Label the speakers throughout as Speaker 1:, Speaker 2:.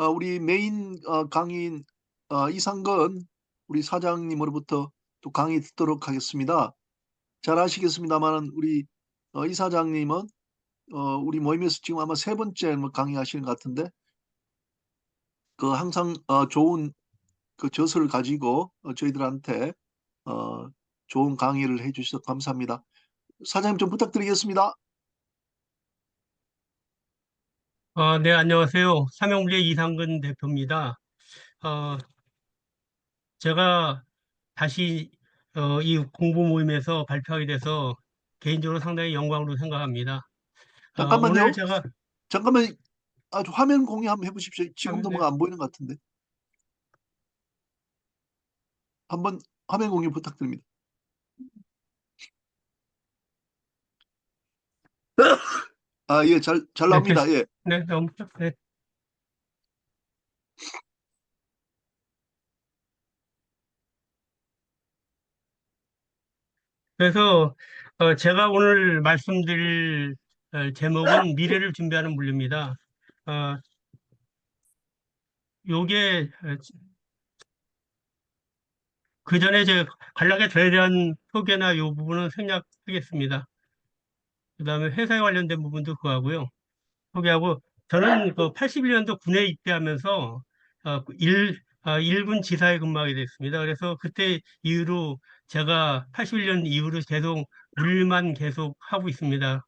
Speaker 1: 우리 메인 강의인 이상건 우리 사장님으로부터 또 강의 듣도록 하겠습니다. 잘 아시겠습니다만 우리 이 사장님은 우리 모임에서 지금 아마 세 번째 뭐 강의하시는 것 같은데 그 항상 좋은 그 저서를 가지고 저희들한테 어, 좋은 강의를 해주셔서 감사합니다. 사장님 좀 부탁드리겠습니다.
Speaker 2: 네, 안녕하세요. 삼형제 이상근 대표입니다. 어, 제가 다시 이 공부 모임에서 발표하게 돼서 개인적으로 상당히 영광으로 생각합니다. 오늘
Speaker 1: 잠깐만요.
Speaker 2: 제가
Speaker 1: 잠깐만 아주 화면 공유 한번 해보십시오. 지금도
Speaker 2: 네,
Speaker 1: 뭐가 안 보이는 것 같은데 한번 화면 공유 부탁드립니다. 예, 잘
Speaker 2: 네,
Speaker 1: 나옵니다. 예.
Speaker 2: 네, 네. 그래서 제가 오늘 말씀드릴 제목은 미래를 준비하는 물리입니다. 어, 요게 그 전에 제 간략하게 저에 대한 소개나 요 부분은 생략하겠습니다. 그다음에 회사에 관련된 부분도 그거하고요. 소개하고 저는 그 81년도 군에 입대하면서 일군 지사에 근무하게 됐습니다. 그래서 그때 이후로 제가 81년 이후로 계속 물만 계속 하고 있습니다.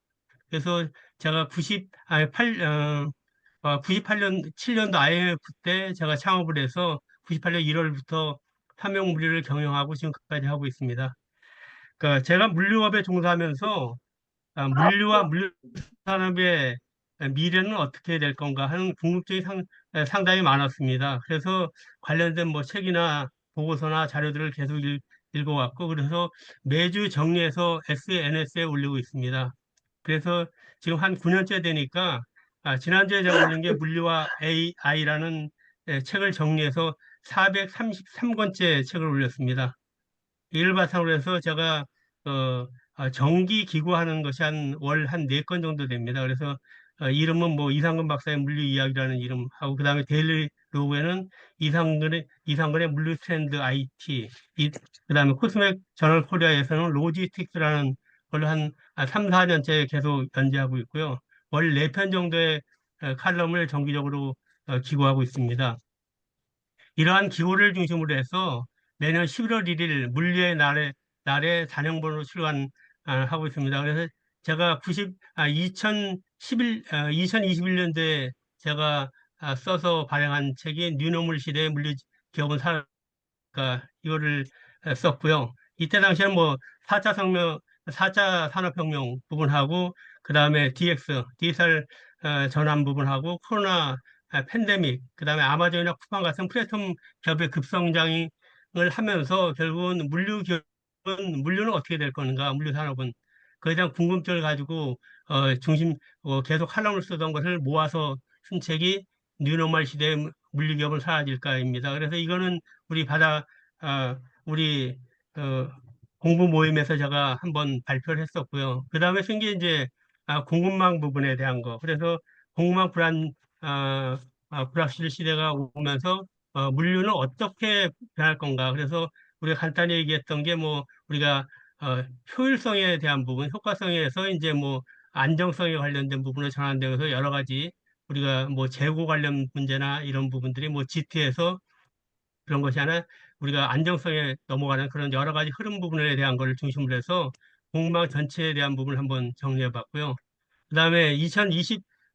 Speaker 2: 그래서 제가 98년 7년도 IMF 때 제가 창업을 해서 98년 1월부터 삼형물류를 경영하고 지금까지 하고 있습니다. 그러니까 제가 물류업에 종사하면서 물류와 물류 산업의 미래는 어떻게 될 건가 하는 궁금증이 상당히 많았습니다. 그래서 관련된 뭐 책이나 보고서나 자료들을 계속 읽어왔고, 그래서 매주 정리해서 SNS에 올리고 있습니다. 그래서 지금 한 9년째 되니까, 지난주에 제가 올린 게 물류와 AI라는 책을 정리해서 433권째 책을 올렸습니다. 이를 바탕으로 해서 제가 정기 기고하는 것이 월 한 4건 정도 됩니다. 그래서 이름은 뭐 이상근 박사의 물류 이야기라는 이름하고 그다음에 데일리 로그에는 이상근의 물류 트렌드 IT, 그다음에 코스맥 저널 코리아에서는 로지스틱스라는 걸로 한 3, 4년째 계속 연재하고 있고요. 월 4편 정도의 칼럼을 정기적으로 기고하고 있습니다. 이러한 기호를 중심으로 해서 매년 11월 1일 물리의 날에 단행본으로 출간하고 있습니다. 그래서 제가 2021년도에 제가 써서 발행한 책이 뉴노멀 시대의 물리 기업은 살아가 이거를 썼고요. 이때 당시에는 뭐 4차 성명, 4차 산업혁명 부분하고 그 다음에 DX, 디지털 전환 부분하고 코로나 팬데믹, 그 다음에 아마존이나 쿠팡 같은 플랫폼 기업의 급성장을 하면서 결국은 물류는 어떻게 될 건가, 물류 산업은 그에 대한 궁금증을 가지고 계속 칼럼을 쓰던 것을 모아서 쓴 책이 뉴노멀 시대의 물류 기업은 사라질까입니다. 그래서 이거는 우리 바다 우리 어, 공부 모임에서 제가 한번 발표를 했었고요. 그 다음에 쓴 게 이제 공급망 부분에 대한 거. 그래서 공급망 불확실 시대가 오면서 물류는 어떻게 변할 건가. 그래서 우리가 간단히 얘기했던 게 뭐 우리가 효율성에 대한 부분, 효과성에서 이제 뭐 안정성에 관련된 부분을 전환되어서 여러 가지 우리가 뭐 재고 관련 문제나 이런 부분들이 뭐 GT에서 그런 것이 아니라 우리가 안정성에 넘어가는 그런 여러 가지 흐름 부분에 대한 것을 중심으로 해서 공방 전체에 대한 부분을 한번 정리해 봤고요. 그다음에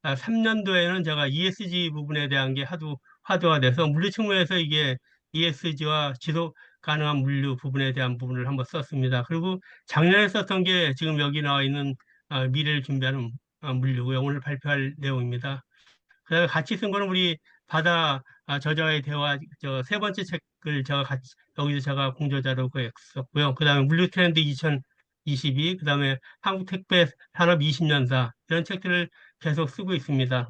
Speaker 2: 2023년도에는 제가 ESG 부분에 대한 게 하도 화두가 돼서 물류 측면에서 이게 ESG와 지속 가능한 물류 부분에 대한 부분을 한번 썼습니다. 그리고 작년에 썼던 게 지금 여기 나와 있는 미래를 준비하는 물류고요. 오늘 발표할 내용입니다. 그다음에 같이 쓴 거는 우리 바다 저자의 대화 저 세 번째 책을 제가 같이 여기서 제가 공저자로 썼고요. 그다음에 물류 트렌드 2022, 그다음에 한국 택배 산업 20년사 이런 책들을 계속 쓰고 있습니다.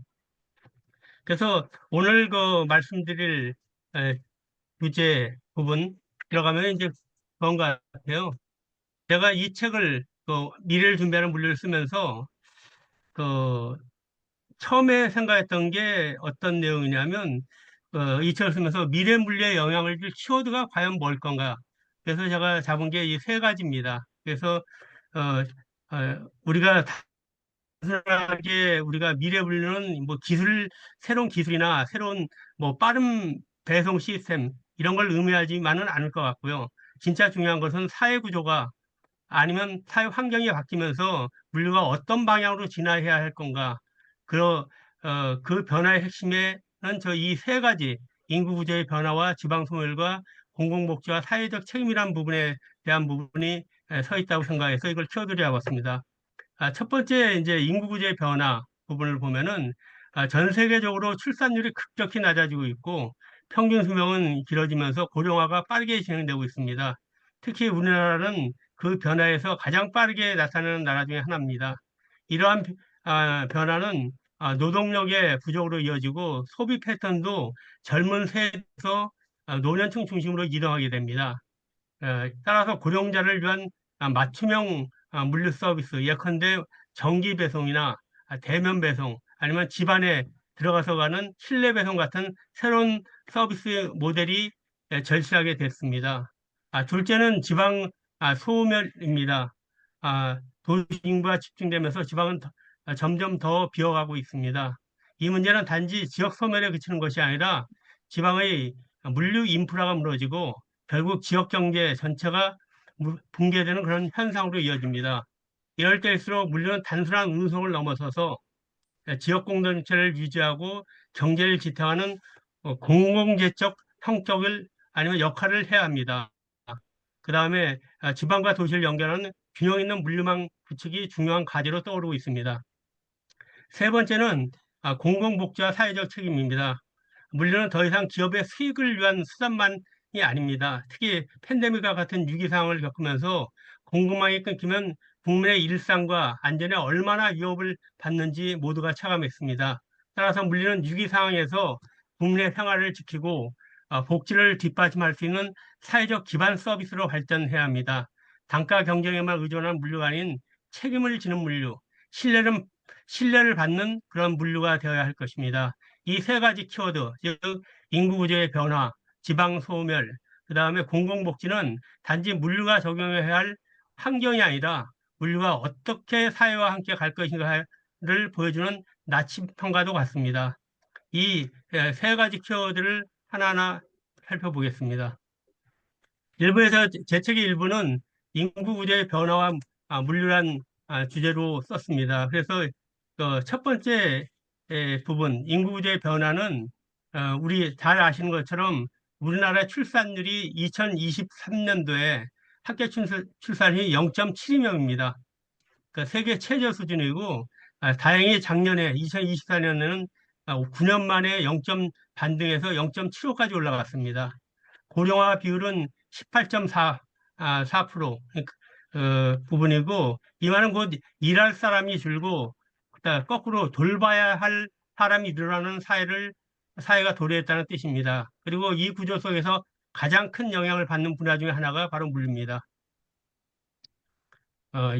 Speaker 2: 그래서 오늘 그 말씀드릴 에, 주제 부분 들어가면 이제 그런 것 같아요. 제가 이 책을 그 미래를 준비하는 물류를 쓰면서 그 처음에 생각했던 게 어떤 내용이냐면, 이 책을 쓰면서 미래 물리에 영향을 줄 키워드가 과연 뭘 건가. 그래서 제가 잡은 게 이 세 가지입니다. 그래서, 우리가 단순하게 우리가 미래 물리는 뭐 새로운 기술이나 새로운 뭐 빠른 배송 시스템, 이런 걸 의미하지만은 않을 것 같고요. 진짜 중요한 것은 사회 구조가 아니면 사회 환경이 바뀌면서 물류가 어떤 방향으로 진화해야 할 건가. 그, 그 변화의 핵심에는 저 이 세 가지 인구 구조의 변화와 지방 소멸과 공공복지와 사회적 책임이라는 부분에 대한 부분이 서 있다고 생각해서 이걸 키워드로 잡았습니다. 첫 번째 이제 인구 구조의 변화 부분을 보면은 전 세계적으로 출산율이 급격히 낮아지고 있고 평균 수명은 길어지면서 고령화가 빠르게 진행되고 있습니다. 특히 우리나라는 그 변화에서 가장 빠르게 나타나는 나라 중에 하나입니다. 이러한 변화는 노동력의 부족으로 이어지고 소비 패턴도 젊은 세대에서 노년층 중심으로 이동하게 됩니다. 따라서 고령자를 위한 맞춤형 물류 서비스, 예컨대 정기 배송이나 대면 배송, 아니면 집안에 들어가서 가는 실내 배송 같은 새로운 서비스 모델이 절실하게 됐습니다. 둘째는 지방 소멸입니다. 도시 인구가 집중되면서 지방은 점점 더 비어가고 있습니다. 이 문제는 단지 지역 소멸에 그치는 것이 아니라 지방의 물류 인프라가 무너지고 결국 지역 경제 전체가 붕괴되는 그런 현상으로 이어집니다. 이럴 때일수록 물류는 단순한 운송을 넘어서서 지역 공동체를 유지하고 경제를 지탱하는 공공재적 형격을 아니면 역할을 해야 합니다. 그 다음에 지방과 도시를 연결하는 균형 있는 물류망 구축이 중요한 과제로 떠오르고 있습니다. 세 번째는 공공복지와 사회적 책임입니다. 물류는 더 이상 기업의 수익을 위한 수단만이 아닙니다. 특히 팬데믹과 같은 위기 상황을 겪으면서 공급망이 끊기면 국민의 일상과 안전에 얼마나 위협을 받는지 모두가 체감했습니다. 따라서 물류는 위기 상황에서 국민의 생활을 지키고 복지를 뒷받침할 수 있는 사회적 기반 서비스로 발전해야 합니다. 단가 경쟁에만 의존한 물류가 아닌 책임을 지는 물류, 신뢰를 받는 그런 물류가 되어야 할 것입니다. 이 세 가지 키워드, 즉 인구 구조의 변화, 지방 소멸, 그다음에 공공복지는 단지 물류가 적용해야 할 환경이 아니라 물류가 어떻게 사회와 함께 갈 것인가를 보여주는 나침평가도 같습니다. 이 세 가지 키워드를 하나하나 살펴보겠습니다. 일부에서 제 책의 일부는 인구 구조의 변화와 물류란 주제로 썼습니다. 그래서 첫 번째 부분, 인구 구조의 변화는 우리 잘 아시는 것처럼 우리나라 출산율이 2023년도에 합계 출산이 0.72명입니다. 그러니까 세계 최저 수준이고 다행히 작년에 2024년에는 9년 만에 0점 반등해서 0.75까지 올라갔습니다. 고령화 비율은 18.4, 4% 부분이고, 이 말은 곧 일할 사람이 줄고, 거꾸로 돌봐야 할 사람이 늘어나는 사회가 도래했다는 뜻입니다. 그리고 이 구조 속에서 가장 큰 영향을 받는 분야 중에 하나가 바로 물류입니다.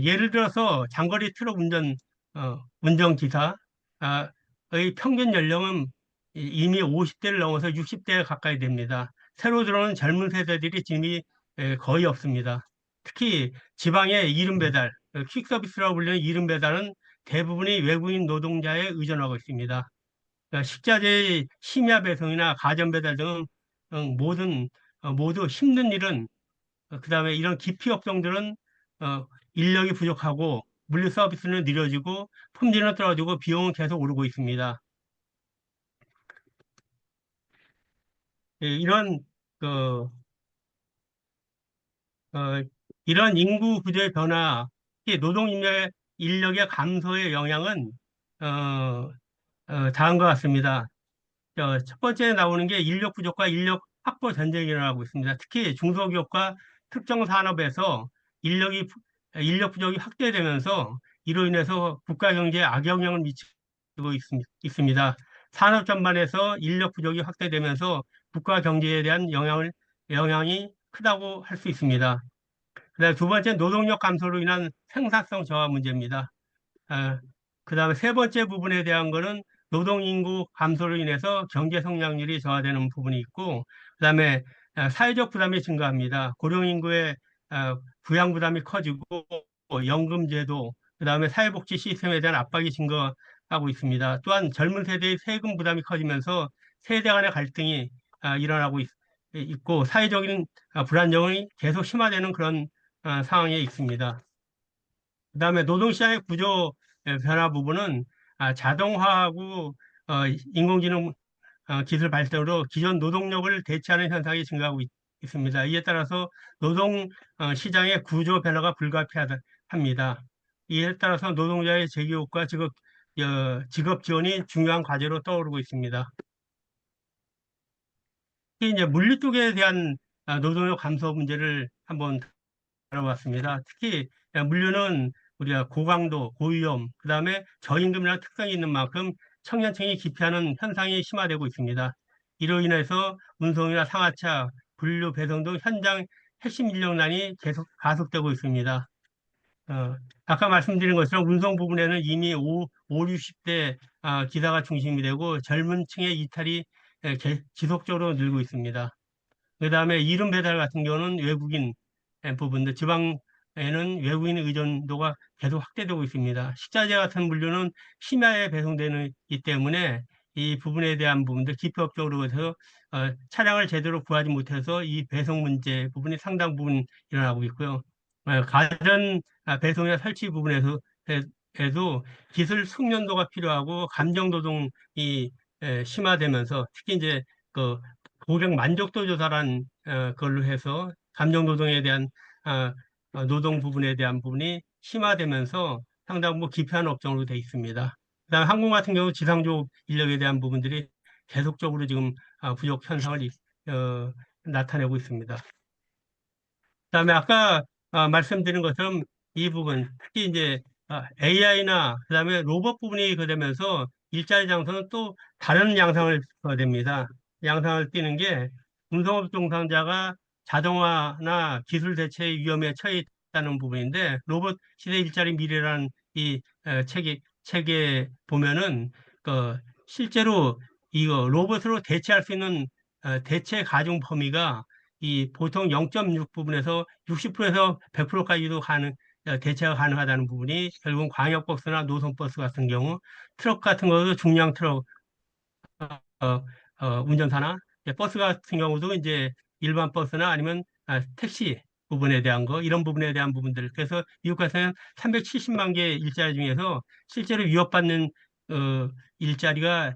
Speaker 2: 예를 들어서 장거리 트럭 운전기사의 평균 연령은 이미 50대를 넘어서 60대에 가까이 됩니다. 새로 들어오는 젊은 세대들이 짐이 거의 없습니다. 특히 지방의 이른 배달, 퀵서비스라고 불리는 이른 배달은 대부분이 외국인 노동자에 의존하고 있습니다. 식자재 심야 배송이나 가전 배달 등 모두 힘든 일은 그다음에 이런 기피 업종들은 어, 인력이 부족하고 물류 서비스는 느려지고 품질은 떨어지고 비용은 계속 오르고 있습니다. 이런 그 어, 이런 인구 구조의 변화, 특히 인력의 감소의 영향은 어, 다음과 같습니다. 첫 번째 나오는 게 인력 부족과 인력 확보 전쟁이 일어나고 있습니다. 특히 중소기업과 특정 산업에서 인력이, 인력 부족이 확대되면서 이로 인해서 국가 경제에 악영향을 미치고 있습니다. 산업 전반에서 인력 부족이 확대되면서 국가 경제에 대한 영향이 크다고 할 수 있습니다. 그다음 두 번째 노동력 감소로 인한 생산성 저하 문제입니다. 아, 그다음에 세 번째 부분에 대한 거는 노동 인구 감소로 인해서 경제 성장률이 저하되는 부분이 있고, 그다음에 사회적 부담이 증가합니다. 고령 인구의 부양 부담이 커지고 연금 제도, 그다음에 사회복지 시스템에 대한 압박이 증가하고 있습니다. 또한 젊은 세대의 세금 부담이 커지면서 세대 간의 갈등이 일어나고 있고 사회적인 불안정이 계속 심화되는 그런 상황에 있습니다. 그다음에 노동시장의 구조 변화 부분은 자동화하고 인공지능 기술 발전으로 기존 노동력을 대체하는 현상이 증가하고 있습니다. 이에 따라서 노동 시장의 구조 변화가 불가피합니다. 이에 따라서 노동자의 재교육과 직업 지원이 중요한 과제로 떠오르고 있습니다. 특히 이제 물리 쪽에 대한 노동력 감소 문제를 한번 다뤄봤습니다. 특히 물류는 우리가 고강도, 고위험, 그다음에 저임금이라는 특성이 있는 만큼 청년층이 기피하는 현상이 심화되고 있습니다. 이로 인해서 운송이나 상하차, 분류, 배송 등 현장 핵심 인력난이 계속 가속되고 있습니다. 어, 아까 말씀드린 것처럼 운송 부분에는 이미 60대 기사가 중심이 되고 젊은 층의 이탈이 지속적으로 늘고 있습니다. 그다음에 이른 배달 같은 경우는 외국인 부분들, 지방에는 외국인 의존도가 계속 확대되고 있습니다. 식자재 같은 물류는 심야에 배송되는 이 때문에 이 부분에 대한 부분들 기업적으로 해서 차량을 제대로 구하지 못해서 이 배송 문제 부분이 상당 부분 일어나고 있고요. 가전 배송이나 설치 부분에서 에도 기술 숙련도가 필요하고 감정 노동이 심화되면서 특히 이제 그 고객 만족도 조사란 걸로 해서 감정 노동에 대한 어, 노동 부분에 대한 부분이 심화되면서 상당 부 기피한 업종으로 돼 있습니다. 그다음 항공 같은 경우 지상적 인력에 대한 부분들이 계속적으로 지금 부족 현상을 나타내고 있습니다. 그다음에 아까 말씀드린 것처럼 이 부분 특히 이제 AI나 그다음에 로봇 부분이 되면서 일자리 장소는 또 다른 양상을 됩니다. 양상을 띠는 게 운송업 종사자가 자동화나 기술 대체의 위험에 처해 있다는 부분인데 로봇 시대 일자리 미래라는 이 책에 보면은 그 실제로 이거 로봇으로 대체할 수 있는 대체 가중 범위가 이 보통 0.6 부분에서 60%에서 100%까지도 대체가 가능하다는 부분이 결국은 광역버스나 노선버스 같은 경우 트럭 같은 것도 중량 트럭 어, 운전사나 버스 같은 경우도 이제 일반 버스나 아니면 택시 부분에 대한 거 이런 부분에 대한 부분들 그래서 미국에서는 370만 개 일자리 중에서 실제로 위협받는 일자리가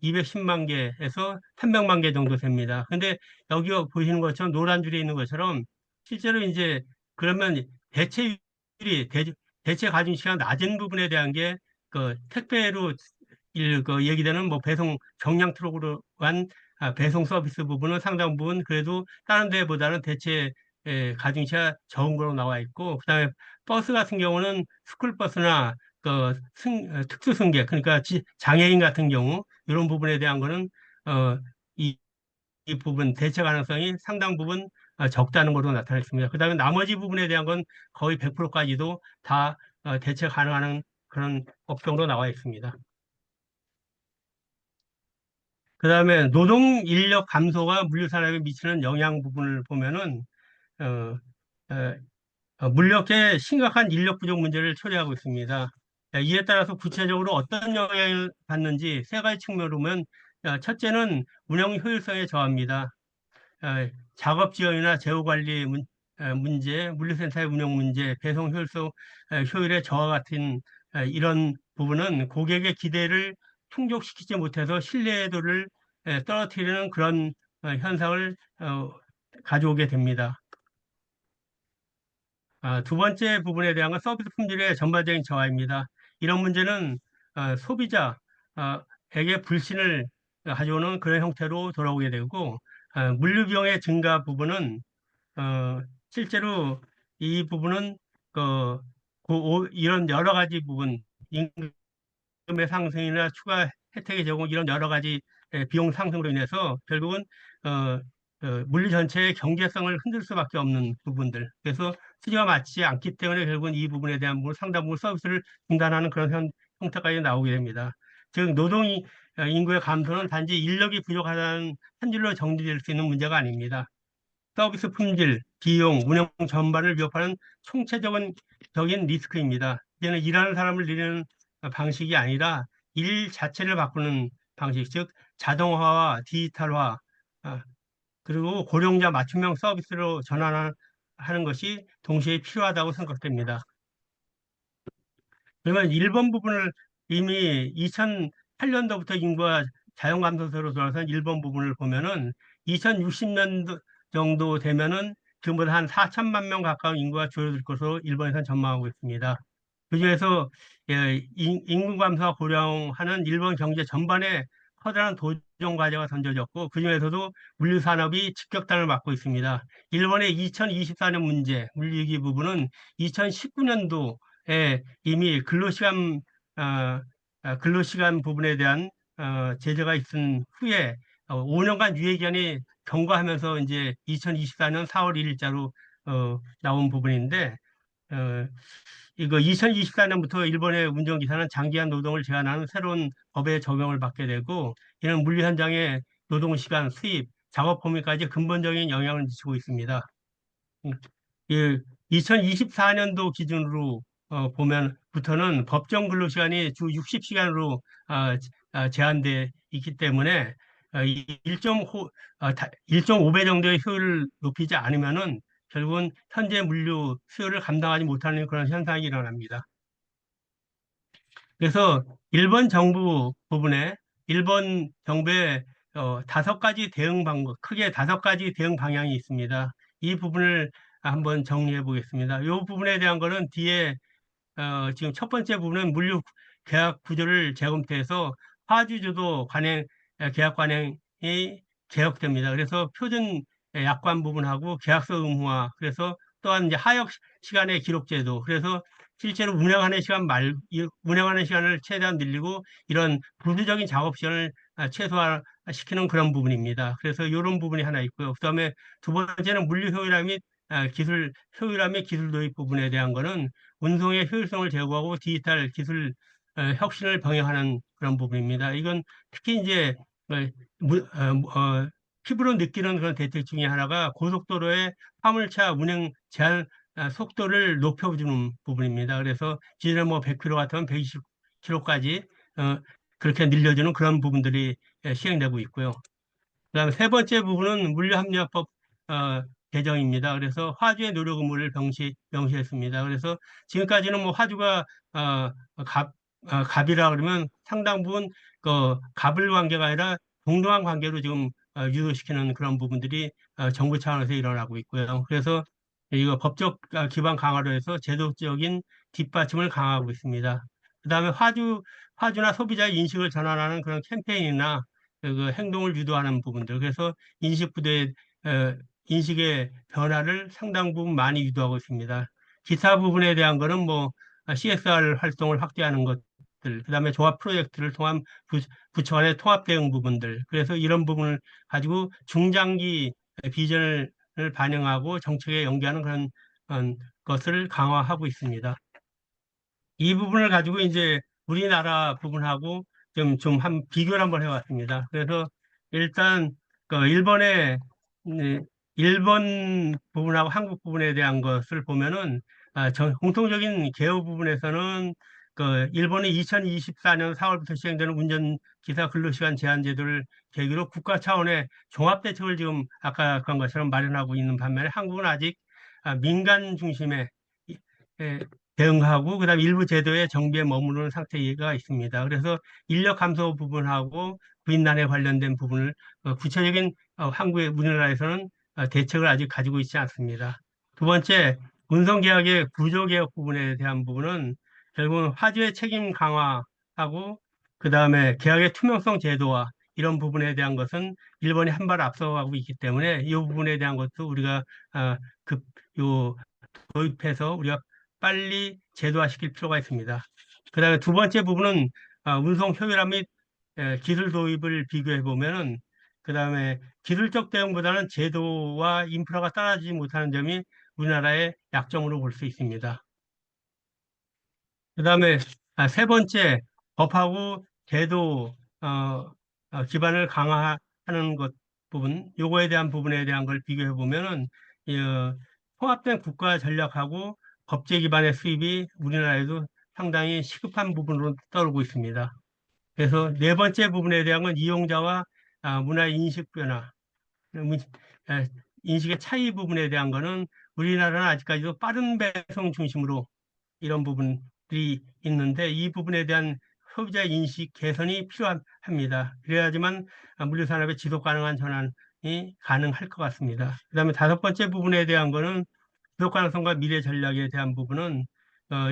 Speaker 2: 210만 개에서 300만 개 정도 됩니다. 근데 여기 보시는 것처럼 노란 줄에 있는 것처럼 실제로 이제 그러면 대체율이 대체 가중 시간 낮은 부분에 대한 게 그 택배로 그 얘기되는 뭐 배송 경량 트럭으로 한 배송 서비스 부분은 상당 부분 그래도 다른 데보다는 대체 가중치가 적은 걸로 나와 있고 그다음에 버스 같은 경우는 스쿨버스나 특수 승객 그러니까 장애인 같은 경우 이런 부분에 대한 거는 어, 이, 이 부분 대체 가능성이 상당 부분 적다는 것으로 나타났습니다. 그다음에 나머지 부분에 대한 건 거의 100%까지도 다 대체 가능한 그런 업종으로 나와 있습니다. 그다음에 노동 인력 감소가 물류 산업에 미치는 영향 부분을 보면은 어, 어, 물력의 심각한 인력 부족 문제를 초래하고 있습니다. 이에 따라서 구체적으로 어떤 영향을 받는지 세 가지 측면으로 보면 첫째는 운영 효율성에 저하입니다. 작업 지연이나 재고 관리 문제, 물류센터의 운영 문제, 배송 효율성, 효율의 저하 같은 이런 부분은 고객의 기대를 충족시키지 못해서 신뢰도를 떨어뜨리는 그런 현상을 가져오게 됩니다. 두 번째 부분에 대한 건 서비스 품질의 전반적인 저하입니다. 이런 문제는 소비자에게 불신을 가져오는 그런 형태로 돌아오게 되고 물류 비용의 증가 부분은 어, 실제로 이 부분은 이런 여러 가지 부분 임금의 상승이나 추가 혜택의 제공 이런 여러 가지 비용 상승으로 인해서 결국은 어, 물류 전체의 경제성을 흔들 수밖에 없는 부분들. 그래서 수요가 맞지 않기 때문에 결국은 이 부분에 대한 부분, 상당 부분 서비스를 중단하는 그런 형태까지 나오게 됩니다. 즉, 인구의 감소는 단지 인력이 부족하다는 한 줄로 정리될 수 있는 문제가 아닙니다. 서비스 품질, 비용, 운영 전반을 위협하는 총체적인 리스크입니다. 이제는 일하는 사람을 늘리는 방식이 아니라 일 자체를 바꾸는 방식, 즉 자동화와 디지털화, 아, 그리고 고령자 맞춤형 서비스로 전환하는 것이 동시에 필요하다고 생각됩니다. 그러면 일본 부분을 이미 2008년도부터 인구가 자연 감소세로 돌아선 일본 부분을 보면은 2060년도 정도 되면은 지금보다 한 4천만 명 가까운 인구가 줄어들 것으로 일본에서는 전망하고 있습니다. 그중에서 인구 감소와 고령화는 일본 경제 전반에 커다란 도전 과제가 던져졌고 그중에서도 물류 산업이 직격탄을 맞고 있습니다. 일본의 2024년 문제, 물류위기 부분은 2019년도에 이미 근로시간 부분에 대한 제재가 있은 후에 5년간 유예기간이 경과하면서 이제 2024년 4월 1일자로 나온 부분인데 어, 이거 2024년부터 일본의 운전기사는 장기간 노동을 제한하는 새로운 법의 적용을 받게 되고 이는 물류 현장의 노동시간, 수입, 작업 범위까지 근본적인 영향을 미치고 있습니다. 음, 이 2024년도 기준으로 보면부터는 법정 근로시간이 주 60시간으로 제한돼 있기 때문에 1.5배 정도의 효율을 높이지 않으면은 결국은 현재 물류 수요를 감당하지 못하는 그런 현상이 일어납니다. 그래서 일본 정부 부분에 일본 정부의 5가지 대응 방법, 크게 5가지 대응 방향이 있습니다. 이 부분을 한번 정리해 보겠습니다. 이 부분에 대한 거는 뒤에 지금 첫 번째 부분은 물류 계약 구조를 재검토해서 화주주도 계약 관행이 개혁됩니다. 그래서 표준 약관 부분하고 계약서 의무화, 그래서 또한 이제 하역 시간의 기록 제도, 그래서 실제로 운영하는 시간을 최대한 늘리고 이런 부수적인 작업 시간을 최소화시키는 그런 부분입니다. 그래서 이런 부분이 하나 있고요. 그다음에 두 번째는 물류 효율화 및 기술 효율화 및 기술 도입 부분에 대한 거는 운송의 효율성을 제고하고 디지털 기술 혁신을 병행하는 그런 부분입니다. 이건 특히 이제 어, 무- 어, 어, 피부로 느끼는 그런 대책 중에 하나가 고속도로의 화물차 운행 제한 속도를 높여주는 부분입니다. 그래서 기존에 뭐 100km 같으면 120km까지 그렇게 늘려주는 그런 부분들이 시행되고 있고요. 그다음에 세 번째 부분은 물류합리화법 어, 개정입니다. 그래서 화주의 노력 의무를 명시했습니다. 그래서 지금까지는 뭐 화주가 어, 갑이라 그러면 상당 부분 그 갑을 관계가 아니라 동등한 관계로 지금 유도시키는 그런 부분들이 정부 차원에서 일어나고 있고요. 그래서 이거 법적 기반 강화로 해서 제도적인 뒷받침을 강화하고 있습니다. 그다음에 화주나 소비자의 인식을 전환하는 그런 캠페인이나 그 행동을 유도하는 부분들. 그래서 어, 인식의 변화를 상당 부분 많이 유도하고 있습니다. 기타 부분에 대한 거는 뭐 CSR 활동을 확대하는 것들, 그다음에 조합 프로젝트를 통한 부처 간의 통합 대응 부분들. 그래서 이런 부분을 가지고 중장기 비전을 반영하고 정책에 연계하는 그런 것을 강화하고 있습니다. 이 부분을 가지고 이제 우리나라 부분하고 좀 한 비교를 한번 해봤습니다. 그래서 일단 그 네, 일본 부분하고 한국 부분에 대한 것을 보면은 공통적인 개요 부분에서는 그 일본이 2024년 4월부터 시행되는 운전기사 근로시간 제한 제도를 계기로 국가 차원의 종합 대책을 지금 아까 그런 것처럼 마련하고 있는 반면에 한국은 아직 민간 중심의 예, 대응하고 그다음 일부 제도의 정비에 머무르는 상태가 있습니다. 그래서 인력 감소 부분하고 부인난에 관련된 부분을 구체적인 한국의 우리나라에서는 대책을 아직 가지고 있지 않습니다. 두 번째, 운송계약의 구조개혁 부분에 대한 부분은 결국은 화주의 책임 강화하고 그다음에 계약의 투명성 제도화 이런 부분에 대한 것은 일본이 한 발 앞서가고 있기 때문에 이 부분에 대한 것도 우리가 급, 요 도입해서 우리가 빨리 제도화시킬 필요가 있습니다. 그 다음에 두 번째 부분은 운송 효율화 및 기술 도입을 비교해 보면은 그 다음에 기술적 대응보다는 제도와 인프라가 따라주지 못하는 점이 우리나라의 약점으로 볼 수 있습니다. 그 다음에 세 번째, 법하고 제도 기반을 강화하는 것 부분, 요거에 대한 부분에 대한 걸 비교해 보면은 통합된 국가 전략하고 법제 기반의 수입이 우리나라에도 상당히 시급한 부분으로 떠오르고 있습니다. 그래서 네 번째 부분에 대한 건 이용자와 문화 인식 변화, 문- 에, 인식의 차이 부분에 대한 거는 우리나라는 아직까지도 빠른 배송 중심으로 이런 부분들이 있는데 이 부분에 대한 소비자 인식 개선이 필요합니다. 그래야지만 물류산업의 지속 가능한 전환이 가능할 것 같습니다. 그다음에 다섯 번째 부분에 대한 거는 지속 가능성과 미래 전략에 대한 부분은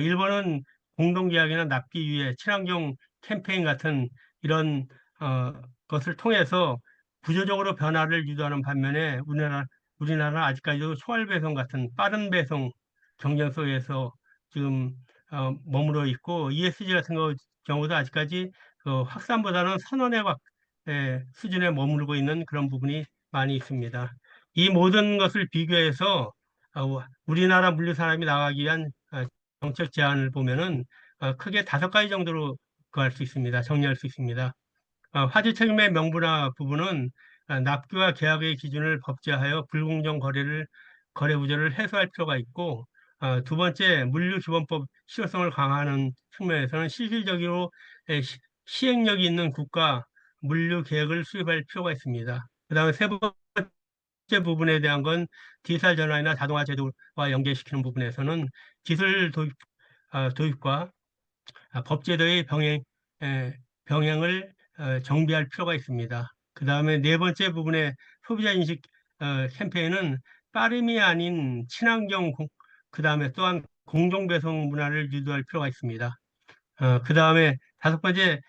Speaker 2: 일본은 공동계약이나 납기 유예, 친환경 캠페인 같은 이런 어, 것을 통해서 구조적으로 변화를 유도하는 반면에 우리나라는 아직까지도 초월 배송 같은 빠른 배송 경쟁 속에서 지금 머물러 있고 ESG 같은 경우도 아직까지 그 확산보다는 선언의 수준에 머무르고 있는 그런 부분이 많이 있습니다. 이 모든 것을 비교해서 우리나라 물류 산업이 나가기 위한 정책 제안을 보면은 크게 다섯 가지 정도로 그할 수 있습니다. 정리할 수 있습니다. 화재 책임의 명분화 부분은 납기와 계약의 기준을 법제하여 불공정 거래 구조를 해소할 필요가 있고, 두 번째, 물류기본법 실효성을 강화하는 측면에서는 실질적으로 시행력이 있는 국가 물류 계획을 수립할 필요가 있습니다. 그 다음에 세 번째 부분에 대한 건 디지털 전환이나 자동화 제도와 연계시키는 부분에서는 기술 도입과 법제도의 병행을 정비할 필요가 있습니다. 그 다음에 네 번째 부분의 소비자 인식 캠페인은 빠름이 아닌 친환경, 그 다음에 또한 공동배송 문화를 유도할 필요가 있습니다. 그 다음에 다섯 번째,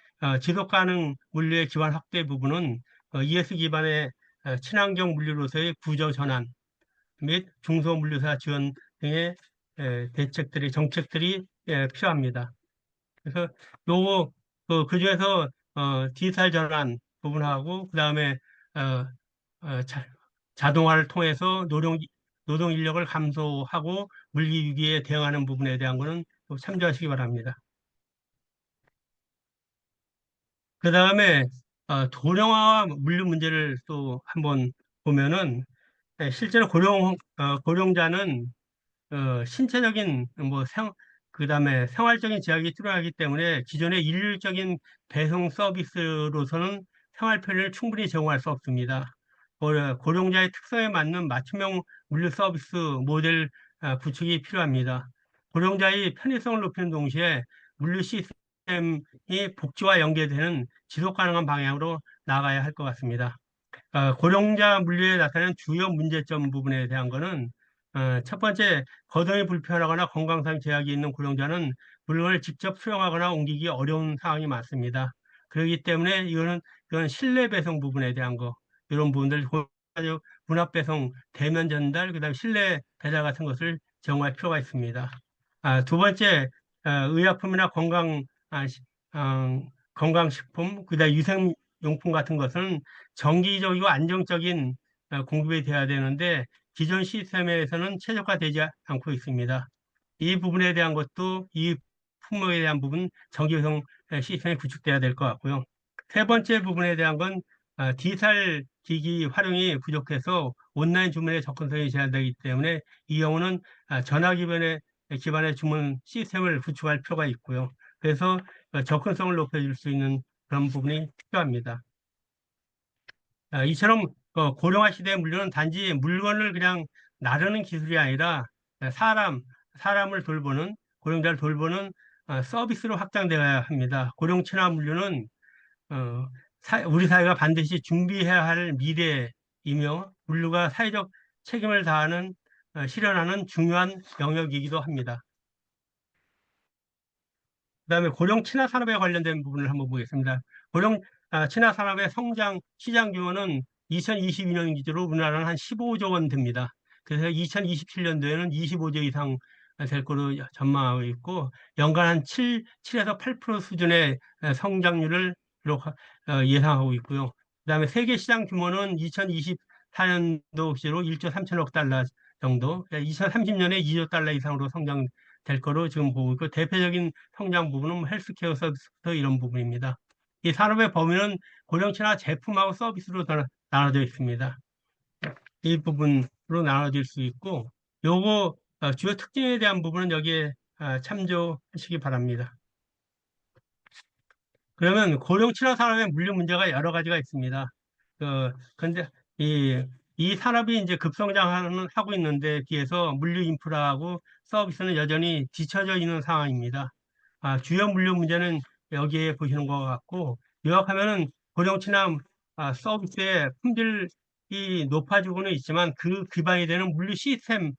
Speaker 2: 지속 가능 물류의 기반 확대 부분은 ES 기반의 친환경 물류로서의 구조 전환 및 중소물류사 지원 등의 대책들이, 정책들이 필요합니다. 그래서 요거 그중에서 디지털 전환 부분하고 그다음에 어, 자동화를 통해서 노동 인력을 감소하고 물리 위기에 대응하는 부분에 대한 거는 또 참조하시기 바랍니다. 그다음에 도령화와 물류 문제를 또 한번 보면은 실제로 고령자는 신체적인 그다음에 생활적인 제약이 뚜렷하기 때문에 기존의 일률적인 배송 서비스로서는 생활 편의를 충분히 제공할 수 없습니다. 고령자의 특성에 맞는 맞춤형 물류 서비스 모델 구축이 필요합니다. 고령자의 편의성을 높이는 동시에 물류 시스템이 복지와 연계되는 지속 가능한 방향으로 나가야 할 것 같습니다. 고령자 물류에 나타나는 주요 문제점 부분에 대한 거는 첫 번째, 거동이 불편하거나 건강상 제약이 있는 고령자는 물건을 직접 수령하거나 옮기기 어려운 상황이 많습니다. 그렇기 때문에 이건 실내 배송 부분에 대한 거, 이런 부분들, 문화 배송, 대면 전달, 그다음 실내 배달 같은 것을 제공할 필요가 있습니다. 두 번째, 의약품이나 건강식품, 그다음 유생용품 같은 것은 정기적이고 안정적인 공급이 돼야 되는데 기존 시스템에서는 최적화되지 않고 있습니다. 이 부분에 대한 것도 이 품목에 대한 부분 정기성 시스템이 구축돼야 될 것 같고요. 세 번째 부분에 대한 건 디지털 기기 활용이 부족해서 온라인 주문의 접근성이 제한되기 때문에 이 경우는 전화 기반의 주문 시스템을 구축할 필요가 있고요. 그래서 접근성을 높여줄 수 있는 그런 부분이 필요합니다. 이처럼 고령화 시대의 물류는 단지 물건을 그냥 나르는 기술이 아니라 사람을 돌보는, 고령자를 돌보는 서비스로 확장되어야 합니다. 고령 친화 물류는 어, 우리 사회가 반드시 준비해야 할 미래이며 물류가 사회적 책임을 실현하는 중요한 영역이기도 합니다. 그다음에 고령 친화 산업에 관련된 부분을 한번 보겠습니다. 고령 친화 산업의 성장 시장 규모는 2022년 기준으로 우리나라는 한 15조 원 됩니다. 그래서 2027년도에는 25조 이상 될 거로 전망하고 있고 연간 한 7에서 8% 수준의 성장률을 예상하고 있고요. 그다음에 세계 시장 규모는 2024년도 기준으로 1조 3천억 달러 정도, 2030년에 2조 달러 이상으로 성장될 될 거로 지금 보고 있고, 대표적인 성장 부분은 뭐 헬스케어 서비스 이런 부분입니다. 이 산업의 범위는 고령층화 제품하고 서비스로 나눠져 있습니다. 이 부분으로 나눠질 수 있고, 요거 주요 특징에 대한 부분은 여기에 참조하시기 바랍니다. 그러면 고령 친화 산업의 물류 문제가 여러 가지가 있습니다. 근데 이 산업이 이제 하고 있는데 비해서 물류 인프라하고 서비스는 여전히 뒤처져 있는 상황입니다. 주요 물류 문제는 여기에 보시는 것 같고, 요약하면은 고령 친화 서비스의 품질이 높아지고는 있지만 그 기반이 되는 물류 시스템은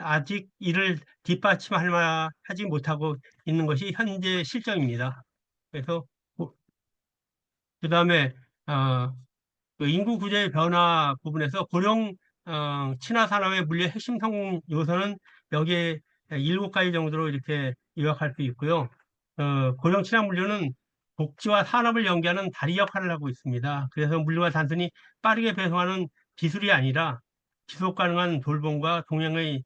Speaker 2: 아직 이를 하지 못하고 있는 것이 현재 실정입니다. 그래서 그 다음에 그 인구 구조의 변화 부분에서 고령 친화 산업의 물리의 핵심 성공 요소는 여기에 7가지 정도로 이렇게 요약할 수 있고요. 고령 친화 물류는 복지와 산업을 연계하는 다리 역할을 하고 있습니다. 그래서 물류가 단순히 빠르게 배송하는 기술이 아니라 지속 가능한 돌봄과 동행의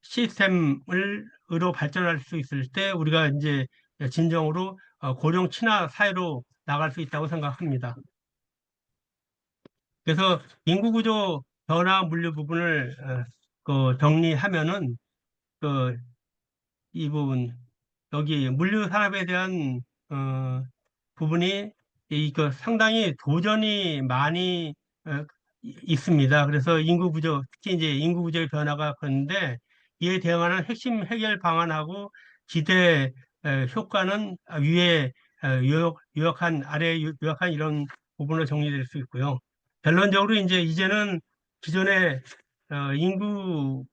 Speaker 2: 시스템으로 발전할 수 있을 때 우리가 이제 진정으로 고령 친화 사회로 나갈 수 있다고 생각합니다. 그래서 인구구조 변화 물류 부분을 정리하면은 그 이 부분 여기 물류 산업에 대한 어, 부분이 상당히 도전이 많이 있습니다. 그래서 특히 이제 인구 구조의 변화가 그런데 이에 대응하는 핵심 해결 방안하고 기대 효과는 위에 요약한 이런 부분으로 정리될 수 있고요. 결론적으로 이제는 기존의 인구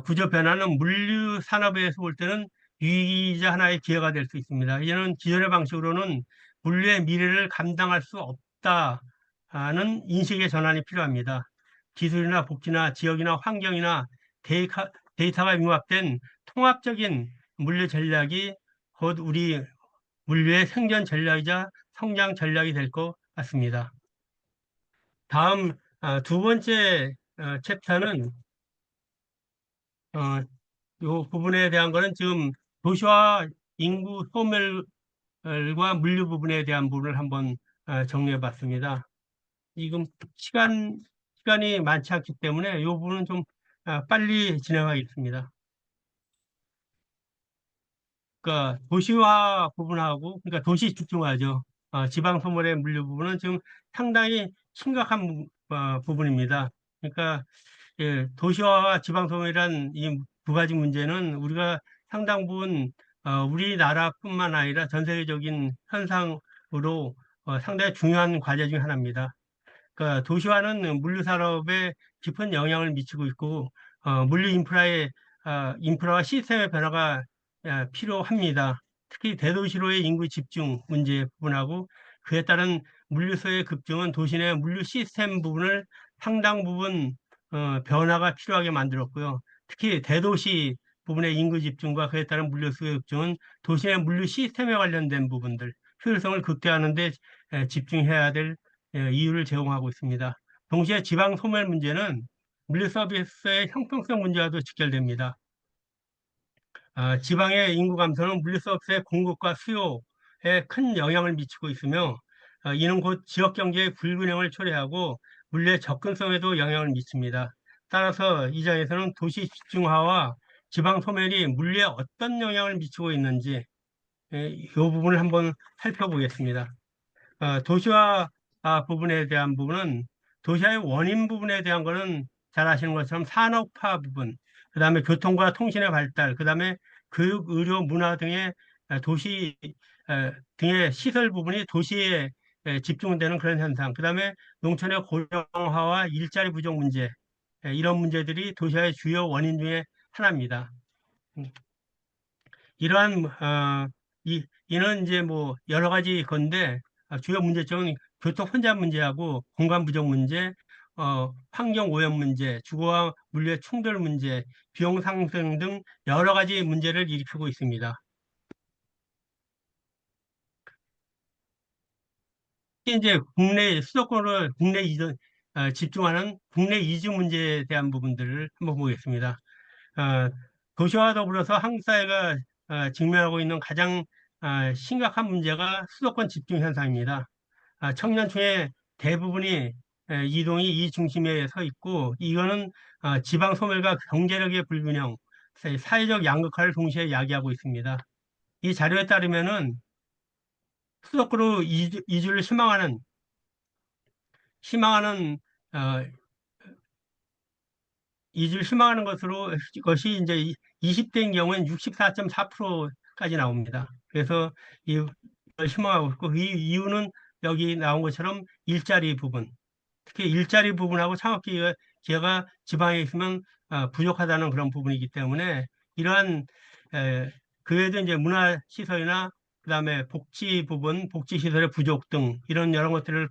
Speaker 2: 구조 변화는 물류 산업에서 볼 때는 유의이자 하나의 기회가 될 수 있습니다. 이제는 기존의 방식으로는 물류의 미래를 감당할 수 없다는 인식의 전환이 필요합니다. 기술이나 복지나 지역이나 환경이나 데이터가 융합된 통합적인 물류 전략이 곧 우리 물류의 생존 전략이자 성장 전략이 될 것 같습니다. 다음 두 번째 챕터는 어, 요 부분에 대한 거는 지금 도시와 인구 소멸과 물류 부분에 대한 부분을 한번 정리해 봤습니다. 지금 시간이 많지 않기 때문에 이 부분은 좀 빨리 진행하겠습니다. 그러니까 도시화 부분하고, 그러니까 도시 집중화죠. 지방 소멸의 물류 부분은 지금 상당히 심각한 부분입니다. 그러니까 예, 도시화와 지방 소멸이란 이 두 가지 문제는 우리가 상당 부분 우리나라뿐만 아니라 전 세계적인 현상으로 상당히 중요한 과제 중 하나입니다. 그러니까 도시화는 물류 산업에 깊은 영향을 미치고 있고 물류 인프라와 시스템의 변화가 필요합니다. 특히 대도시로의 인구 집중 문제 부분하고 그에 따른 물류소의 급증은 도시 내 물류 시스템 부분을 상당 부분 변화가 필요하게 만들었고요. 특히 대도시 부분의 인구 집중과 그에 따른 물류소의 급증은 도시 내 물류 시스템에 관련된 부분들, 효율성을 극대화하는 데 집중해야 될 이유를 제공하고 있습니다. 동시에 지방 소멸 문제는 물류 서비스의 형평성 문제와도 직결됩니다. 지방의 인구 감소는 물류 서비스의 공급과 수요에 큰 영향을 미치고 있으며 이는 곧 지역 경제의 불균형을 초래하고 물류의 접근성에도 영향을 미칩니다. 따라서 이 장에서는 도시 집중화와 지방 소멸이 물류에 어떤 영향을 미치고 있는지 이 부분을 한번 살펴보겠습니다. 도시화 부분에 대한 부분은 도시화의 원인 부분에 대한 거는 잘 아시는 것처럼 산업화 부분, 그 다음에 교통과 통신의 발달, 그 다음에 교육, 의료, 문화 등의 도시 등의 시설 부분이 도시에 집중되는 그런 현상, 그 다음에 농촌의 고령화와 일자리 부족 문제, 이런 문제들이 도시화의 주요 원인 중에 하나입니다. 이러한 이는 이제 뭐 여러 가지 건데 주요 문제점은 교통 혼잡 문제하고 공간 부족 문제, 환경 오염 문제, 주거와 물류의 충돌 문제, 비용 상승 등 여러 가지 문제를 일으키고 있습니다. 특히 이제 수도권으로 국내 이전 집중하는 국내 이주 문제에 대한 부분들을 한번 보겠습니다. 어, 도시와 더불어서 한국 사회가 직면하고 있는 가장 심각한 문제가 수도권 집중 현상입니다. 청년층의 대부분이 이동이 이 중심에 서 있고 이거는 지방 소멸과 경제력의 불균형, 사회적 양극화를 동시에 야기하고 있습니다. 이 자료에 따르면은 수도권으로 이주를 희망하는 어, 이주를 희망하는 것이 이제 20대인 경우엔 64.4%까지 나옵니다. 그래서 이걸 희망하고 있고 이 이유는 여기 나온 것처럼 일자리 부분, 특히 일자리 부분하고 기회가 지방에 있으면 부족하다는 그런 부분이기 때문에 이러한 그 외에도 이제 문화시설이나 그다음에 복지 부분, 복지시설의 부족 등 이런 여러 것들을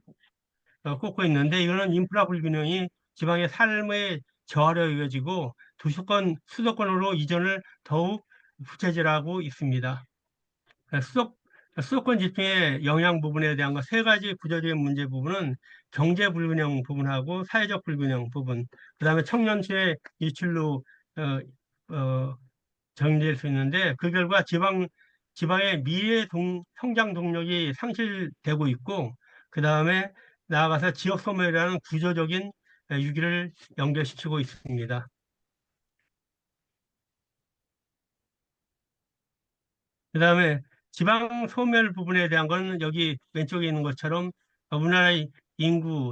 Speaker 2: 꼽고 있는데 이거는 인프라 불균형이 지방의 삶의 저하로 이어지고 수도권으로 이전을 더욱 부채질하고 있습니다. 수도, 수도권 집중의 영향 부분에 대한 것 세 가지 구조적인 문제 부분은 경제 불균형 부분하고 사회적 불균형 부분, 그다음에 청년층의 유출로 어, 정리될 수 있는데 그 결과 지방의 성장 동력이 상실되고 있고 그다음에 나아가서 지역 소멸이라는 구조적인 위기를 연결시키고 있습니다. 그다음에 지방 소멸 부분에 대한 건 여기 왼쪽에 있는 것처럼 우리나라의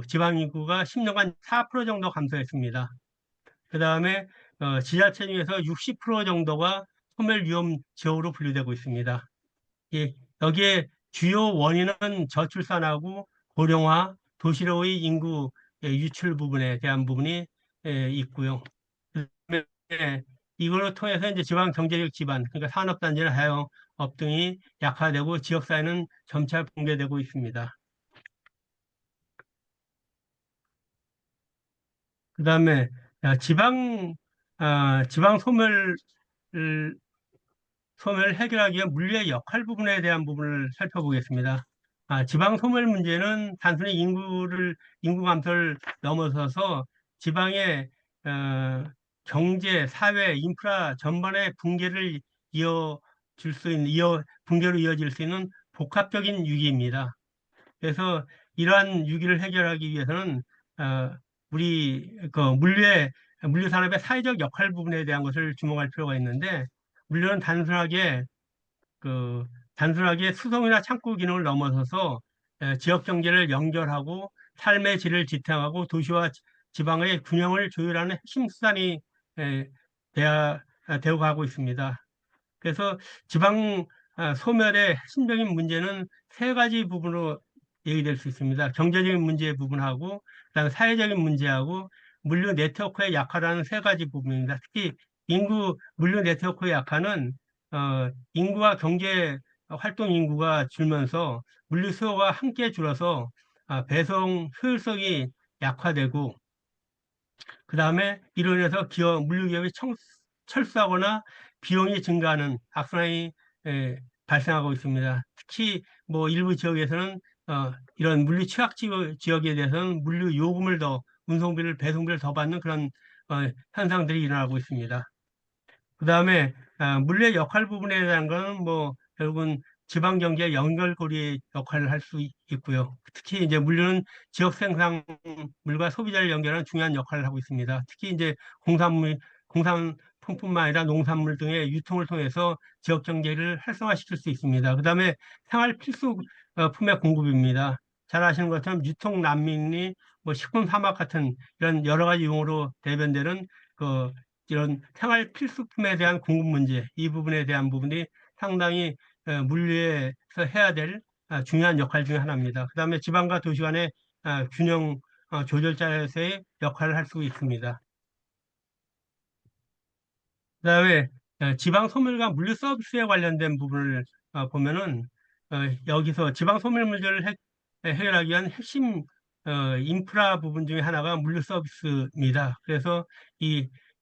Speaker 2: 지방 인구가 10년간 4% 정도 감소했습니다. 그다음에 지자체 중에서 60% 정도가 소멸 위험 지역으로 분류되고 있습니다. 예, 여기에 주요 원인은 저출산하고 고령화, 도시로의 인구 유출 부분에 대한 부분이 있고요. 그다음에 이걸로 통해서 이제 지방 경제력 기반, 그러니까 산업단지나 자영업 등이 약화되고 지역사회는 점차 붕괴되고 있습니다. 그다음에 지방 소멸을 해결하기 위한 물리의 역할 부분에 대한 부분을 살펴보겠습니다. 지방 소멸 문제는 단순히 인구 감소를 넘어서서 지방의 경제, 사회, 인프라 전반의 붕괴로 이어질 수 있는 복합적인 위기입니다. 그래서 이러한 위기를 해결하기 위해서는 어, 물류 산업의 사회적 역할 부분에 대한 것을 주목할 필요가 있는데 물류는 그 단순하게 수송이나 창고 기능을 넘어서서 지역 경제를 연결하고 삶의 질을 지탱하고 도시와 지방의 균형을 조율하는 핵심 수단이 에, 되어 가고 있습니다. 그래서 지방 소멸의 핵심적인 문제는 세 가지 부분으로 얘기될 수 있습니다. 경제적인 문제 부분하고, 그다음에 사회적인 문제하고, 물류 네트워크의 약화라는 세 가지 부분입니다. 특히 물류 네트워크의 약화는 인구와 경제 활동 인구가 줄면서 물류 수요가 함께 줄어서 배송 효율성이 약화되고 그 다음에 이로 인해서 물류기업이 철수하거나 비용이 증가하는 악순환이 발생하고 있습니다. 특히 뭐 일부 지역에서는 이런 물류 취약 지역에 대해서는 물류 요금을 운송비를 배송비를 더 받는 그런 현상들이 일어나고 있습니다. 그 다음에 물류의 역할 부분에 대한 거는 뭐 결국은 지방 경제 연결고리의 역할을 할 수 있고요. 특히 이제 물류는 지역 생산물과 소비자를 연결하는 중요한 역할을 하고 있습니다. 특히 이제 공산품뿐만 아니라 농산물 등의 유통을 통해서 지역 경제를 활성화시킬 수 있습니다. 그 다음에 생활 필수품의 공급입니다. 잘 아시는 것처럼 유통 난민이 뭐 식품 사막 같은 이런 여러 가지 용어로 대변되는 그 이런 생활 필수품에 대한 공급 문제, 이 부분에 대한 부분이 상당히 물류에서 해야 될 중요한 역할 중에 하나입니다. 그 다음에 지방과 도시 간의 균형 조절자에서의 역할을 할 수 있습니다. 그 다음에 지방 소멸과 물류 서비스에 관련된 부분을 보면은 여기서 지방 소멸 문제를 해결하기 위한 핵심 인프라 부분 중에 하나가 물류 서비스입니다. 그래서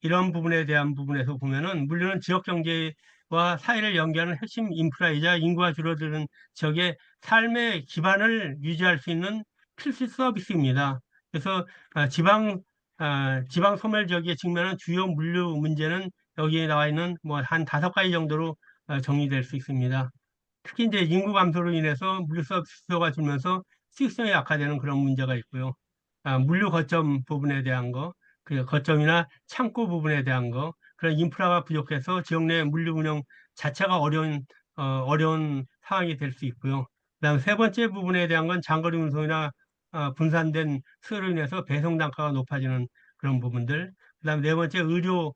Speaker 2: 이런 부분에 대한 부분에서 보면은 물류는 지역 경제와 사회를 연결하는 핵심 인프라이자 인구가 줄어드는 지역의 삶의 기반을 유지할 수 있는 필수 서비스입니다. 그래서 지방 소멸 지역에 직면한 주요 물류 문제는 여기에 나와 있는 뭐 한 5가지 정도로 정리될 수 있습니다. 특히 이제 인구 감소로 인해서 물류 서비스가 줄면서 수익성이 악화되는 그런 문제가 있고요. 물류 거점 부분에 대한 거, 그 거점이나 창고 부분에 대한 거, 그런 인프라가 부족해서 지역 내 물류 운영 자체가 어려운 상황이 될 수 있고요. 그다음 세 번째 부분에 대한 건 장거리 운송이나 분산된 수요로 인해서 배송 단가가 높아지는 그런 부분들. 그다음 네 번째 의료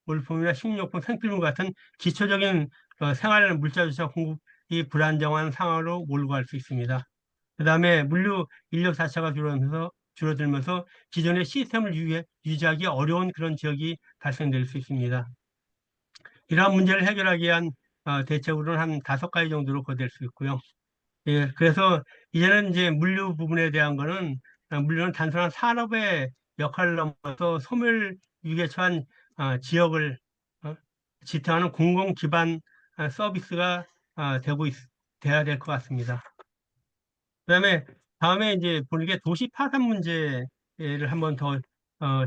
Speaker 2: 물품이나 식료품, 생필품 같은 기초적인 생활 물자조차 공급이 불안정한 상황으로 몰고 갈 수 있습니다. 그 다음에 물류 인력 자체가 줄어들면서 기존의 시스템을 유지하기 어려운 그런 지역이 발생될 수 있습니다. 이러한 문제를 해결하기 위한 대책으로는 한 5가지 정도로 거될 수 있고요. 예, 그래서 이제는 이제 물류 부분에 대한 거는 물류는 단순한 산업의 역할을 넘어서 소멸 위기에 처한 지역을 어, 지탱하는 공공 기반 서비스가 돼야 될 것 같습니다. 그다음에 다음에 이제 보는 게 도시 파산 문제를 한번 더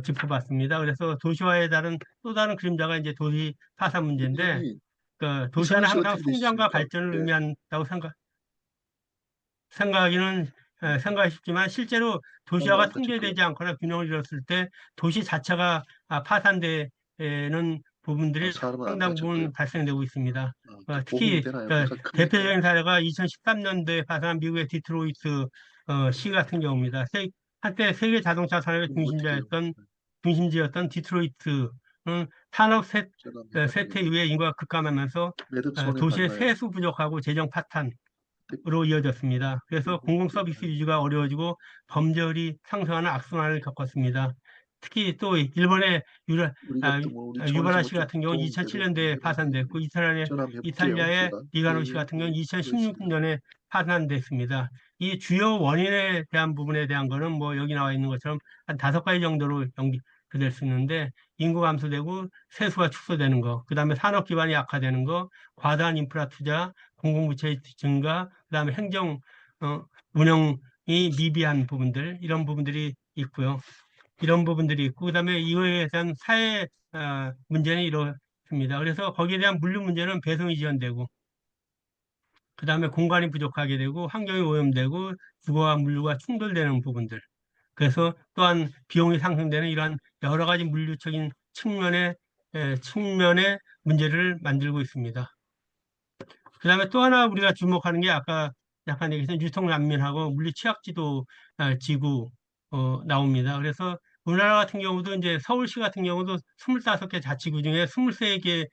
Speaker 2: 짚어봤습니다. 그래서 도시화에 따른 또 다른 그림자가 이제 도시 파산 문제인데,
Speaker 1: 의원님,
Speaker 2: 그
Speaker 1: 이 상황
Speaker 2: 도시화는
Speaker 1: 씨
Speaker 2: 항상
Speaker 1: 어떻게
Speaker 2: 성장과
Speaker 1: 되십니까?
Speaker 2: 발전을
Speaker 1: 예,
Speaker 2: 의미한다고 생각하기는 생각이 쉽지만 실제로
Speaker 1: 사람
Speaker 2: 도시화가
Speaker 1: 많이 다칠 것
Speaker 2: 통제되지
Speaker 1: 같아요.
Speaker 2: 않거나 균형을 잃었을 때 도시 자체가 파산되는 부분들이
Speaker 1: 사람은 안
Speaker 2: 상당 부분
Speaker 1: 다쳤고요.
Speaker 2: 발생되고 있습니다.
Speaker 1: 다 보복이
Speaker 2: 특히
Speaker 1: 되나요? 배가
Speaker 2: 대표적인
Speaker 1: 크니까.
Speaker 2: 사례가 2013년도에 파산한 미국의 디트로이트 시 같은 경우입니다. 한때 세계 자동차 산업의
Speaker 1: 그럼 어떻게 해요?
Speaker 2: 중심지였던 디트로이트는 산업 쇠퇴
Speaker 1: 전화합니다.
Speaker 2: 이후에 인구가 급감하면서
Speaker 1: 매듭 손해
Speaker 2: 도시의
Speaker 1: 봤나요?
Speaker 2: 세수 부족하고 재정 파탄
Speaker 1: 네,
Speaker 2: 으로 이어졌습니다. 그래서 공공 서비스
Speaker 1: 아이고,
Speaker 2: 유지가 어려워지고 범죄율이 상승하는 악순환을 겪었습니다. 특히 또 일본의
Speaker 1: 우리가 또 뭐 우리
Speaker 2: 유바라
Speaker 1: 촌에서 뭐
Speaker 2: 시
Speaker 1: 좀
Speaker 2: 같은 경우는
Speaker 1: 도움돼도 한번
Speaker 2: 2007년도에
Speaker 1: 해봐야지.
Speaker 2: 파산됐고
Speaker 1: 전화한번 해볼게요.
Speaker 2: 이탈리아의
Speaker 1: 제가. 예,
Speaker 2: 리가노 시
Speaker 1: 예,
Speaker 2: 같은
Speaker 1: 예.
Speaker 2: 경우는
Speaker 1: 수고했습니다.
Speaker 2: 2016년에 파산됐습니다. 이 주요 원인에 대한 부분에 대한 거는 뭐 여기 나와 있는 것처럼 한 5가지 정도로 연결될 수 있는데, 인구 감소되고 세수가 축소되는 거, 그다음에 산업 기반이 약화되는 거, 과다한 인프라 투자, 공공부채 증가, 그다음에 어, 운영이 미비한 부분들, 이런 부분들이 있고요. 이런 부분들이 있고, 그다음에 이거에 대한 사회 문제는 이렇습니다. 그래서 거기에 대한 물류 문제는 배송이 지연되고, 그다음에 공간이 부족하게 되고, 환경이 오염되고, 주거와 물류가 충돌되는 부분들. 그래서 또한 비용이 상승되는 이러한 여러 가지 물류적인 측면의 문제를 만들고 있습니다. 그다음에 또 하나 우리가 주목하는 게 아까 약간 얘기했던 유통난민하고 물리 취약지도 지구 나옵니다. 그래서 우리나라 같은 경우도 이제 서울시 같은 경우도 25개 자치구 중에 23개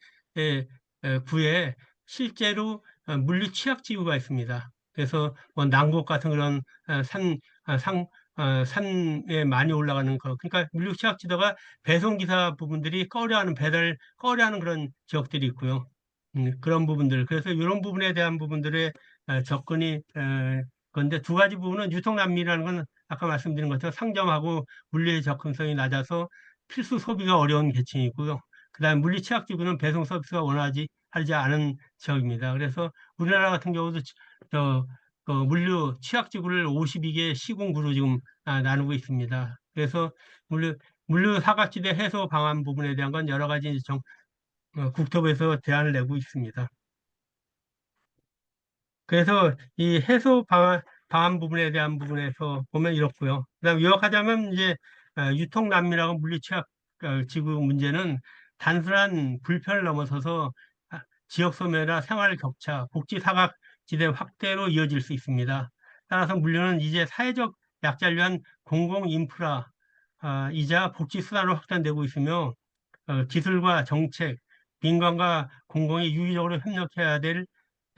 Speaker 2: 구에 실제로 물리 취약지구가 있습니다. 그래서 뭐南国 같은 그런 산에 많이 올라가는 거. 그러니까 물류 취약지도가 배송기사 부분들이 배달 꺼려하는 그런 지역들이 있고요. 그런 부분들. 그래서 이런 부분에 대한 부분들의 접근이 건데, 2가지 부분은 유통난민이라는 건 아까 말씀드린 것처럼 상점하고 물리의 접근성이 낮아서 필수 소비가 어려운 계층이고요. 그다음에 물리 취약지구는 배송 서비스가 하지 않은 지역입니다. 그래서 우리나라 같은 경우도 그 물류 취약지구를 52개 시군구로 지금 나누고 있습니다. 그래서 물류 사각지대 해소 방안 부분에 대한 건 여러 가지 국토부에서 대안을 내고 있습니다. 그래서 이 방안 부분에 대한 부분에서 보면 이렇고요. 그다음 요약하자면 이제 유통난민하고 물리취약 지구 문제는 단순한 불편을 넘어서서 지역 소멸이나 생활 격차, 복지 사각지대 확대로 이어질 수 있습니다. 따라서 물류는 이제 사회적 약자를 위한 공공 인프라 이자 복지 수단으로 확산되고 있으며, 기술과 정책, 민간과 공공이 유기적으로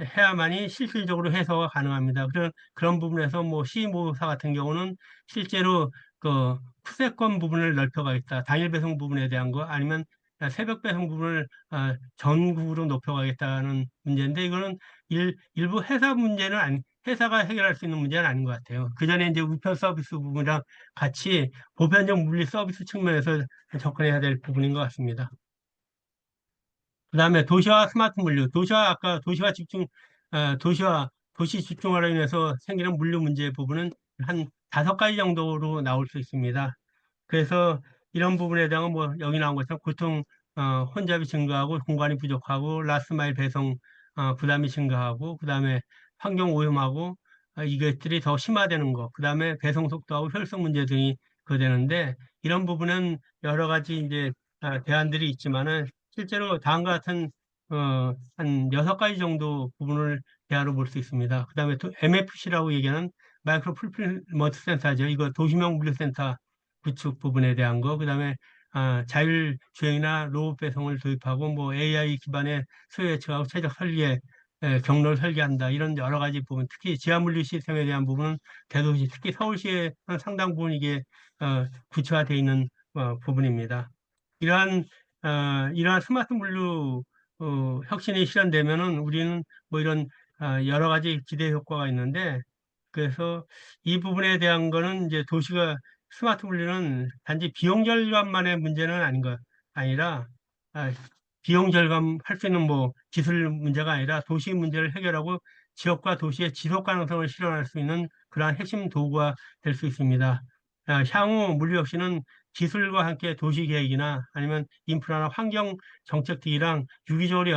Speaker 2: 해야만이 실질적으로 해소가 가능합니다. 그런 부분에서 뭐 C모사 같은 경우는 실제로 그 푸세권 부분을 넓혀가겠다. 당일 배송 부분에 대한 거 아니면 새벽 배송 부분을 전국으로 높여가겠다는 문제인데, 이거는 일부 회사가 해결할 수 있는 문제는 아닌 것 같아요. 그 전에 이제 우편 서비스 부분이랑 같이 보편적 물리 서비스 측면에서 접근해야 될 부분인 것 같습니다. 그다음에 도시화 스마트 물류, 도시 집중화로 인해서 생기는 물류 문제 부분은 한 5가지 정도로 나올 수 있습니다. 그래서 이런 부분에 대한 뭐 여기 나온 것처럼 교통 혼잡이 증가하고 공간이 부족하고 라스트 마일 배송 부담이 증가하고 그다음에 환경 오염하고 이것들이 더 심화되는 거 그다음에 배송 속도하고 효율성 문제 등이 되는데 이런 부분은 여러 가지 이제 대안들이 있지만은 실제로 다음과 같은 한 6가지 정도 부분을 대안으로 볼 수 있습니다. 그다음에 MFC라고 얘기하는 마이크로 풀필먼트 센터죠. 이거 도시명 물류센터 구축 부분에 대한 거, 그다음에 자율주행이나 로봇 배송을 도입하고 뭐 AI 기반의 수요 예측하고 최적 설계, 경로를 설계한다. 이런 여러 가지 부분, 특히 지하물류 시스템에 대한 부분은 대도시, 특히 서울시의 한 상당 부분 이게 구체화되어 있는 부분입니다. 이러한 이러한 스마트 물류 혁신이 실현되면은 우리는 뭐 이런 여러 가지 기대 효과가 있는데 그래서 이 부분에 대한 거는 이제 도시가 스마트 물류는 단지 비용 절감만의 문제는 아니라 아, 비용 절감할 수 있는 뭐 기술 문제가 아니라 도시 문제를 해결하고 지역과 도시의 지속 가능성을 실현할 수 있는 그러한 핵심 도구가 될 수 있습니다. 향후 물류 혁신은 기술과 함께 도시 계획이나 아니면 인프라나 환경 정책들이랑 유기적으로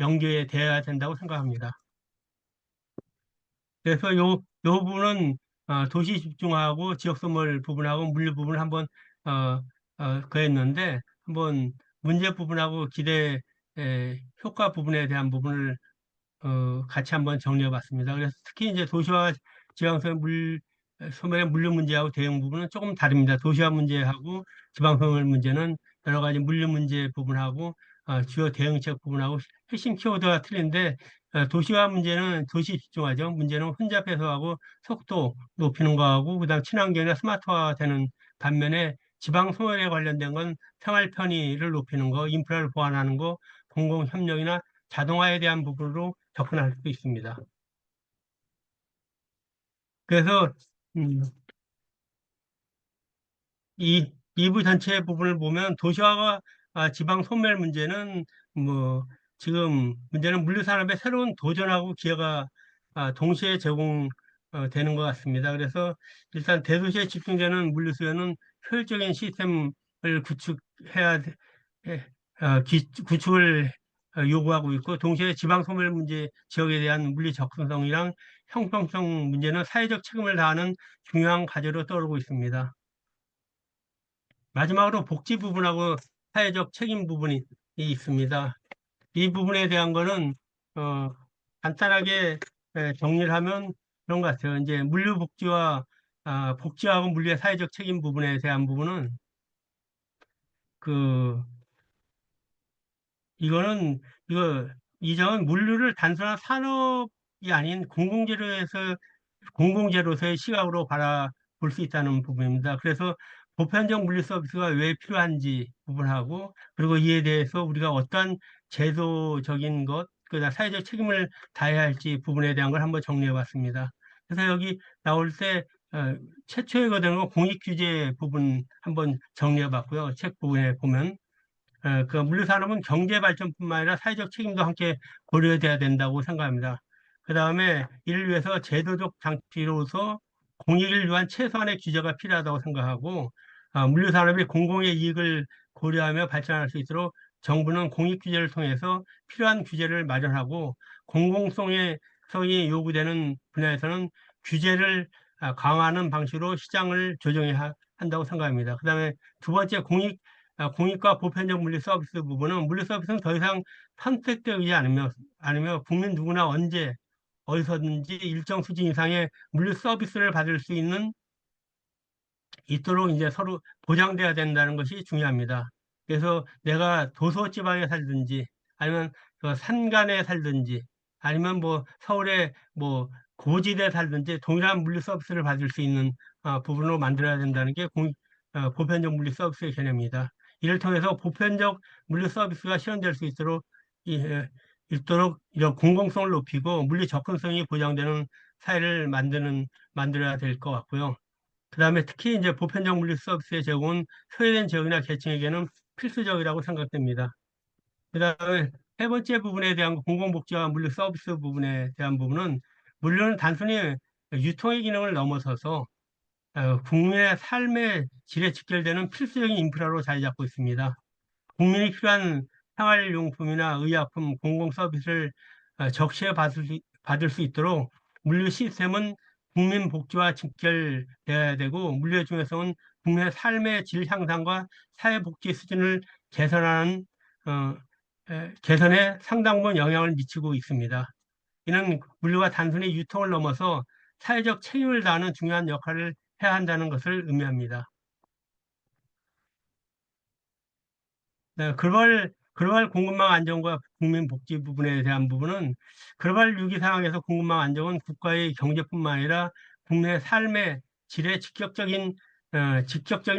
Speaker 2: 연계돼야 된다고 생각합니다. 그래서 요 부분은 도시 집중하고 지역 소멸 부분하고 물류 부분을 한번 그랬는데 한번 문제 부분하고 기대 효과 부분에 대한 부분을 같이 한번 정리해 봤습니다. 그래서 특히 이제 도시와 지방소의 소멸의 물류 문제하고 대응 부분은 조금 다릅니다. 도시화 문제하고 지방소멸 문제는 여러 가지 물류 문제 부분하고 주요 대응책 부분하고 핵심 키워드가 틀린데 도시화 문제는 도시 집중하죠. 문제는 혼잡 해소하고 속도 높이는 거하고 그다음 친환경이나 스마트화 되는 반면에 지방 소멸에 관련된 건 생활 편의를 높이는 거, 인프라를 보완하는 거, 공공 협력이나 자동화에 대한 부분으로 접근할 수 있습니다. 그래서 음, 이 2부 전체 부분을 보면 도시화가 지방 소멸 문제는 뭐 지금 문제는 물류 산업의 새로운 도전하고 기회가 동시에 제공되는 것 같습니다. 그래서 일단 대도시에 집중되는 물류 수요는 효율적인 시스템을 구축해야 구축을 요구하고 있고 동시에 지방 소멸 문제 지역에 대한 물리 접근성이랑 형평성 문제는 사회적 책임을 다하는 중요한 과제로 떠오르고 있습니다. 마지막으로 복지 부분하고 사회적 책임 부분이 있습니다. 이 부분에 대한 거는 어, 간단하게 정리를 하면 그런 것 같아요. 이제 물류 복지와 복지하고 물류의 사회적 책임 부분에 대한 부분은 그 이거는 이 점은 물류를 단순한 산업이 아닌 공공재로서의 시각으로 바라볼 수 있다는 부분입니다. 그래서 보편적 물류 서비스가 왜 필요한지 부분하고 그리고 이에 대해서 우리가 어떠한 제도적인 것, 그다음 사회적 책임을 다해야 할지 부분에 대한 걸 한번 정리해 봤습니다. 그래서 여기 나올 때 최초에 거는 공익 규제 부분 한번 정리해 봤고요. 책 부분에 보면 그 물류산업은 경제 발전뿐만 아니라 사회적 책임도 함께 고려돼야 된다고 생각합니다. 그 다음에 이를 위해서 제도적 장치로서 공익을 위한 최소한의 규제가 필요하다고 생각하고 물류산업이 공공의 이익을 고려하며 발전할 수 있도록 정부는 공익 규제를 통해서 필요한 규제를 마련하고 공공성이 요구되는 분야에서는 규제를 강화하는 방식으로 시장을 조정해야 한다고 생각합니다. 그 다음에 두 번째 공익과 보편적 물류 서비스 부분은 물류 서비스는 더 이상 선택되지 않으며 국민 누구나 언제 어디서든지 일정 수준 이상의 물류 서비스를 받을 수 있도록 이제 서로 보장돼야 된다는 것이 중요합니다. 그래서 내가 도서지방에 살든지 아니면 그 산간에 살든지 아니면 뭐 서울의 뭐 고지대에 살든지 동일한 물류 서비스를 받을 수 있는 부분으로 만들어야 된다는 게 보편적 물류 서비스의 개념입니다. 이를 통해서 보편적 물류 서비스가 실현될 수 있도록 이런 공공성을 높이고 물리 접근성이 보장되는 사회를 만들어야 될 것 같고요. 그 다음에 특히 이제 보편적 물류 서비스의 제공은 소외된 지역이나 계층에게는 필수적이라고 생각됩니다. 그 다음에 세 번째 부분에 대한 공공복지와 물류 서비스 부분에 대한 부분은 물류는 단순히 유통의 기능을 넘어서서 국민의 삶의 질에 직결되는 필수적인 인프라로 자리 잡고 있습니다. 국민이 필요한 생활용품이나 의약품, 공공 서비스를 적시에 받을 수 있도록 물류 시스템은 국민 복지와 직결되어야 되고, 물류의 중요성은 국민의 삶의 질 향상과 사회복지 수준을 개선하는 어, 개선에 상당 부분 영향을 미치고 있습니다. 이는 물류가 단순히 유통을 넘어서 사회적 책임을 다하는 중요한 역할을 해야 한다는 것을 의미합니다. 네, 글로벌 공급망 안정과 국민 복지 부분에 대한 부분은, 글로벌 위기 상황에서 공급망 안정은 국가의 경제뿐만 아니라 국민의 삶의 질에 직접적인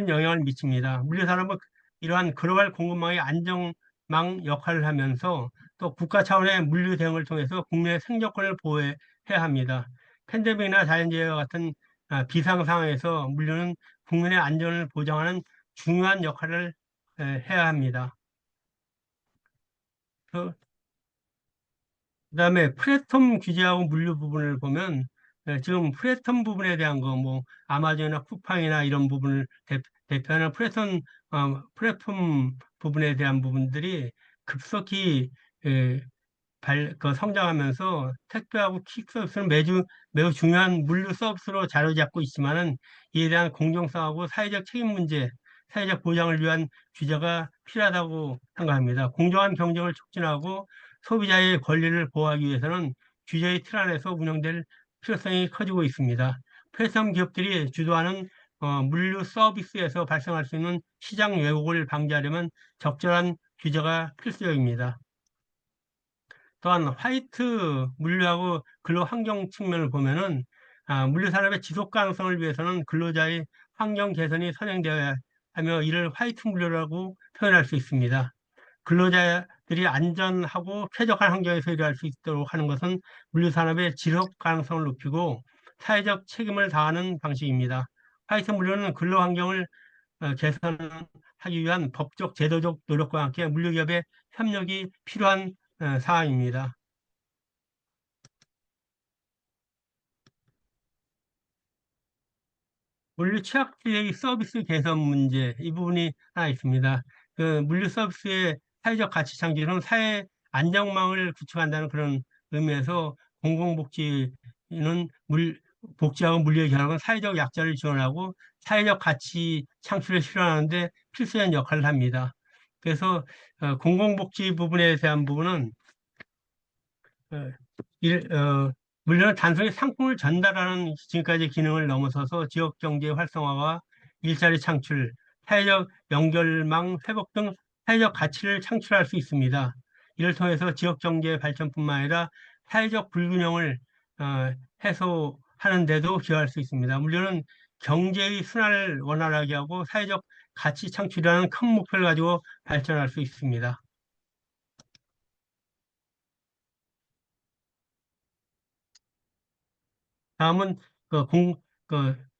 Speaker 2: 영향을 미칩니다. 물류산업은 이러한 글로벌 공급망의 안정망 역할을 하면서 또 국가 차원의 물류 대응을 통해서 국민의 생존권을 보호해야 합니다. 팬데믹이나 자연재해와 같은 비상 상황에서 물류는 국민의 안전을 보장하는 중요한 역할을 해야 합니다. 그 그다음에 플랫폼 규제하고 물류 부분을 보면, 지금 플랫폼 부분에 대한 거, 뭐 아마존이나 쿠팡이나 이런 부분을 대표하는 플랫폼 부분에 대한 부분들이 급속히 예, 성장하면서 택배하고 퀵 서비스는 매우 중요한 물류 서비스로 자리 잡고 있지만은, 이에 대한 공정성하고 사회적 책임 문제, 사회적 보장을 위한 규제가 필요하다고 생각합니다. 공정한 경쟁을 촉진하고 소비자의 권리를 보호하기 위해서는 규제의 틀 안에서 운영될 필요성이 커지고 있습니다. 플랫폼 기업들이 주도하는 물류 서비스에서 발생할 수 있는 시장 왜곡을 방지하려면 적절한 규제가 필수적입니다. 또한 화이트 물류하고 근로 환경 측면을 보면은, 물류 산업의 지속 가능성을 위해서는 근로자의 환경 개선이 선행되어야 하며, 이를 화이트 물류라고 표현할 수 있습니다. 근로자들이 안전하고 쾌적한 환경에서 일할 수 있도록 하는 것은 물류 산업의 지속 가능성을 높이고 사회적 책임을 다하는 방식입니다. 화이트 물류는 근로 환경을 개선하기 위한 법적, 제도적 노력과 함께 물류기업의 협력이 필요한 사항입니다. 물류 취약지의 서비스 개선 문제, 이 부분이 하나 있습니다. 그 물류 서비스의 사회적 가치 창출은 사회 안정망을 구축한다는 그런 의미에서, 공공복지는 복지하고 물류의 결합은 사회적 약자를 지원하고 사회적 가치 창출을 실현하는데 필수적인 역할을 합니다. 그래서 공공복지 부분에 대한 부분은 어, 물론 단순히 상품을 전달하는 지금까지 기능을 넘어서서 지역 경제 활성화와 일자리 창출, 사회적 연결망 회복 등 사회적 가치를 창출할 수 있습니다. 이를 통해서 지역 경제 발전뿐만 아니라 사회적 불균형을 해소하는 데도 기여할 수 있습니다. 물론은 경제의 순환을 원활하게 하고 사회적 가치 창출이라는 큰 목표를 가지고 발전할 수 있습니다. 다음은 그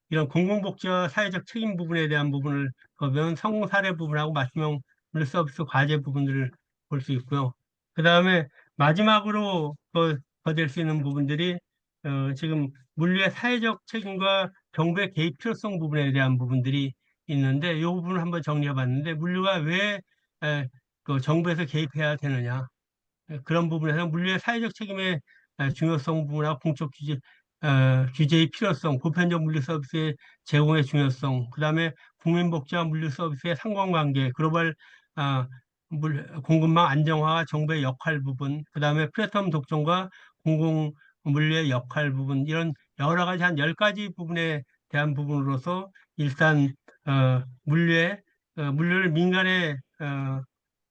Speaker 2: 이런 공공복지와 사회적 책임 부분에 대한 부분을 보면, 성공 사례 부분하고 맞춤형 물류 서비스 과제 부분들을 볼 수 있고요. 그 다음에 마지막으로 더될 수 있는 부분들이, 지금 물류의 사회적 책임과 정부의 개입 필요성 부분에 대한 부분들이 있는데, 이 부분을 한번 정리해 봤는데, 물류가 왜 정부에서 개입해야 되느냐, 그런 부분에서 물류의 사회적 책임의 중요성 부분하고 공적 규제의 필요성, 보편적 물류 서비스의 제공의 중요성, 그 다음에 국민복지와 물류 서비스의 상관관계, 글로벌 아, 공급망 안정화와 정부의 역할 부분, 그 다음에 플랫폼 독점과 공공 물류의 역할 부분, 이런 여러 가지 한 10가지 부분에 대한 부분으로서, 일단 물류를 민간에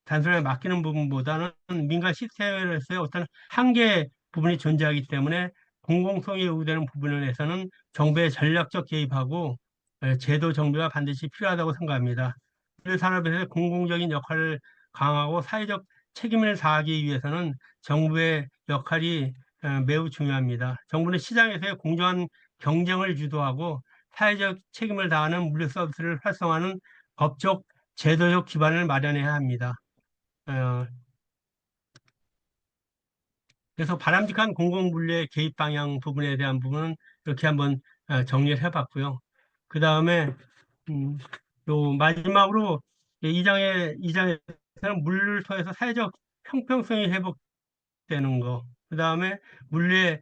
Speaker 2: 단순하게 맡기는 부분보다는 민간 시스템에서의 어떤 한계 부분이 존재하기 때문에, 공공성이 요구되는 부분에서는 정부의 전략적 개입하고 제도 정비가 반드시 필요하다고 생각합니다. 그 산업에서 공공적인 역할을 강화하고 사회적 책임을 다하기 위해서는 정부의 역할이 매우 중요합니다. 정부는 시장에서의 공정한 경쟁을 주도하고 사회적 책임을 다하는 물류 서비스를 활성화하는 법적, 제도적 기반을 마련해야 합니다. 어, 그래서 바람직한 공공물류의 개입 방향 부분에 대한 부분은 이렇게 한번 정리를 해봤고요. 그 다음에 음, 요 마지막으로 이장에서는 물류를 통해서 사회적 형평성이 회복되는 거. 그 다음에 물류의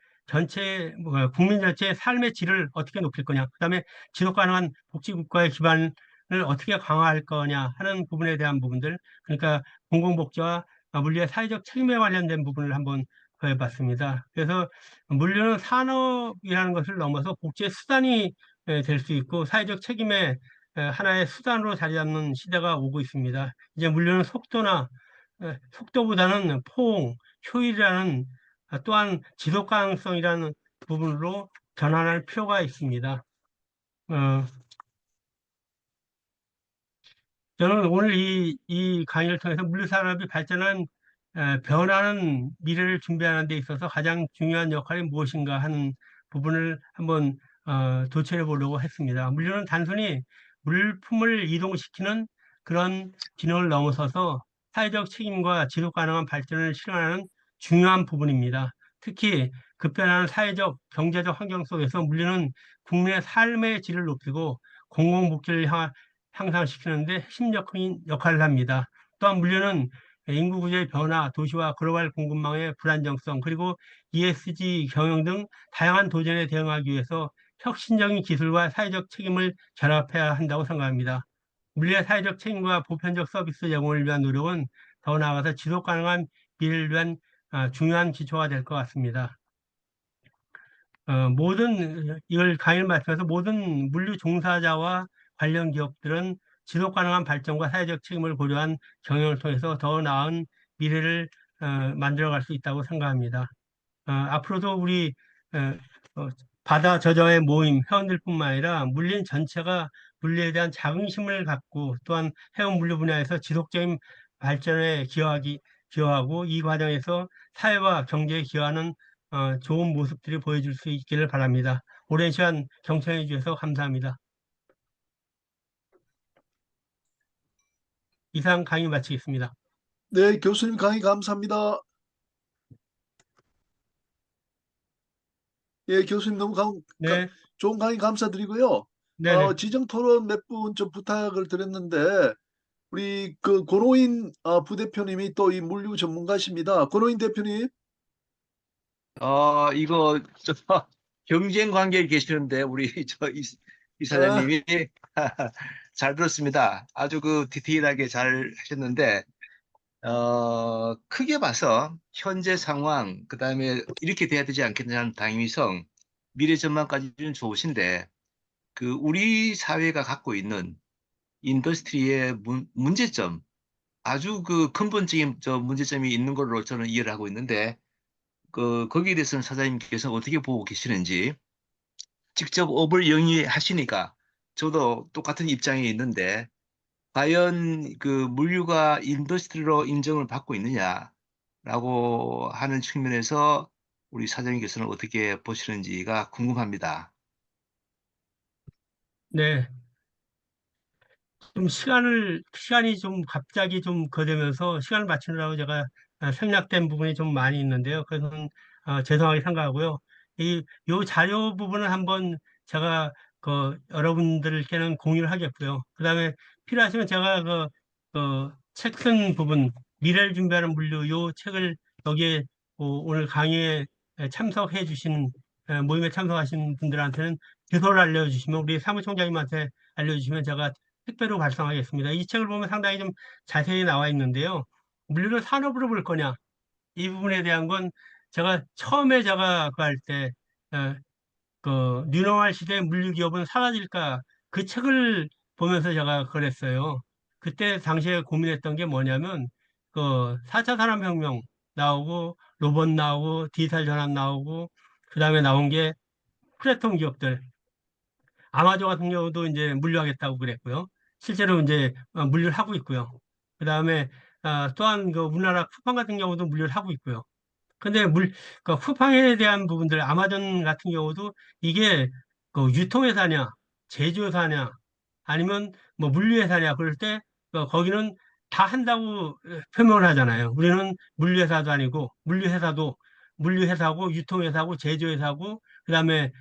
Speaker 2: 국민 전체의 삶의 질을 어떻게 높일 거냐. 그 다음에 지속 가능한 복지국가의 기반을 어떻게 강화할 거냐 하는 부분에 대한 부분들. 그러니까 공공복지와 물류의 사회적 책임에 관련된 부분을 한번 해봤습니다. 그래서 물류는 산업이라는 것을 넘어서 복지의 수단이 될 수 있고 사회적 책임의 하나의 수단으로 자리 잡는 시대가 오고 있습니다. 이제 물류는 속도보다는 포용, 효율이라는 또한 지속 가능성이라는 부분으로 전환할 필요가 있습니다. 어, 저는 오늘 이 강의를 통해서 물류산업이 발전한 변하는 미래를 준비하는 데 있어서 가장 중요한 역할이 무엇인가 하는 부분을 한번 도출해 보려고 했습니다. 물류는 단순히 물품을 이동시키는 그런 기능을 넘어서서 사회적 책임과 지속 가능한 발전을 실현하는 중요한 부분입니다. 특히 급변하는 사회적, 경제적 환경 속에서 물류는 국민의 삶의 질을 높이고 공공복지를 향상시키는데 핵심적인 역할을 합니다. 또한 물류는 인구 구조의 변화, 도시와 글로벌 공급망의 불안정성, 그리고 ESG 경영 등 다양한 도전에 대응하기 위해서 혁신적인 기술과 사회적 책임을 결합해야 한다고 생각합니다. 물류의 사회적 책임과 보편적 서비스 제공을 위한 노력은 더 나아가서 지속 가능한 미래를 위한 중요한 기초가 될 것 같습니다. 이걸 강의를 마치면서 모든 물류 종사자와 관련 기업들은 지속 가능한 발전과 사회적 책임을 고려한 경영을 통해서 더 나은 미래를 만들어갈 수 있다고 생각합니다. 앞으로도 우리 어, 어, 바다 저자의 모임 회원들뿐만 아니라 물린 전체가 물리에 대한 자긍심을 갖고 또한 해운 물류 분야에서 지속적인 발전에 기여하고 이 과정에서 사회와 경제에 기여하는 좋은 모습들이 보여줄 수 있기를 바랍니다. 오랜 시간 경청해 주셔서 감사합니다. 이상 강의 마치겠습니다.
Speaker 1: 네, 교수님 강의 감사합니다. 예, 교수님 너무
Speaker 2: 네,
Speaker 1: 좋은 강의 감사드리고요.
Speaker 2: 네네.
Speaker 1: 지정 토론 몇 분 좀 부탁을 드렸는데, 우리 그 권호인 부대표님이 또 이 물류 전문가십니다. 권호인 대표님.
Speaker 3: 이거, 경쟁 관계에 계시는데, 우리,
Speaker 1: 아,
Speaker 3: 이사장님이 잘 들었습니다. 아주 그 디테일하게 잘 하셨는데, 크게 봐서 현재 상황, 그 다음에 이렇게 돼야 되지 않겠냐는 당위성, 미래 전망까지는 좋으신데, 그 우리 사회가 갖고 있는 인더스트리의 문제점, 아주 그 근본적인 문제점이 있는 걸로 저는 이해를 하고 있는데, 거기에 대해서는 사장님께서 어떻게 보고 계시는지, 직접 업을 영위하시니까 저도 똑같은 입장에 있는데, 과연 그 물류가 인더스트리로 인정을 받고 있느냐라고 하는 측면에서 우리 사장님께서는 어떻게 보시는지가 궁금합니다.
Speaker 2: 네. 시간이 좀 갑자기 좀 거되면서 시간을 맞추느라고 제가 생략된 부분이 좀 많이 있는데요. 그래서 죄송하게 생각하고요. 요 자료 부분은 한번 제가 여러분들께는 공유를 하겠고요. 그 다음에 필요하시면 제가 책 쓴 부분, 미래를 준비하는 물류 요 책을 여기에 오늘 강의에 참석해 주신 모임에 참석하신 분들한테는 주소를 알려주시면 우리 사무총장님한테 알려주시면 제가 택배로 발송하겠습니다. 이 책을 보면 상당히 좀 자세히 나와 있는데요. 물류를 산업으로 볼 거냐? 이 부분에 대한 건 제가 처음에 그할 때, 뉴normal 시대의 물류 기업은 사라질까? 그 책을 보면서 제가 그랬어요. 그때 당시에 고민했던 게 뭐냐면, 4차 산업혁명 나오고, 로봇 나오고, 디지털 전환 나오고, 그 다음에 나온 게 플랫폼 기업들, 아마존 같은 경우도 이제 물류하겠다고 그랬고요. 실제로 이제 물류를 하고 있고요. 그 다음에 또한 우리나라 쿠팡 같은 경우도 물류를 하고 있고요. 근데 쿠팡에 대한 부분들, 아마존 같은 경우도 이게 유통회사냐, 제조회사냐, 아니면 뭐 물류회사냐, 그럴 때 거기는 다 한다고 표명을 하잖아요. 우리는 물류회사도 아니고, 물류회사고, 유통회사고, 제조회사고, 그 다음에,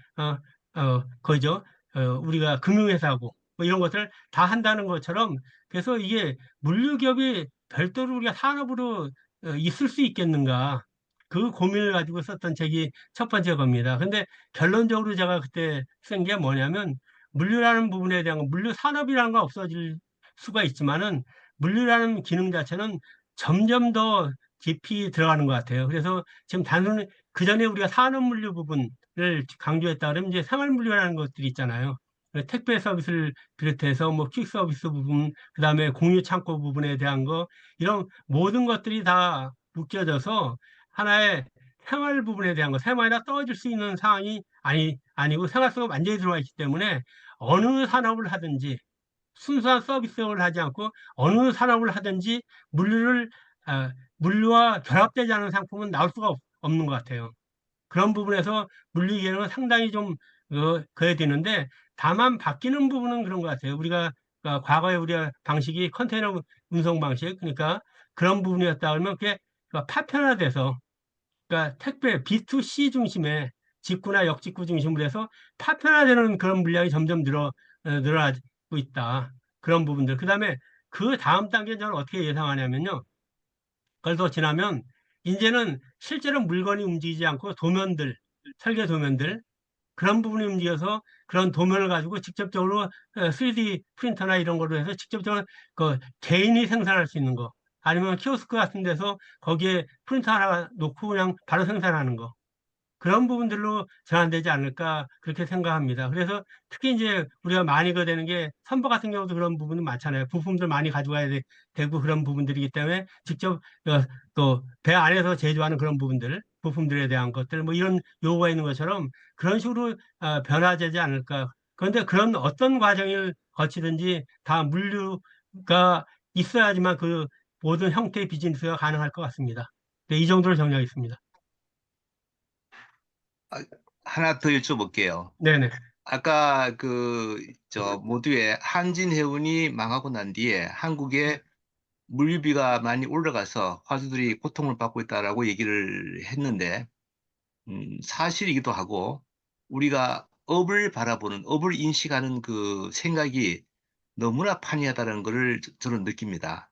Speaker 2: 거죠. 우리가 금융회사고 뭐 이런 것들 다 한다는 것처럼 그래서 이게 물류기업이 별도로 우리가 산업으로 있을 수 있겠는가 그 고민을 가지고 썼던 책이 첫 번째 겁니다. 근데 결론적으로 제가 그때 쓴 게 뭐냐면 물류라는 부분에 대한 물류 산업이라는 건 없어질 수가 있지만은 물류라는 기능 자체는 점점 더 깊이 들어가는 것 같아요. 그래서 지금 단순히 그 전에 우리가 산업 물류 부분을 강조했다 그러면 이제 생활 물류라는 것들이 있잖아요. 택배 서비스를 비롯해서 뭐 퀵 서비스 부분, 그다음에 공유 창고 부분에 대한 거 이런 모든 것들이 다 묶여져서 하나의 생활 부분에 대한 거, 생활이나 떨어질 수 있는 상황이 아니고 생활 속에 완전히 들어와 있기 때문에 어느 산업을 하든지 순수한 서비스업을 하지 않고 어느 산업을 하든지 물류를 아, 물류와 결합되지 않은 상품은 나올 수가 없는 것 같아요. 그런 부분에서 물류 기능은 상당히 좀 그어야 되는데 다만 바뀌는 부분은 그런 것 같아요. 우리가 과거에 우리가 방식이 컨테이너 운송 방식 그러니까 그런 부분이었다 그러면 그게 파편화돼서 그러니까 택배 B2C 중심의 직구나 역직구 중심으로 해서 파편화되는 그런 물량이 점점 늘어나고 있다. 그런 부분들. 그다음에 그 다음 단계 저는 어떻게 예상하냐면요. 그걸 더 지나면 이제는 실제로 물건이 움직이지 않고 도면들, 설계 도면들 그런 부분이 움직여서 그런 도면을 가지고 직접적으로 3D 프린터나 이런 걸로 해서 직접적으로 그 개인이 생산할 수 있는 거 아니면 키오스크 같은 데서 거기에 프린터 하나 놓고 그냥 바로 생산하는 거 그런 부분들로 전환되지 않을까 그렇게 생각합니다. 그래서 특히 이제 우리가 많이 되는 게 선박 같은 경우도 그런 부분은 많잖아요. 부품들 많이 가져가야 되고 그런 부분들이기 때문에 직접 또 배 안에서 제조하는 그런 부분들, 부품들에 대한 것들 뭐 이런 요구가 있는 것처럼 그런 식으로 변화되지 않을까. 그런데 그런 어떤 과정을 거치든지 다 물류가 있어야지만 그 모든 형태의 비즈니스가 가능할 것 같습니다. 네, 이 정도로 정리하겠습니다.
Speaker 3: 아, 하나 더 여쭤볼게요.
Speaker 2: 네네.
Speaker 3: 아까 저 모두의 한진해운이 망하고 난 뒤에 한국에 물류비가 많이 올라가서 화주들이 고통을 받고 있다라고 얘기를 했는데, 사실이기도 하고, 우리가 업을 바라보는, 업을 인식하는 그 생각이 너무나 판이하다는 것을 저는 느낍니다.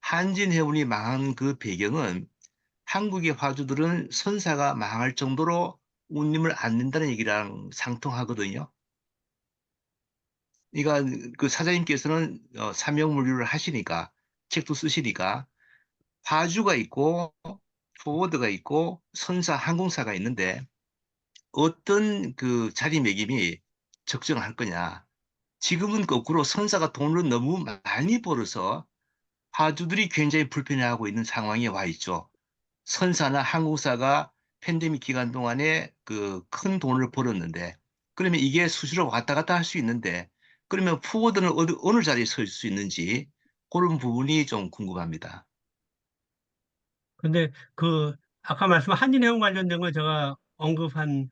Speaker 3: 한진해운이 망한 그 배경은 한국의 화주들은 선사가 망할 정도로 운임을 안 낸다는 얘기랑 상통하거든요. 그러니까 그 사장님께서는 삼형물류를 하시니까 책도 쓰시니까 화주가 있고 포워드가 있고 선사 항공사가 있는데 어떤 그 자리매김이 적정할 거냐. 지금은 거꾸로 선사가 돈을 너무 많이 벌어서 화주들이 굉장히 불편해하고 있는 상황에 와 있죠. 선사나 항공사가 팬데믹 기간 동안에 그 큰 돈을 벌었는데 그러면 이게 수시로 왔다 갔다 할 수 있는데 그러면 포워드는 어느 자리에 설 수 있는지 그런 부분이 좀 궁금합니다.
Speaker 2: 근데 그 아까 말씀 한진해운 관련된 거 제가 언급한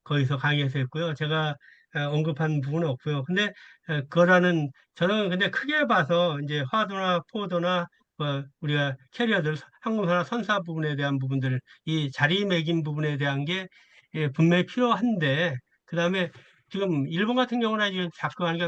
Speaker 2: 거기서 강의에서 했고요. 제가 언급한 부분은 없고요. 근데 그거라는 저는 근데 크게 봐서 이제 화도나 포도나 우리가 캐리어들 항공사나 선사 부분에 대한 부분들 이 자리매김 부분에 대한 게 분명히 필요한데 그다음에 지금 일본 같은 경우는 지금 접근하는 게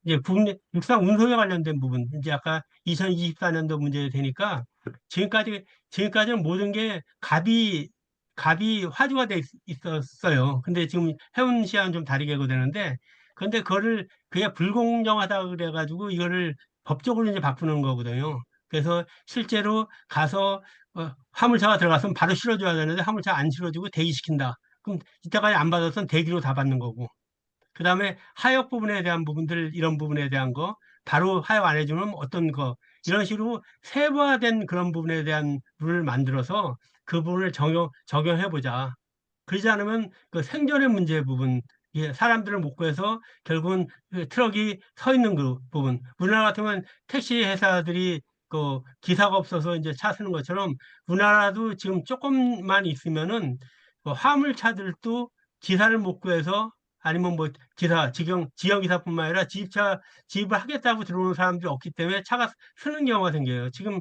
Speaker 2: 이제 국내 육상 운송에 관련된 부분 이제 아까 2024년도 문제 되니까 지금까지는 모든 게 갑이 화두가 돼 있었어요. 근데 지금 해운 시야는 좀 다르게 되는데, 근데 그거를 그냥 불공정하다 그래가지고 이거를 법적으로 이제 바꾸는 거거든요. 그래서 실제로 가서 화물차가 들어갔으면 바로 실어줘야 되는데 화물차 안 실어주고 대기시킨다. 그럼 이때까지 안 받았으면 대기로 다 받는 거고. 그 다음에 하역 부분에 대한 부분들, 이런 부분에 대한 거, 바로 하역 안 해주면 어떤 거, 이런 식으로 세부화된 그런 부분에 대한 룰을 만들어서 그 부분을 적용해보자. 그러지 않으면 그 생존의 문제 부분, 사람들을 못 구해서 결국은 그 트럭이 서 있는 그 부분. 우리나라 같으면 택시 회사들이 그 기사가 없어서 이제 차 쓰는 것처럼 우리나라도 지금 조금만 있으면은 그 화물차들도 기사를 못 구해서 아니면 뭐 지형 기사뿐만 아니라 지입을 하겠다고 들어오는 사람들이 없기 때문에 차가 쓰는 경우가 생겨요. 지금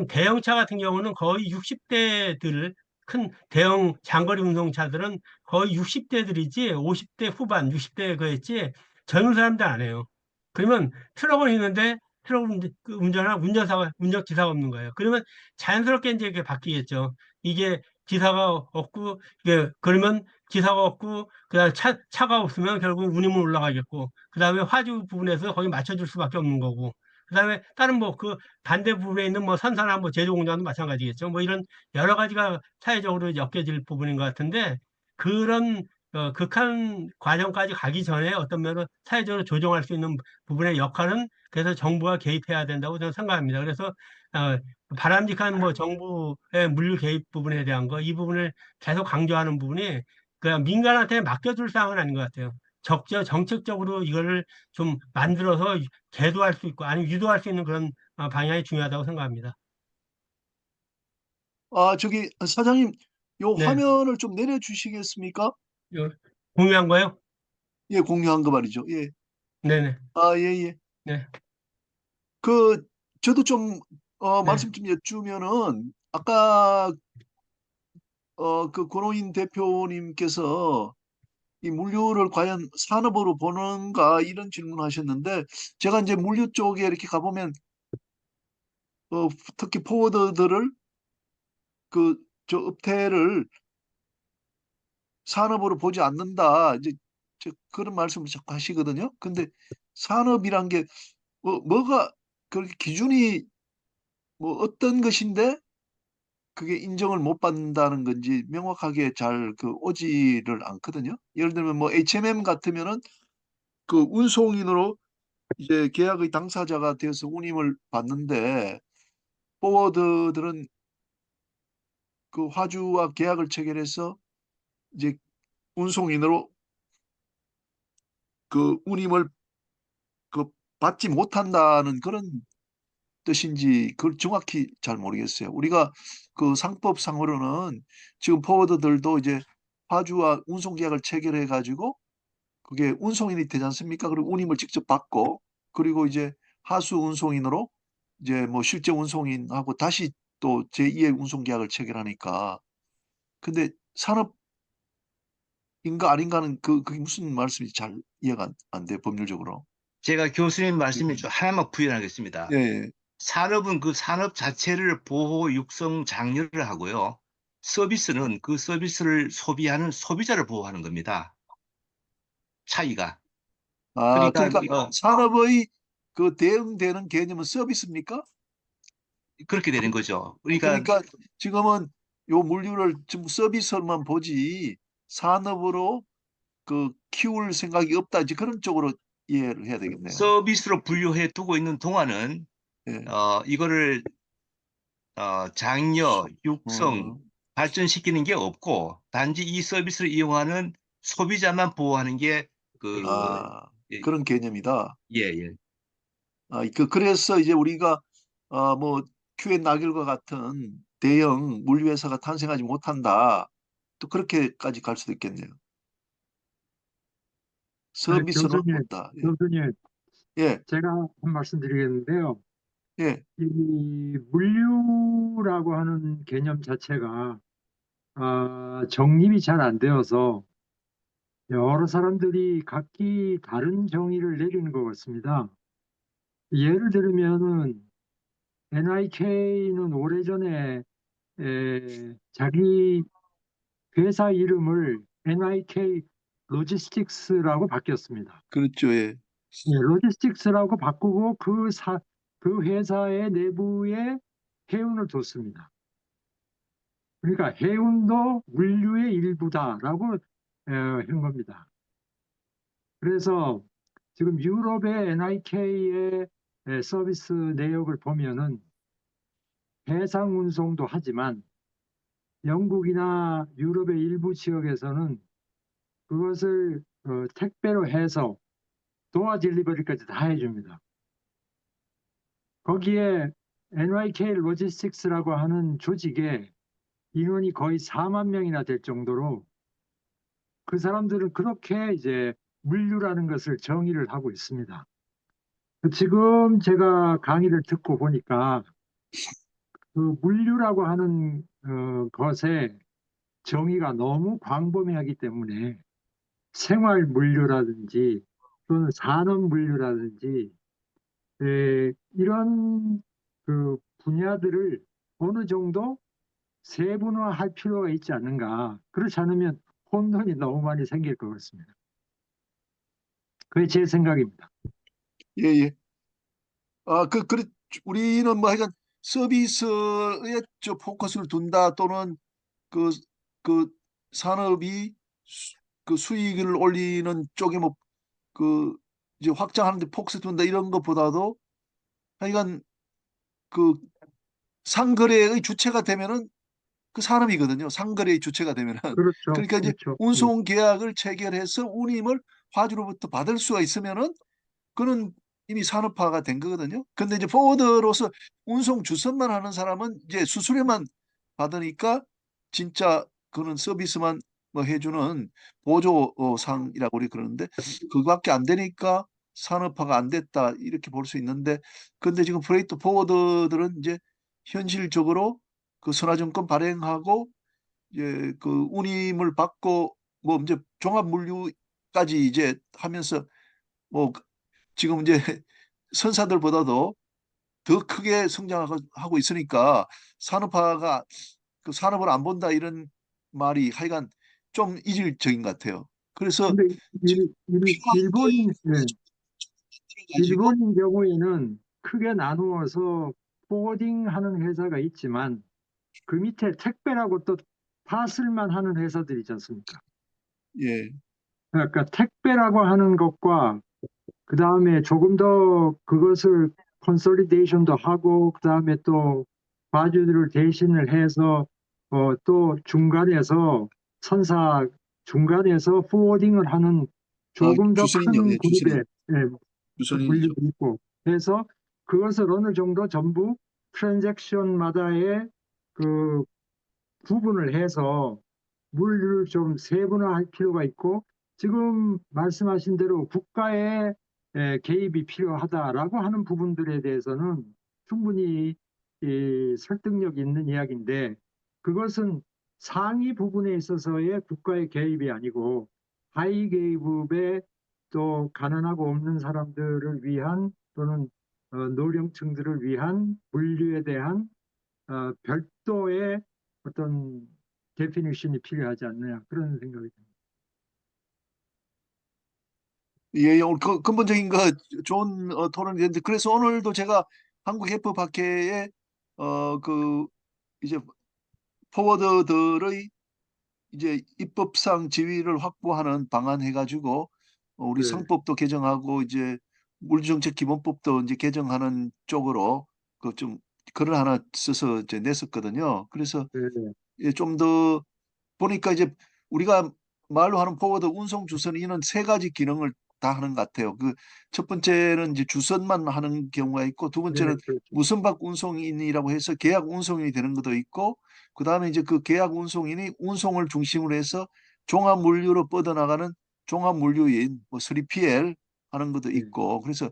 Speaker 2: 대형차 같은 경우는 거의 60대들 큰 대형 장거리 운송차들은 거의 60대들이지 50대 후반, 60대 그랬지 젊은 사람들 안 해요. 그러면 트럭은 있는데 트럭 운전하는 운전기사가 없는 거예요. 그러면 자연스럽게 이제 이게 바뀌겠죠. 이게 기사가 없고, 이게 그러면 기사가 없고, 그다음에 차가 없으면 결국 운임은 올라가겠고, 그다음에 화주 부분에서 거기 맞춰줄 수밖에 없는 거고, 그다음에 다른 뭐 그 반대 부분에 있는 뭐 선사나 뭐 제조 공장도 마찬가지겠죠. 뭐 이런 여러 가지가 사회적으로 엮여질 부분인 것 같은데 그런 극한 과정까지 가기 전에 어떤 면은 사회적으로 조정할 수 있는 부분의 역할은 그래서 정부가 개입해야 된다고 저는 생각합니다. 그래서 어, 바람직한 뭐 정부의 물류 개입 부분에 대한 거 이 부분을 계속 강조하는 부분이 그냥 민간한테 맡겨줄 사항은 아닌 것 같아요. 정책적으로 이거를 좀 만들어서 계도할 수 있고 아니면 유도할 수 있는 그런 방향이 중요하다고 생각합니다.
Speaker 1: 저기 사장님, 요
Speaker 2: 네,
Speaker 1: 화면을 좀 내려주시겠습니까?
Speaker 2: 요- 공유한 거요?
Speaker 1: 예, 공유한 거 말이죠. 예.
Speaker 2: 네네,
Speaker 1: 예, 예.
Speaker 2: 네,
Speaker 1: 그, 저도 좀,
Speaker 2: 네,
Speaker 1: 말씀 좀 여쭈면은, 아까, 그 권호인 대표님께서 이 물류를 과연 산업으로 보는가 이런 질문하셨는데, 제가 이제 물류 쪽에 이렇게 가보면, 특히 포워더들을, 저 업태를 산업으로 보지 않는다. 이제 그런 말씀을 자꾸 하시거든요. 근데 산업이란 게 뭐가 그렇게 기준이 뭐 어떤 것인데 그게 인정을 못 받는다는 건지 명확하게 잘 오지를 않거든요. 예를 들면 뭐 H&M 같으면은 그 운송인으로 이제 계약의 당사자가 되어서 운임을 받는데 포워드들은 그 화주와 계약을 체결해서 이제 운송인으로 그 운임을 그 받지 못한다는 그런 뜻인지 그걸 정확히 잘 모르겠어요. 우리가 그 상법상으로는 지금 포워드들도 이제 화주와 운송 계약을 체결해 가지고 그게 운송인이 되지 않습니까? 그리고 운임을 직접 받고 그리고 이제 하수 운송인으로 이제 뭐 실제 운송인하고 다시 또 제2의 운송 계약을 체결하니까 근데 산업인가 아닌가는 그게 무슨 말씀인지 잘 이해가 안 돼, 법률적으로.
Speaker 3: 제가 교수님
Speaker 1: 예,
Speaker 3: 말씀에 좀 하나만 부연하겠습니다.
Speaker 1: 예.
Speaker 3: 산업은 그 산업 자체를 보호, 육성, 장려를 하고요. 서비스는 그 서비스를 소비하는 소비자를 보호하는 겁니다. 차이가. 그러니까
Speaker 1: 그러니까 산업의 그 대응되는 개념은 서비스입니까?
Speaker 3: 그렇게 되는 거죠. 그러니까
Speaker 1: 그러니까 지금은 요 물류를 전부 서비스로만 보지 산업으로 키울 생각이 없다. 이제 그런 쪽으로 이해를 해야 되겠네요.
Speaker 3: 서비스로 분류해 두고 있는 동안은
Speaker 1: 예.
Speaker 3: 이거를 장려, 육성,
Speaker 1: 어,
Speaker 3: 발전시키는 게 없고 단지 이 서비스를 이용하는 소비자만 보호하는 게
Speaker 1: 아,
Speaker 3: 예,
Speaker 1: 그런 개념이다.
Speaker 3: 예, 예.
Speaker 1: 그래서 이제 우리가 뭐 큐앤 나길과 같은 대형 물류회사가 탄생하지 못한다. 또 그렇게까지 갈 수도 있겠네요. 서비스로만
Speaker 4: 교수님,
Speaker 1: 본다. 예.
Speaker 4: 교수님,
Speaker 1: 예.
Speaker 4: 제가 한 말씀 드리겠는데요.
Speaker 1: 예.
Speaker 4: 이 물류라고 하는 개념 자체가 정립이 잘 안 되어서 여러 사람들이 각기 다른 정의를 내리는 것 같습니다. 예를 들면은 NIK는 오래전에 자기 회사 이름을 NIK 로지스틱스라고 바뀌었습니다.
Speaker 1: 그렇죠. 예.
Speaker 4: 예, 로지스틱스라고 바꾸고 그 회사의 내부에 해운을 뒀습니다. 그러니까 해운도 물류의 일부다라고 한 겁니다. 그래서 지금 유럽의 NIK의 서비스 내역을 보면은 해상 운송도 하지만 영국이나 유럽의 일부 지역에서는 그것을 택배로 해서 도어 딜리버리까지 다 해줍니다. 거기에 NYK 로지스틱스라고 하는 조직에 인원이 거의 4만 명이나 될 정도로 그 사람들은 그렇게 이제 물류라는 것을 정의를 하고 있습니다. 지금 제가 강의를 듣고 보니까 그 물류라고 하는 것에 정의가 너무 광범위하기 때문에 생활 물류라든지 또는 산업 물류라든지 이런 그 분야들을 어느 정도 세분화할 필요가 있지 않는가. 그렇지 않으면 혼돈이 너무 많이 생길 것 같습니다. 그게 제 생각입니다.
Speaker 1: 예, 예. 우리는 뭐 하여간 서비스에 포커스를 둔다 또는 그, 그 산업이 그 수익을 올리는 쪽에 뭐 그 이제 확장하는데 포커스 둔다 이런 것보다도 하여간 그 상거래의 주체가 되면은 그 산업이거든요. 상거래의 주체가 되면은.
Speaker 4: 그렇죠.
Speaker 1: 그러니까 이제
Speaker 4: 그렇죠. 예.
Speaker 1: 운송 계약을 체결해서 운임을 화주로부터 받을 수가 있으면은 그는 이미 산업화가 된 거거든요. 근데 이제 포워더로서 운송 주선만 하는 사람은 이제 수수료만 받으니까 진짜 그는 서비스만 뭐 해주는 보조상이라고 우리 그러는데 그거밖에 안 되니까 산업화가 안 됐다 이렇게 볼 수 있는데 근데 지금 프레이트 포워더들은 이제 현실적으로 그 선화증권 발행하고 이제 그 운임을 받고 뭐 이제 종합 물류까지 이제 하면서 뭐 지금 이제 선사들보다도 더 크게 성장하고 있으니까 산업화가 그 산업을 안 본다 이런 말이 하여간 좀 이질적인 것 같아요. 그래서
Speaker 4: 근데
Speaker 1: 지금 필요한 게
Speaker 4: 일본인, 예,
Speaker 1: 가지고
Speaker 4: 일본인 경우에는 크게 나누어서 포워딩하는 회사가 있지만 그 밑에 택배라고 또 파슬만 하는 회사들이 있지 않습니까?
Speaker 1: 예,
Speaker 4: 그러니까 택배라고 하는 것과 그 다음에 조금 더 그것을 컨솔리데이션도 하고 그 다음에 또 바주들을 대신을 해서 또 중간에서 선사 중간에서 포워딩을 하는 조금 더
Speaker 1: 주선인요,
Speaker 4: 큰
Speaker 1: 예, 주선인,
Speaker 4: 그룹의 예,
Speaker 1: 주선인이죠.
Speaker 4: 분류도 있고 해서 그것을 어느 정도 전부 트랜잭션마다의 그 구분을 해서 물류를 좀 세분화할 필요가 있고 지금 말씀하신 대로 국가의 개입이 필요하다라고 하는 부분들에 대해서는 충분히 설득력 있는 이야기인데 그것은 상위 부분에 있어서의 국가의 개입이 아니고 하위 계급의 또 가난하고 없는 사람들을 위한 또는 노령층들을 위한 물류에 대한 별도의 어떤 데피니션이 필요하지 않느냐 그런 생각이 듭니다.
Speaker 1: 예, 오늘 근본적인 거 좋은 토론이 됐는데 그래서 오늘도 제가 한국해법학회에 그 이제 포워더들의 이제 입법상 지위를 확보하는 방안 해가지고 우리
Speaker 4: 네,
Speaker 1: 상법도 개정하고 이제 물주정책 기본법도 이제 개정하는 쪽으로 그 좀 글을 하나 써서 이제 냈었거든요. 그래서
Speaker 4: 네, 네,
Speaker 1: 좀 더 보니까 이제 우리가 말로 하는 포워드 운송 주선 이는 세 가지 기능을 다 하는 것 같아요. 그 첫 번째는 이제 주선만 하는 경우가 있고 두
Speaker 4: 네,
Speaker 1: 번째는
Speaker 4: 그렇죠.
Speaker 1: 무선박 운송인이라고 해서 계약 운송인이 되는 것도 있고 그다음에 이제 그 계약 운송인이 운송을 중심으로 해서 종합 물류로 뻗어나가는 종합 물류인 뭐 3PL 하는 것도
Speaker 4: 네,
Speaker 1: 있고 그래서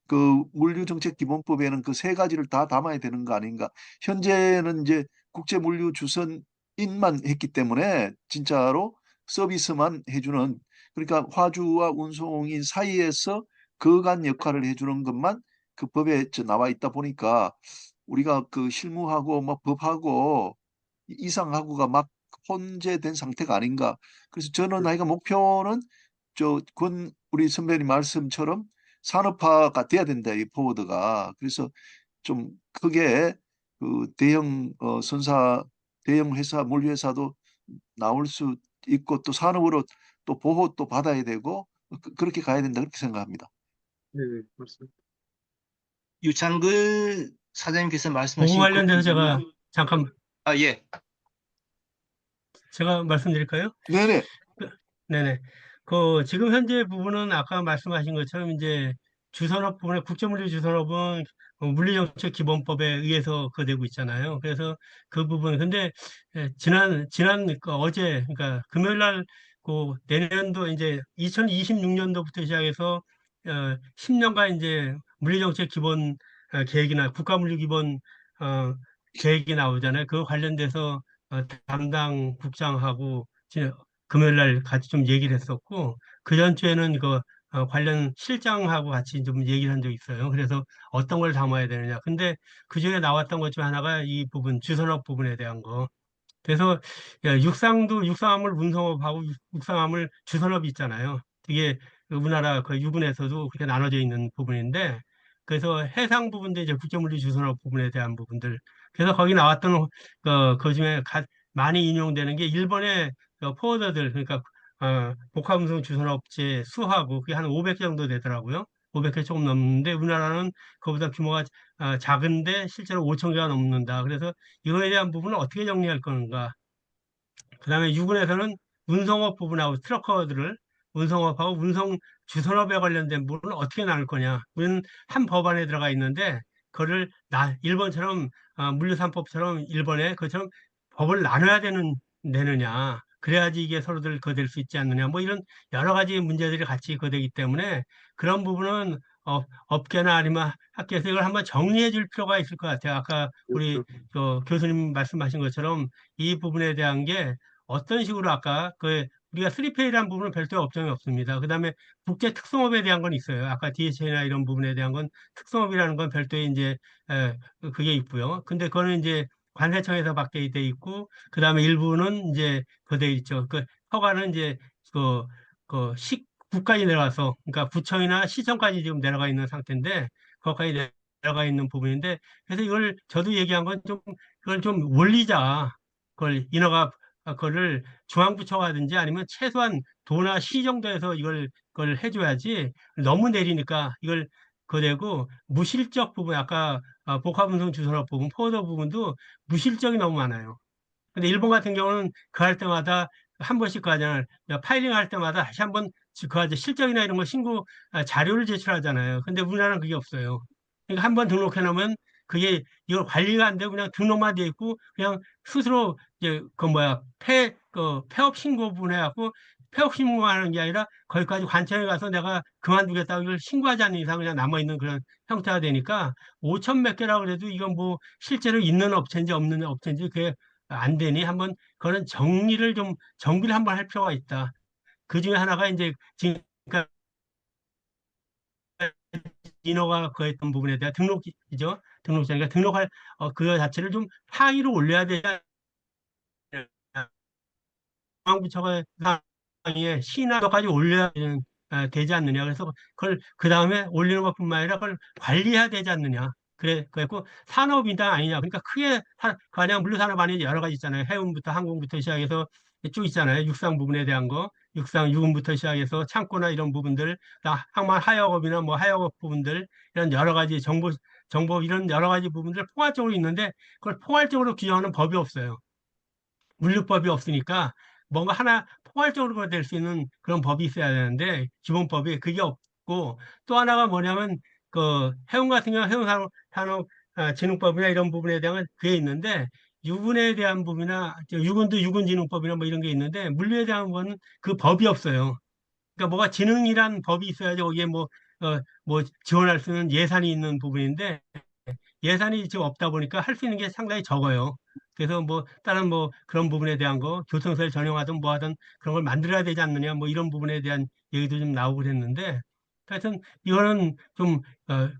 Speaker 1: 그 물류정책 기본법에는 그 세 가지를 다 담아야 되는 거 아닌가. 현재는 이제 국제 물류 주선인만 했기 때문에 진짜로 서비스만 해주는 그러니까 화주와 운송인 사이에서 거간 역할을 해주는 것만 그 법에 나와 있다 보니까 우리가 그 실무하고 뭐 법하고 이상하고가 막 혼재된 상태가 아닌가. 그래서 저는
Speaker 4: 네,
Speaker 1: 하여간 목표는 우리 선배님 말씀처럼 산업화가 돼야 된다, 이 포워드가. 그래서 좀 크게 그 대형 대형 회사, 물류회사도 나올 수 있고 또 산업으로 또 보호 또 받아야 되고 그렇게 가야 된다 그렇게 생각합니다.
Speaker 4: 네, 네, 맞습니다.
Speaker 3: 유창글 사장님께서
Speaker 2: 그거
Speaker 3: 말씀하신 그
Speaker 2: 관련돼서
Speaker 3: 부분은
Speaker 2: 잠깐
Speaker 3: 예.
Speaker 2: 제가 말씀드릴까요?
Speaker 1: 네네.
Speaker 2: 네네. 그 지금 현재 부분은 아까 말씀하신 것처럼 이제 주산업 부분에 국제물류 주산업은 물류정책 기본법에 의해서 그 되고 있잖아요. 그래서 그 부분 근데 지난 그 어제 그러니까 금요일 날그 내년도 이제 2026년도부터 시작해서 10년간 이제 물류정책 기본 계획이나 국가물류 기본 계획이 나오잖아요. 그 관련돼서 담당 국장하고 금요일 날 같이 좀 얘기를 했었고, 그 전주에는 관련 실장하고 같이 좀 얘기를 한 적이 있어요. 그래서 어떤 걸 담아야 되느냐. 근데 그 중에 나왔던 것 중 하나가 이 부분, 주선업 부분에 대한 거. 그래서 야, 육상함을 운송업하고 육상함을 주선업이 있잖아요. 이게 우리나라 그 유군에서도 그렇게 나눠져 있는 부분인데, 그래서 해상 부분도 이제 국제물류 주선업 부분에 대한 부분들. 그래서 거기 나왔던 그 중에 많이 인용되는 게 일본의 포워더들, 그러니까 복합운송 주선업체 수하고 그게 한 500개 정도 되더라고요. 500개 조금 넘는데 우리나라는 그보다 규모가 작은데 실제로 5천 개가 넘는다. 그래서 이거에 대한 부분은 어떻게 정리할 건가? 그다음에 유군에서는 운송업 부분하고 트럭커들을 운송업하고 운송 주선업에 관련된 부분은 어떻게 나눌 거냐? 우리는 한 법안에 들어가 있는데 그거를 일본처럼 물류 3법처럼 일본에 그처럼 법을 나눠야 되느냐? 그래야지 이게 서로들 거될 수 있지 않느냐? 뭐 이런 여러 가지 문제들이 같이 거되기 때문에 그런 부분은 업계나 아니면 학교에서 이걸 한번 정리해 줄 필요가 있을 것 같아요. 아까 우리 교수님 말씀하신 것처럼 이 부분에 대한 게 어떤 식으로 아까 우리가 3페이라는 부분은 별도의 업종이 없습니다. 그다음에 국제 특성업에 대한 건 있어요. 아까 DHA나 이런 부분에 대한 건 특성업이라는 건 별도의 이제 그게 있고요. 근데 그거는 이제 관세청에서 받게 돼 있고 그다음에 일부는 이제 그돼 있죠. 그 허가는 이제 구까지 내려가서 그러니까 구청이나 시청까지 지금 내려가 있는 상태인데 거기까지 내려가 있는 부분인데 그래서 이걸 저도 얘기한 건 좀 그걸 좀 올리자. 그거를 중앙부처가든지 아니면 최소한 도나 시 정도에서 그걸 해줘야지 너무 내리니까 이걸 그대고 무실적 부분 아까 복합운송 주선업 부분 포워더 부분도 무실적이 너무 많아요. 근데 일본 같은 경우는 그 할 때마다 한 번씩 그 하잖아요. 파일링 할 때마다 다시 한번 그 하죠. 실적이나 이런 거 신고 자료를 제출하잖아요. 근데 우리나라는 그게 없어요. 그러니까 한 번 등록해 놓으면 그게 이걸 관리가 안 되고 그냥 등록만 돼 있고 그냥 스스로 이제 폐업 신고 부분 해갖고 폐업 신고하는 게 아니라 거기까지 관청에 가서 내가 그만두겠다고 이걸 신고하지 않는 이상 그냥 남아있는 그런 형태가 되니까 5천 몇 개라고 그래도 이건 뭐 실제로 있는 업체인지 없는 업체인지 그게 안 되니 한번 그런 정비를 한번 할 필요가 있다. 그 중에 하나가 이제 지금까지 인허가 거했던 부분에 대한 등록이죠. 등록자니까 등록할 그 자체를 좀 하위로 올려야 되지 않냐. 중앙부처가 상에 시나도까지 올려야 되지 않느냐. 그래서 그걸 그 다음에 올리는 것뿐만 아니라 그걸 관리해야 되지 않느냐. 그랬고 산업이다 아니냐. 그러니까 크게 그냥 물류산업 안에 여러 가지 있잖아요. 해운부터 항공부터 시작해서 쭉 있잖아요. 육상 부분에 대한 거, 유군부터 시작해서 창고나 이런 부분들, 항만 하역업이나 뭐 하역업 부분들 이런 여러 가지 정보 이런 여러 가지 부분들 포괄적으로 있는데 그걸 포괄적으로 규정하는 법이 없어요. 물류법이 없으니까 뭔가 하나 포괄적으로 될 수 있는 그런 법이 있어야 되는데 기본법이 그게 없고 또 하나가 뭐냐면 해운 같은 경우 해운산업진흥법이나 이런 부분에 대한 그게 있는데 유군에 대한 부분이나 유군도 유군진흥법이나 뭐 이런 게 있는데 물류에 대한 거는 그 법이 없어요. 그러니까 뭐가 진흥이란 법이 있어야지 거기에 뭐 지원할 수 있는 예산이 있는 부분인데 예산이 지금 없다 보니까 할 수 있는 게 상당히 적어요. 그래서 뭐 다른 뭐 그런 부분에 대한 거 교통세를 전용하든 뭐 하든 그런 걸 만들어야 되지 않느냐 뭐 이런 부분에 대한 얘기도 좀 나오고 그랬는데 하여튼 이거는 좀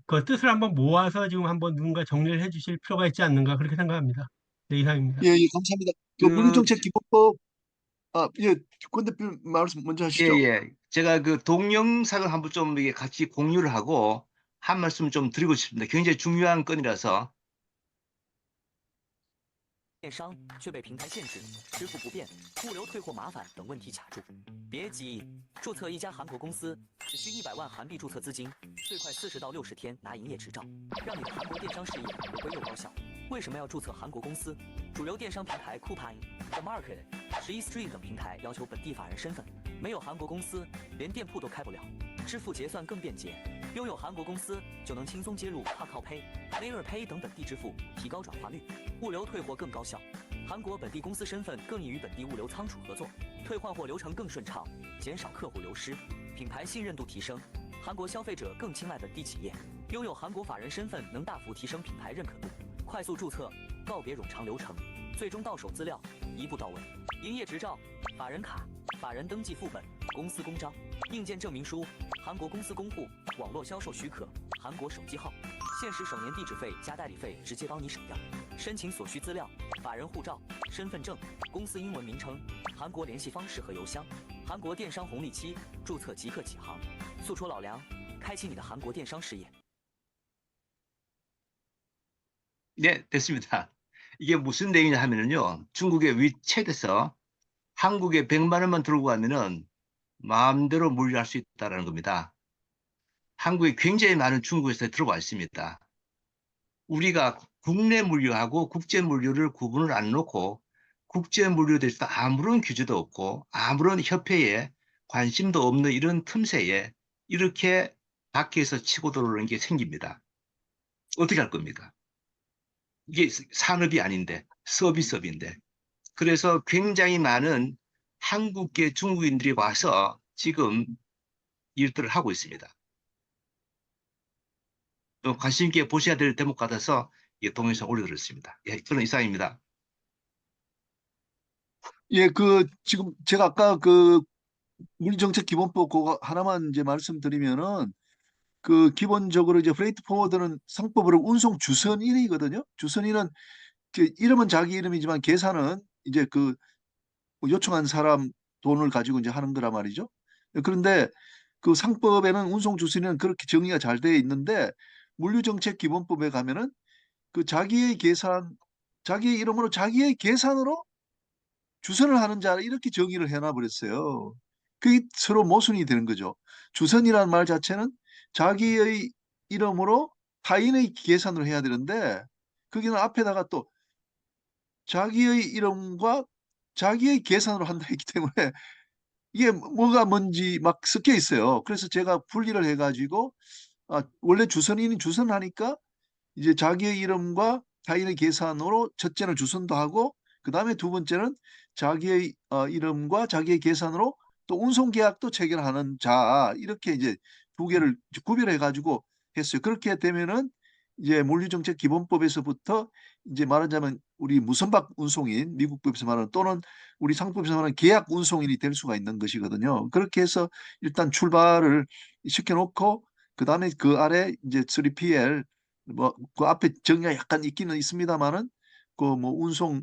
Speaker 2: 그 뜻을 한번 모아서 지금 한번 누군가 정리를 해 주실 필요가 있지 않는가 그렇게 생각합니다. 네, 이상입니다.
Speaker 1: 예, 예, 감사합니다. 그
Speaker 3: 그,
Speaker 1: 물류정책기본법, 예, 권 대표 말씀 먼저
Speaker 3: 예,
Speaker 1: 하시죠.
Speaker 3: 예. 제가 그 동영상을 한번 좀 이게 같이 공유를 하고 한 말씀 좀 드리고 싶습니다. 굉장히 중요한 건이라서.
Speaker 5: 电商却被平台限制、支付不便、物流退货麻烦等问题卡住。别急，注册一家韩国公司只需100万韩币注册资金，最快40到60天拿营业执照，让你的韩国电商事业又贵又高效。为什么要注册韩国公司？主流电商平台 Coupang、The Market、11 Street 等平台要求本地法人身份，没有韩国公司，连店铺都开不了。支付结算更便捷，拥有韩国公司就能轻松接入 KakaoPay、Layer Pay 等本地支付，提高转化率。物流退货更高效，韩国本地公司身份更易与本地物流仓储合作，退换货流程更顺畅，减少客户流失，品牌信任度提升，韩国消费者更青睐本地企业。拥有韩国法人身份能大幅提升品牌认可度，快速注册，告别冗长流程，最终到手资料一步到位。营业执照、法人卡、法人登记副本、公司公章、硬件证明书、韩国公司公户、网络销售许可、韩国手机号。限时首年地址费加代理费直接帮你省掉。申请所需资料：法人护照、身份证、公司英文名称、韩国联系方式和邮箱。韩国电商红利期，注册即刻起航。速戳老梁，开启你的韩国电商事业。
Speaker 3: 네, 됐습니다. 이게 무슨 내용이냐 하면은요, 중국의 위챗에서 한국에 100만 원만 들고 가면은 마음대로 물류할 수 있다는 겁니다. 한국에 굉장히 많은 중국에서 들어와 있습니다. 우리가 국내 물류하고 국제 물류를 구분을 안 놓고 국제 물류에 대해서 아무런 규제도 없고 아무런 협회에 관심도 없는 이런 틈새에 이렇게 밖에서 치고 들어오는 게 생깁니다. 어떻게 할 겁니까? 이게 산업이 아닌데 서비스업인데. 그래서 굉장히 많은 한국계 중국인들이 와서 지금 일들을 하고 있습니다. 관심 있게 보셔야 될 대목 같아서 동영상 올려드렸습니다. 예, 저는 이상입니다.
Speaker 1: 예, 지금 제가 아까 물리정책기본법 그거 하나만 이제 말씀드리면은 기본적으로 이제 프레이트 포워드는 상법으로 운송 주선인이거든요. 주선인은 이름은 자기 이름이지만 계산은 이제 뭐 요청한 사람 돈을 가지고 이제 하는 거란 말이죠. 그런데 상법에는 운송 주선인은 그렇게 정의가 잘 되어 있는데 물류정책기본법에 가면은 자기의 이름으로 자기의 계산으로 주선을 하는 자 이렇게 정의를 해놔 버렸어요. 그게 서로 모순이 되는 거죠. 주선이라는 말 자체는 자기의 이름으로 타인의 계산을 해야 되는데 거기는 앞에다가 또 자기의 이름과 자기의 계산으로 한다 했기 때문에 이게 뭐가 뭔지 막 섞여 있어요. 그래서 제가 분리를 해가지고 원래 주선인이 주선하니까 이제 자기의 이름과 타인의 계산으로 첫째는 주선도 하고 그 다음에 두 번째는 자기의 이름과 자기의 계산으로 또 운송 계약도 체결하는 자 이렇게 이제 두 개를 구별해 가지고 했어요. 그렇게 되면은 이제 물류정책기본법에서부터 이제 말하자면 우리 무선박 운송인 미국법에서 말하는 또는 우리 상법에서 말하는 계약 운송인이 될 수가 있는 것이거든요. 그렇게 해서 일단 출발을 시켜놓고 그 다음에 그 아래 이제 3PL 뭐 그 앞에 정의가 약간 있기는 있습니다만은 뭐 운송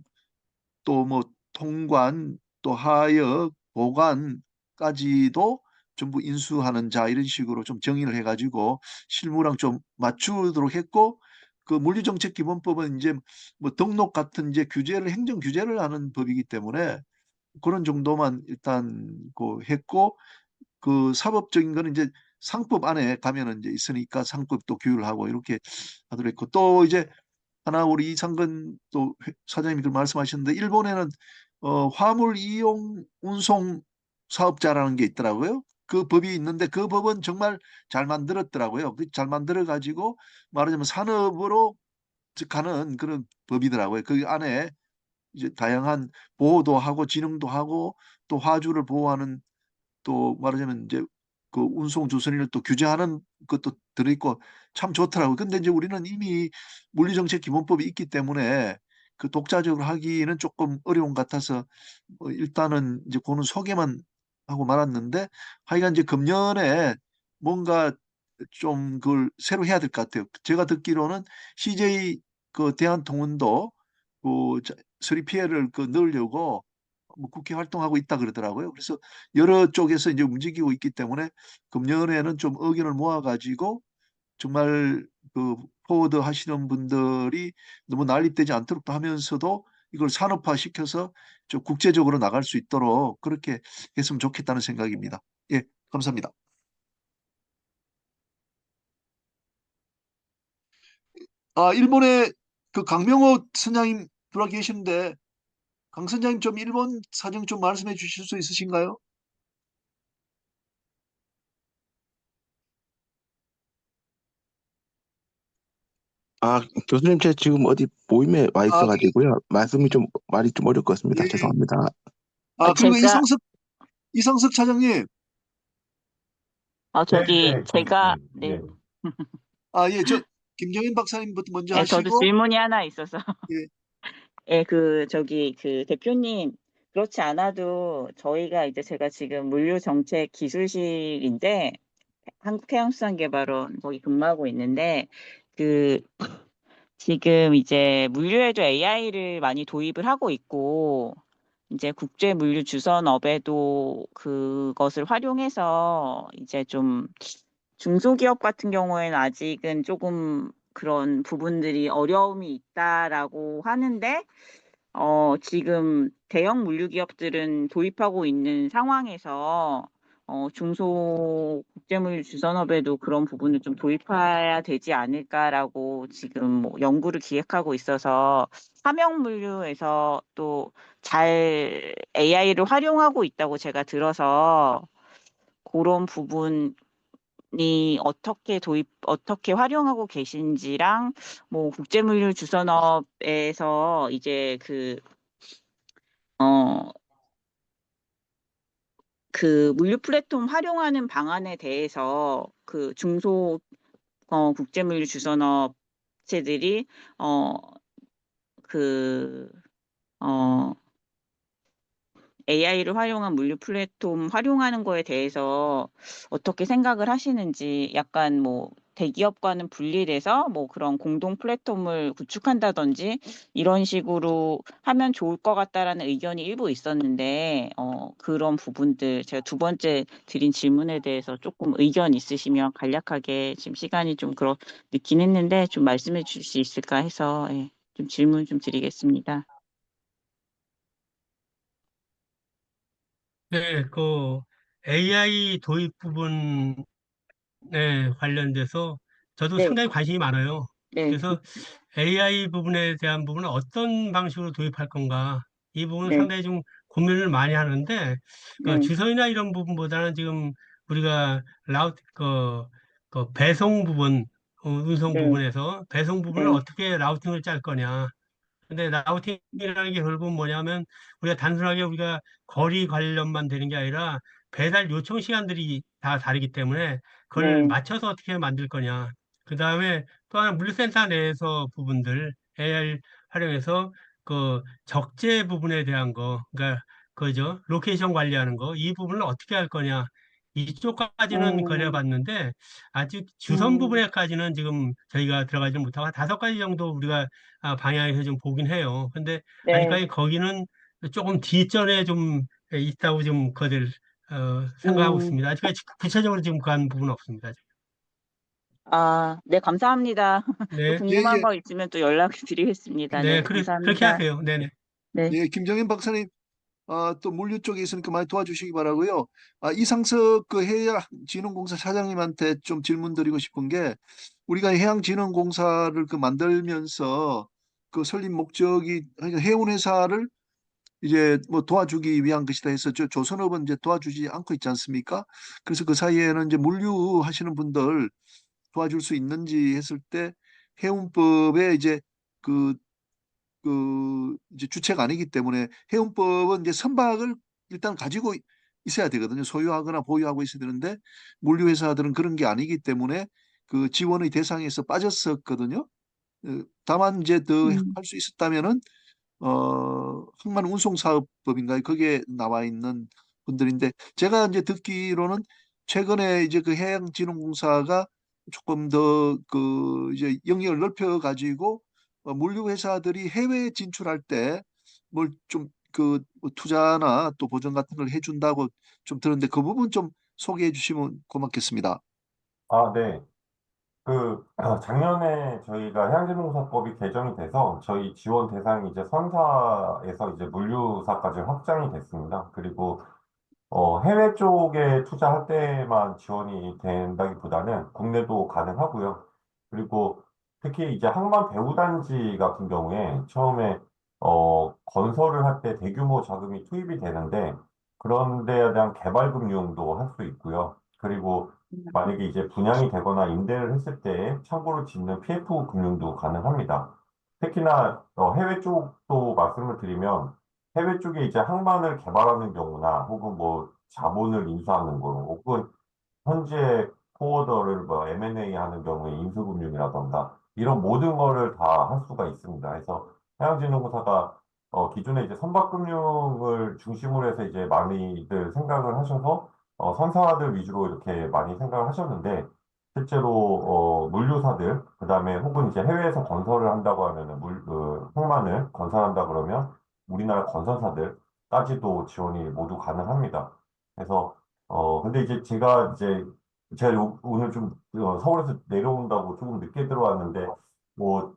Speaker 1: 또 뭐 통관 또 하역 보관까지도 전부 인수하는 자 이런 식으로 좀 정의를 해가지고 실무랑 좀 맞추도록 했고 물류정책기본법은 이제 뭐 등록 같은 이제 행정 규제를 하는 법이기 때문에 그런 정도만 일단 했고 사법적인 거는 이제 상법 안에 가면은 이제 있으니까 상법도 규율을 하고 이렇게 하도록 했고 또 이제 하나 우리 이상근 또 사장님이 말씀하셨는데 일본에는 화물 이용 운송 사업자라는 게 있더라고요. 그 법이 있는데 그 법은 정말 잘 만들었더라고요. 잘 만들어 가지고 말하자면 산업으로 가는 그런 법이더라고요. 그 안에 이제 다양한 보호도 하고 진흥도 하고 또 화주를 보호하는 또 말하자면 이제 운송 주선인을 또 규제하는 것도 들어있고 참 좋더라고요. 근데 이제 우리는 이미 물리정책 기본법이 있기 때문에 독자적으로 하기는 조금 어려운 것 같아서 일단은 이제 그는 소개만 하고 말았는데 하여간 이제 금년에 뭔가 좀 그걸 새로 해야 될 것 같아요. 제가 듣기로는 CJ 대한통운도 3PL을 넣으려고 뭐 국회 활동하고 있다 그러더라고요. 그래서 여러 쪽에서 이제 움직이고 있기 때문에 금년에는 좀 의견을 모아가지고 정말 포워드 하시는 분들이 너무 난립되지 않도록 또 하면서도 이걸 산업화 시켜서 좀 국제적으로 나갈 수 있도록 그렇게 했으면 좋겠다는 생각입니다. 예, 감사합니다. 일본에 강명호 선장님 들어와 계시는데 강 선장님 좀 일본 사정 좀 말씀해 주실 수 있으신가요?
Speaker 6: 교수님, 제가 지금 어디 모임에 와
Speaker 1: 아,
Speaker 6: 있어가지고요. 말이 좀 어려울 것 같습니다.
Speaker 1: 예.
Speaker 6: 죄송합니다.
Speaker 1: 그리고
Speaker 7: 제가,
Speaker 1: 이상석 차장님.
Speaker 7: 제가,
Speaker 4: 네.
Speaker 1: 예, 김정인 박사님부터 먼저
Speaker 7: 저도
Speaker 1: 하시고,
Speaker 7: 질문이 하나 있어서.
Speaker 1: 예,
Speaker 7: 예, 저기 대표님, 그렇지 않아도 저희가 이제 제가 지금 물류정책 기술실인데, 한국해양수산개발원 거기 근무하고 있는데, 그, 지금 이제 물류에도 AI를 많이 도입을 하고 있고, 이제 국제 물류 주선업에도 그것을 활용해서 이제 좀 중소기업 같은 경우에는 아직은 조금 그런 부분들이 어려움이 있다라고 하는데, 지금 대형 물류 기업들은 도입하고 있는 상황에서 국제물류 주선업에도 그런 부분을 좀 도입해야 되지 않을까라고 지금 뭐 연구를 기획하고 있어서 사명 물류에서 또 잘 AI를 활용하고 있다고 제가 들어서 그런 부분이 어떻게 활용하고 계신지랑 뭐 국제물류 주선업에서 이제 어, 물류 플랫폼 활용하는 방안에 대해서 국제물류 주선업체들이 어, 그, 어, AI를 활용한 물류 플랫폼 활용하는 거에 대해서 어떻게 생각을 하시는지 약간 뭐 대기업과는 분리돼서 뭐 그런 공동 플랫폼을 구축한다든지 이런 식으로 하면 좋을 것 같다라는 의견이 일부 있었는데 그런 부분들 제가 두 번째 드린 질문에 대해서 조금 의견 있으시면 간략하게 지금 시간이 좀 늦긴 했는데 좀 말씀해 주실 수 있을까 해서 예, 좀 질문 좀 드리겠습니다.
Speaker 2: 네, 그 AI 도입 부분에 관련돼서 저도
Speaker 7: 네,
Speaker 2: 상당히 관심이 많아요.
Speaker 7: 네,
Speaker 2: 그래서 AI 부분에 대한 부분은 어떤 방식으로 도입할 건가, 이 부분은
Speaker 7: 네,
Speaker 2: 상당히 좀 고민을 많이 하는데, 그
Speaker 7: 네,
Speaker 2: 주소이나 이런 부분보다는 지금 우리가 그 배송 부분, 운송
Speaker 7: 네,
Speaker 2: 부분에서 배송 부분을
Speaker 7: 네.
Speaker 2: 어떻게 라우팅을 짤 거냐. 근데 라우팅이라는 게 결국은 뭐냐면 우리가 단순하게 거리 관련만 되는 게 아니라 배달 요청 시간들이 다 다르기 때문에 그걸
Speaker 7: 네,
Speaker 2: 맞춰서 어떻게 만들 거냐. 그 다음에 또 하나 물류센터 내에서 부분들 AI 활용해서 그 적재 부분에 대한 거, 그러니까 그죠, 로케이션 관리하는 거, 이 부분을 어떻게 할 거냐. 이쪽까지는
Speaker 7: 음,
Speaker 2: 그려봤는데 아직 주선
Speaker 7: 음,
Speaker 2: 부분에까지는 지금 저희가 들어가지 못하고 한 5가지 정도 우리가 방향에서 좀 보긴 해요. 근데
Speaker 7: 네,
Speaker 2: 아직까지 거기는 조금 뒷전에 좀 있다고 좀 그들 생각하고
Speaker 7: 음,
Speaker 2: 있습니다. 아직까지 구체적으로 지금 간 부분은 없습니다.
Speaker 7: 네, 감사합니다. 또
Speaker 2: 네,
Speaker 1: 예,
Speaker 7: 궁금한
Speaker 1: 예,
Speaker 7: 거 있으면 또 연락을 드리겠습니다.
Speaker 2: 네,
Speaker 7: 네,
Speaker 2: 그렇게
Speaker 7: 감사합니다.
Speaker 2: 하세요. 네네.
Speaker 7: 네,
Speaker 1: 예, 김정현 박사님, 또 물류 쪽에 있으니까 많이 도와주시기 바라고요. 이상석 그 해양진흥공사 사장님한테 좀 질문 드리고 싶은 게, 우리가 해양진흥공사를 그 만들면서 그 설립 목적이 그러니까 해운회사를 이제 뭐 도와주기 위한 것이다 해서 조선업은 이제 도와주지 않고 있지 않습니까? 그래서 그 사이에는 이제 물류 하시는 분들 도와줄 수 있는지 했을 때 해운법에 이제 그 이제 주체가 아니기 때문에 해운법은 이제 선박을 일단 가지고 있어야 되거든요. 소유하거나 보유하고 있어야 되는데 물류회사들은 그런 게 아니기 때문에 그 지원의 대상에서 빠졌었거든요. 다만 이제 더
Speaker 7: 음,
Speaker 1: 할 수 있었다면은 항만운송사업법인가요? 거기에 나와 있는 분들인데 제가 이제 듣기로는 최근에 이제 그 해양진흥공사가 조금 더 그 이제 영역을 넓혀 가지고 물류 회사들이 해외 진출할 때 뭘 좀 투자나 또 보전 같은 걸 해준다고 좀 들었는데 그 부분 좀 소개해 주시면 고맙겠습니다.
Speaker 8: 아, 네. 작년에 저희가 해양진흥공사법이 개정이 돼서 저희 지원 대상이 이제 선사에서 이제 물류사까지 확장이 됐습니다. 그리고 해외 쪽에 투자할 때만 지원이 된다기보다는 국내도 가능하고요. 그리고 특히 이제 항만 배후단지 같은 경우에 처음에 건설을 할 때 대규모 자금이 투입이 되는데 그런 데에 대한 개발 금융도 할 수 있고요. 그리고 만약에 이제 분양이 되거나 임대를 했을 때 참고로 짓는 PF 금융도 가능합니다. 특히나 해외 쪽도 말씀을 드리면 해외 쪽에 이제 항만을 개발하는 경우나 혹은 뭐 자본을 인수하는 거 혹은 현재 포워더를 뭐 M&A 하는 경우에 인수금융이라던가 이런 모든 거를 다 할 수가 있습니다. 그래서 해양진흥공사가 기존에 이제 선박금융을 중심으로 해서 이제 많이들 생각을 하셔서 선사들 위주로 이렇게 많이 생각을 하셨는데 실제로 물류사들 그다음에 혹은 이제 해외에서 건설을 한다고 하면은 항만을 건설한다 그러면 우리나라 건설사들까지도 지원이 모두 가능합니다. 그래서 근데 이제 제가 오늘 좀 서울에서 내려온다고 조금 늦게 들어왔는데 뭐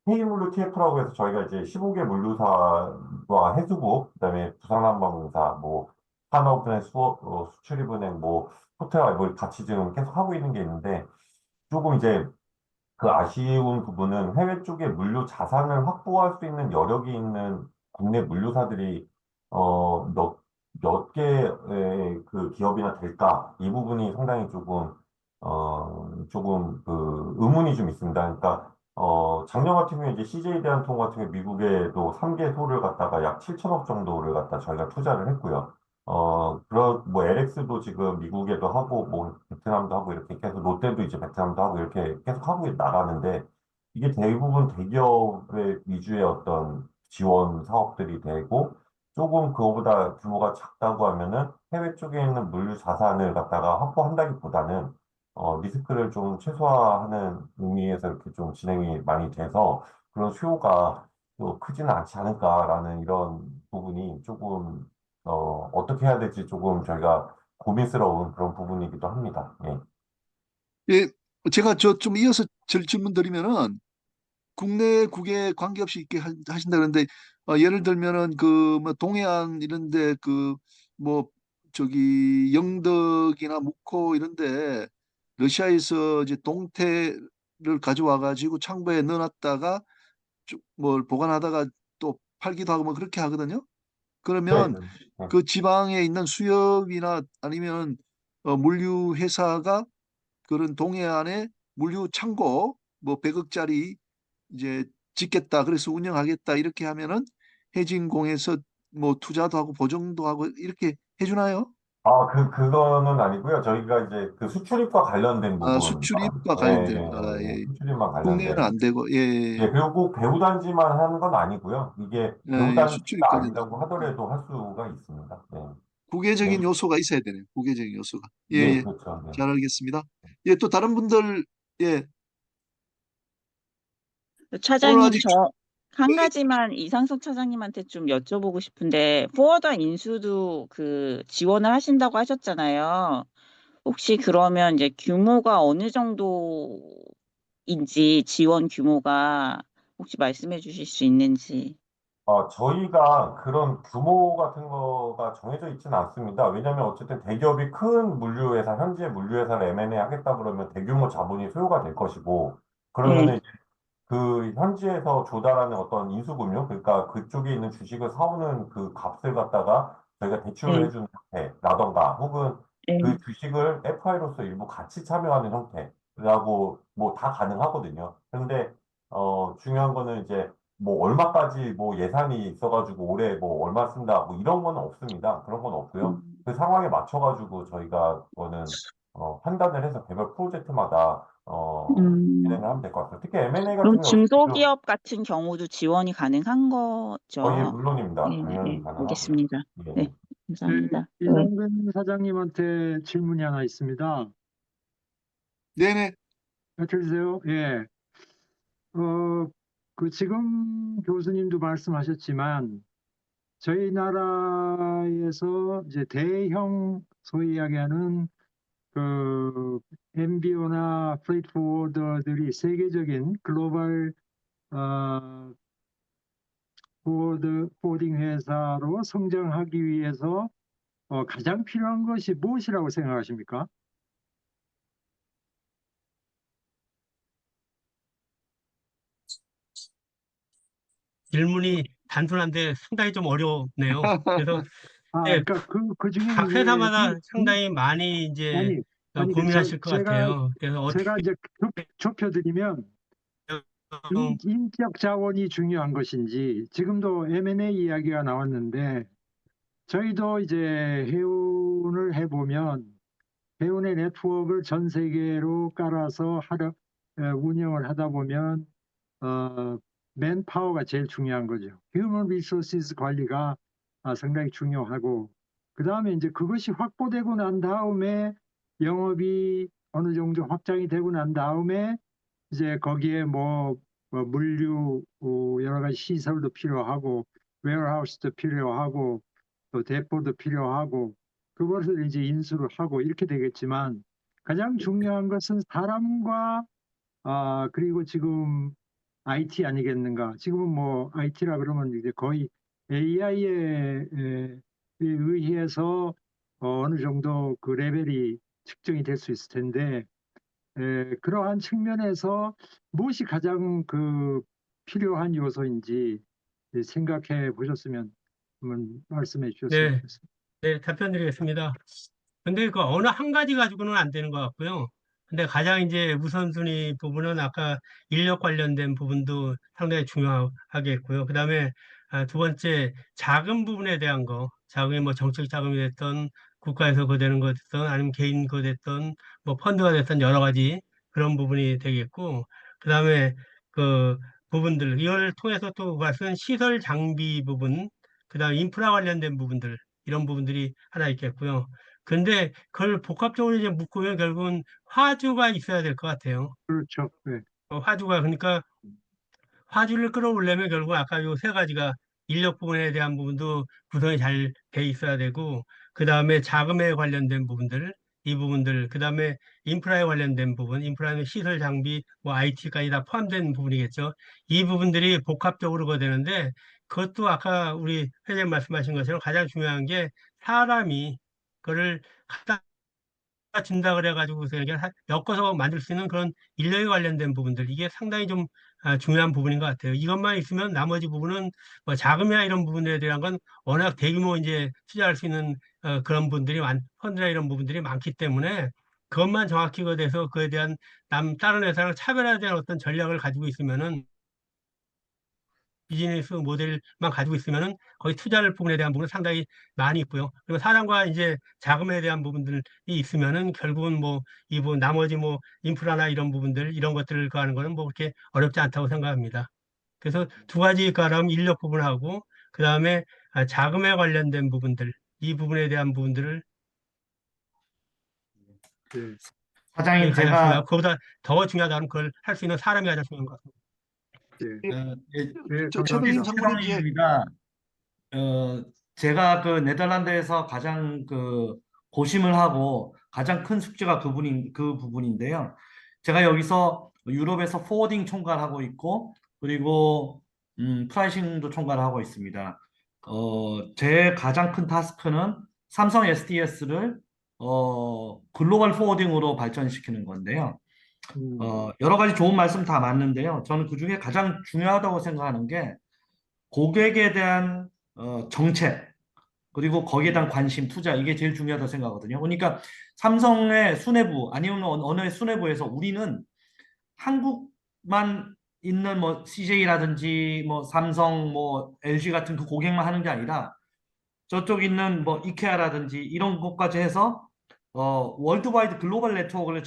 Speaker 8: K물류 TF라고 해서 저희가 이제 15개 물류사와 해수부, 그다음에 부산항공사, 뭐 산업은행, 수출입은행, 뭐 호텔, 뭐 같이 지금 계속 하고 있는 게 있는데 조금 이제 그 아쉬운 부분은 해외 쪽에 물류 자산을 확보할 수 있는 여력이 있는 국내 물류사들이 몇 개의 그 기업이나 될까? 이 부분이 상당히 조금 그 의문이 좀 있습니다. 그러니까 작년 같은 경우에 이제 CJ 대한통 같은 경우에 미국에도 3개소를 갖다가 약 7천억 정도를 갖다 저희가 투자를 했고요. 뭐, LX도 지금 미국에도 하고, 뭐, 베트남도 하고, 이렇게 계속, 롯데도 이제 베트남도 하고, 이렇게 계속 하고 나가는데, 이게 대부분 대기업의 위주의 어떤 지원 사업들이 되고, 조금 그거보다 규모가 작다고 하면은 해외 쪽에 있는 물류 자산을 갖다가 확보한다기보다는, 리스크를 좀 최소화하는 의미에서 이렇게 좀 진행이 많이 돼서, 그런 수요가 또 크지는 않지 않을까라는 이런 부분이 조금 어떻게 해야 될지 조금 저희가 고민스러운 그런 부분이기도 합니다. 예.
Speaker 1: 예, 제가 좀 이어서 질문 드리면은 국내 국외 관계없이 이렇게 하신다 그러는데 예를 들면은 그 뭐 동해안 이런데 그 뭐 저기 영덕이나 묵호 이런데 러시아에서 이제 동태를 가져와 가지고 창고에 넣어놨다가 뭘 보관하다가 또 팔기도 하고 뭐 그렇게 하거든요.
Speaker 8: 네,
Speaker 1: 그러면
Speaker 8: 네, 네.
Speaker 1: 그 지방에 있는 수협이나 아니면 물류 회사가 그런 동해안에 물류 창고 뭐 100억짜리 이제 짓겠다. 그래서 운영하겠다. 이렇게 하면은 해진공에서 뭐 투자도 하고 보증도 하고 이렇게 해주나요?
Speaker 8: 그거는 아니고요. 저희가 이제 그 수출입과 관련된
Speaker 1: 아,
Speaker 8: 부분,
Speaker 1: 수출입과
Speaker 8: 예, 예,
Speaker 1: 관련된, 아,
Speaker 8: 예, 예.
Speaker 1: 예.
Speaker 8: 수출입만
Speaker 1: 국내는
Speaker 8: 관련된.
Speaker 1: 안 되고, 예, 예,
Speaker 8: 예, 그리고 꼭 배후단지만 하는 건 아니고요. 이게
Speaker 1: 예, 예,
Speaker 8: 배후단지가
Speaker 1: 수출입까지는
Speaker 8: 아니라고
Speaker 1: 아니고. 예.
Speaker 8: 하더라도 할 수가 있습니다. 예. 네,
Speaker 1: 국외적인 요소가 있어야 되네요. 국외적인 요소가. 예,
Speaker 8: 예,
Speaker 1: 예.
Speaker 8: 그렇죠. 네.
Speaker 1: 잘 알겠습니다. 예, 또 다른 분들, 예, 오늘
Speaker 7: 차장님,
Speaker 1: 아직,
Speaker 7: 저 한
Speaker 1: 예,
Speaker 7: 가지만 이상석 차장님한테 좀 여쭤보고 싶은데, 포워더 인수도 그 지원을 하신다고 하셨잖아요. 혹시 그러면 이제 규모가 어느 정도인지, 지원 규모가 혹시 말씀해 주실 수 있는지.
Speaker 8: 저희가 그런 규모 같은 거가 정해져 있지는 않습니다. 왜냐하면 어쨌든 대기업이 큰 물류회사, 현재 물류회사를 M&A 하겠다 그러면 대규모 자본이 소요가 될 것이고,
Speaker 7: 예,
Speaker 8: 그러면은 그 현지에서 조달하는 어떤 인수금융, 그러니까 그쪽에 있는 주식을 사오는 그 값을 갖다가 저희가 대출을
Speaker 7: 예,
Speaker 8: 해주는 형태라던가, 혹은
Speaker 7: 예.
Speaker 8: 그 주식을 FI로서 일부 같이 참여하는 형태라고 뭐 다 가능하거든요. 그런데 중요한 거는 이제 뭐 얼마까지 뭐 예산이 있어가지고 올해 뭐 얼마 쓴다 뭐 이런 건 없습니다. 그런 건 없고요.
Speaker 7: 음.
Speaker 8: 그 상황에 맞춰가지고 저희가 그거는 판단을 해서 개별 프로젝트마다 진행을 하면 될 것 같아요. 특히 M&A
Speaker 7: 그럼
Speaker 8: 같은 경우
Speaker 7: 중소기업 같은 경우도 지원이 가능한
Speaker 8: 예,
Speaker 7: 거죠?
Speaker 8: 물론입니다.
Speaker 7: 예,
Speaker 8: 당연히
Speaker 7: 네,
Speaker 8: 가능하고요.
Speaker 7: 알겠습니다.
Speaker 8: 예,
Speaker 7: 네,
Speaker 8: 예.
Speaker 4: 네,
Speaker 7: 감사합니다. 네.
Speaker 4: 이상근 사장님한테 질문이 하나 있습니다.
Speaker 1: 네네.
Speaker 4: 들으세요? 예. 그 지금 교수님도 말씀하셨지만 저희 나라에서 이제 대형 소위 이야기하는 그 MBO나 프레이트 포워더들이 세계적인 글로벌 포워딩 회사로 성장하기 위해서 가장 필요한 것이 무엇이라고 생각하십니까?
Speaker 2: 질문이 단순한데 상당히 좀 어렵네요. 그래서 네,
Speaker 4: 그러니까 그 중에
Speaker 2: 각
Speaker 4: 이제
Speaker 2: 회사마다 상당히 많이 이제
Speaker 4: 아니 아니
Speaker 2: 고민하실 것
Speaker 4: 제가
Speaker 2: 같아요. 그래서 어떻게
Speaker 4: 이제 좁혀드리면 인적 자원이 중요한 것인지 지금도 M&A 이야기가 나왔는데 저희도 이제 해운을 해보면 해운의 네트워크를 전 세계로 깔아서 운영을 하다 보면 맨파워가 제일 중요한 거죠. 휴먼 리소시스 관리가 상당히 중요하고, 그 다음에 이제 그것이 확보되고 난 다음에 영업이 어느 정도 확장이 되고 난 다음에 이제 거기에 물류, 여러 가지 시설도 필요하고, 웨어하우스도 필요하고, 또 대포도 필요하고, 그것을 이제 인수를 하고 이렇게 되겠지만, 가장 중요한 것은 사람과, 그리고 지금 IT 아니겠는가. 지금은 IT라 그러면 이제 거의 AI에 의해서 어느 정도 그 레벨이 측정이 될 수 있을 텐데, 그러한 측면에서 무엇이 가장 필요한 요소인지 생각해 보셨으면 한번 말씀해 주셨으면
Speaker 2: 네,
Speaker 4: 좋겠습니다.
Speaker 2: 네, 답변드리겠습니다. 근데 그 어느 한 가지 가지고는 안 되는 것 같고요. 근데 가장 이제 우선순위 부분은 아까 인력 관련된 부분도 상당히 중요하겠고요. 그다음에 두 번째 자금 부분에 대한 거, 자금이 뭐 정책 자금이 됐던 국가에서 거되는 거 됐던 아니면 개인 거 됐던 뭐 펀드가 됐던 여러 가지 그런 부분이 되겠고, 그다음에 그 부분들 이걸 통해서 또 그것은 시설 장비 부분, 그다음에 인프라 관련된 부분들 이런 부분들이 하나 있겠고요. 근데 그걸 복합적으로 이제 묶으면 결국은 화주가 있어야 될 것 같아요.
Speaker 4: 그렇죠. 네.
Speaker 2: 화주가 그러니까 화주를 끌어올려면 결국 아까 요 세 가지가 인력 부분에 대한 부분도 구성이 잘 돼 있어야 되고, 그 다음에 자금에 관련된 부분들, 이 부분들, 그 다음에 인프라에 관련된 부분, 인프라는 시설 장비, 뭐 IT까지 다 포함된 부분이겠죠. 이 부분들이 복합적으로 되는데, 그것도 아까 우리 회장님 말씀하신 것처럼 가장 중요한 게 사람이 그거를 갖다 준다 그래가지고 이게 엮어서 만들 수 있는 그런 인력에 관련된 부분들 이게 상당히 좀 중요한 부분인 것 같아요. 이것만 있으면 나머지 부분은 뭐 자금이나 이런 부분에 대한 건 워낙 대규모 이제 투자할 수 있는 그런 분들이 펀드나 이런 부분들이 많기 때문에 그것만 정확히 돼서 그에 대한 다른 회사랑 차별화된 어떤 전략을 가지고 있으면은 비즈니스 모델만 가지고 있으면은 거의 투자를 부분에 대한 부분은 상당히 많이 있고요. 그리고 사람과 이제 자금에 대한 부분들이 있으면은 결국은 뭐 이 부분 나머지 뭐 인프라나 이런 부분들 이런 것들을 하는 거는 뭐 그렇게 어렵지 않다고 생각합니다. 그래서 두 가지 가람 인력 부분하고 그 다음에 자금에 관련된 부분들 이 부분에 대한 부분들을
Speaker 4: 네.
Speaker 9: 사장님,
Speaker 2: 가장
Speaker 9: 제가
Speaker 2: 중요하고 그보다 더 중요하다면 그걸 할 수 있는 사람이 가장 중요한 것 같습니다.
Speaker 4: 네. 네,
Speaker 1: 최동임
Speaker 4: 감사합니다.
Speaker 1: 상무님 이제
Speaker 9: 최동입니다. 제가 그 네덜란드에서 가장 고심을 하고 가장 큰 숙제가 그 부분인데요. 제가 여기서 유럽에서 포워딩 총괄하고 있고, 그리고 프라이싱도 총괄하고 있습니다. 제 가장 큰 타스크는 삼성 SDS를 글로벌 포워딩으로 발전시키는 건데요. 여러 가지 좋은 말씀 다 맞는데요. 저는 그중에 가장 중요하다고 생각하는 게 고객에 대한 정책, 그리고 거기에 대한 관심, 투자, 이게 제일 중요하다고 생각하거든요. 그러니까 삼성의 수뇌부, 아니면 어느 수뇌부에서 우리는 한국만 있는 뭐 CJ라든지 뭐 삼성, 뭐 LG 같은 그 고객만 하는 게 아니라 저쪽 있는 뭐 이케아라든지 이런 것까지 해서 월드와이드 글로벌 네트워크를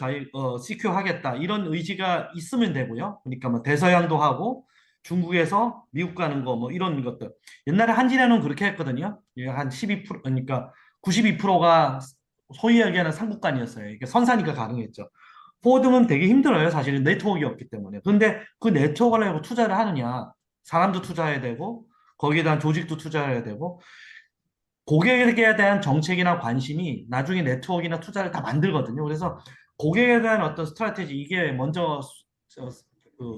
Speaker 9: 시큐하겠다 이런 의지가 있으면 되고요. 그러니까 뭐 대서양도 하고 중국에서 미국 가는 거 뭐 이런 것들. 옛날에 한진해는 그렇게 했거든요. 예, 한 12%, 그러니까 92%가 소위 얘기하는 상국간이었어요. 이게 선사니까 가능했죠. 포드는 되게 힘들어요. 사실은 네트워크가 없기 때문에. 근데 그 네트워크를 하고 투자를 하느냐, 사람도 투자해야 되고 거기에 대한 조직도 투자해야 되고, 고객에 대한 정책이나 관심이 나중에 네트워크나 투자를 다 만들거든요. 그래서 고객에 대한 어떤 스트래티지, 이게 먼저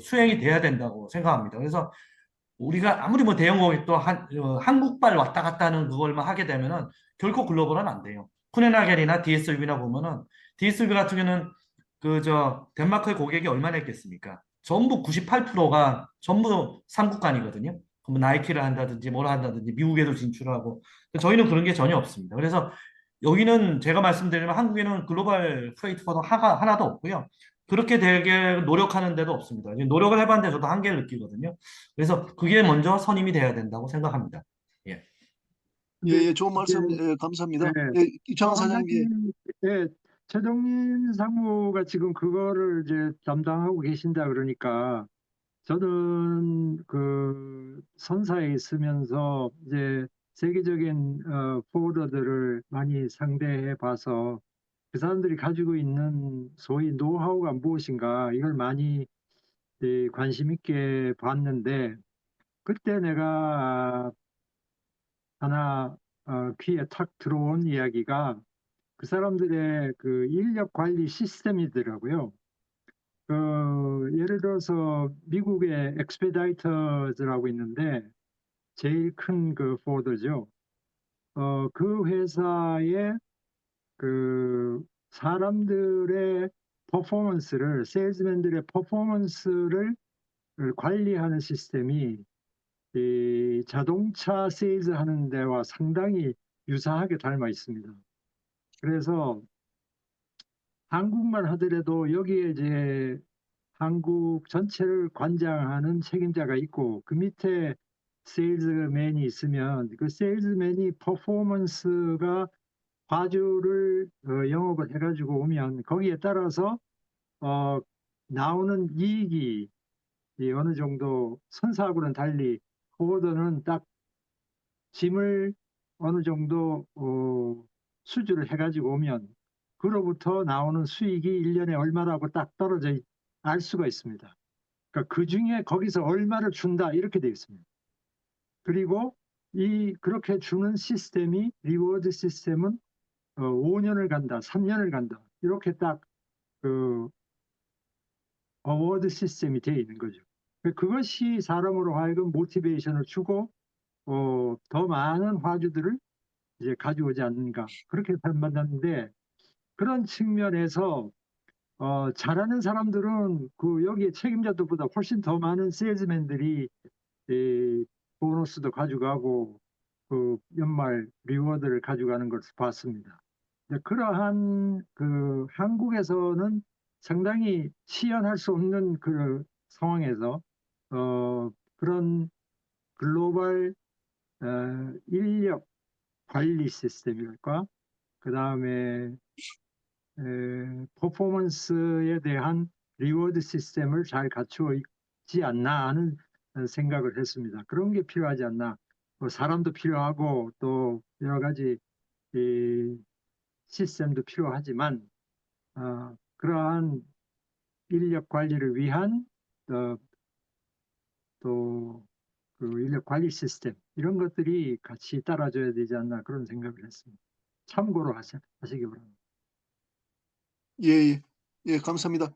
Speaker 9: 수행이 돼야 된다고 생각합니다. 그래서 우리가 아무리 뭐 대형 고객도 한국발 왔다 갔다 하는 그걸만 하게 되면은 결코 글로벌은 안 돼요. 푸네나겔이나 DSLV나 보면은, DSLV 같은 경우는 덴마크의 고객이 얼마나 있겠습니까? 전부 98%가 전부 삼국간이거든요. 뭐 나이키를 한다든지 뭘 한다든지 미국에도 진출하고, 저희는 그런 게 전혀 없습니다. 그래서 여기는 제가 말씀드리면 한국에는 글로벌 프레이트 포더 하나도 없고요. 그렇게 되게 노력하는 데도 없습니다. 노력을 해봤는데 저도 한계를 느끼거든요. 그래서 그게 먼저 선임이 돼야 된다고 생각합니다. 예.
Speaker 1: 예, 좋은 말씀 감사합니다.
Speaker 4: 네.
Speaker 1: 예, 이창환
Speaker 4: 한
Speaker 1: 사장님.
Speaker 4: 가지, 최동민 상무가 지금 그거를 이제 담당하고 계신다 그러니까 저는 선사에 있으면서 이제 세계적인 포워더들을 많이 상대해 봐서 그 사람들이 가지고 있는 소위 노하우가 무엇인가 이걸 많이 관심 있게 봤는데, 그때 내가 하나 귀에 탁 들어온 이야기가 그 사람들의 인력 관리 시스템이더라고요. 예를 들어서 미국의 엑스페다이터즈라고 있는데 제일 큰 포더죠. 그 회사의 사람들의 퍼포먼스를, 세일즈맨들의 퍼포먼스를 관리하는 시스템이 이 자동차 세일즈 하는 데와 상당히 유사하게 닮아 있습니다. 그래서 한국만 하더라도 여기에 이제 한국 전체를 관장하는 책임자가 있고 그 밑에 세일즈맨이 있으면 그 세일즈맨이 퍼포먼스가 과주를 영업을 해가지고 오면 거기에 따라서 나오는 이익이 어느 정도 선사하고는 달리 포워더는 딱 짐을 어느 정도 수주를 해가지고 오면 그로부터 나오는 수익이 1년에 얼마라고 딱 떨어져 알 수가 있습니다. 그러니까 그 중에 거기서 얼마를 준다 이렇게 되어 있습니다. 그리고 그렇게 주는 시스템이 리워드 시스템은 5년을 간다, 3년을 간다 이렇게 딱 어워드 시스템이 되어 있는 거죠. 그것이 사람으로 하여금 모티베이션을 주고 더 많은 화주들을 이제 가져오지 않는가 그렇게 판단하는데, 그런 측면에서 잘하는 사람들은 여기에 책임자들보다 훨씬 더 많은 세일즈맨들이 보너스도 가져가고 연말 리워드를 가져가는 것을 봤습니다. 그러한 한국에서는 상당히 시연할 수 없는 상황에서 그런 글로벌 인력 관리 시스템이랄까, 그 다음에 퍼포먼스에 대한 리워드 시스템을 잘 갖추어 있지 않나 하는 생각을 했습니다. 그런 게 필요하지 않나. 사람도 필요하고 또 여러 가지 시스템도 필요하지만 그러한 인력 관리를 위한 또 인력 관리 시스템 이런 것들이 같이 따라줘야 되지 않나 그런 생각을 했습니다. 참고로 하시기 바랍니다.
Speaker 1: 예, 예, 감사합니다.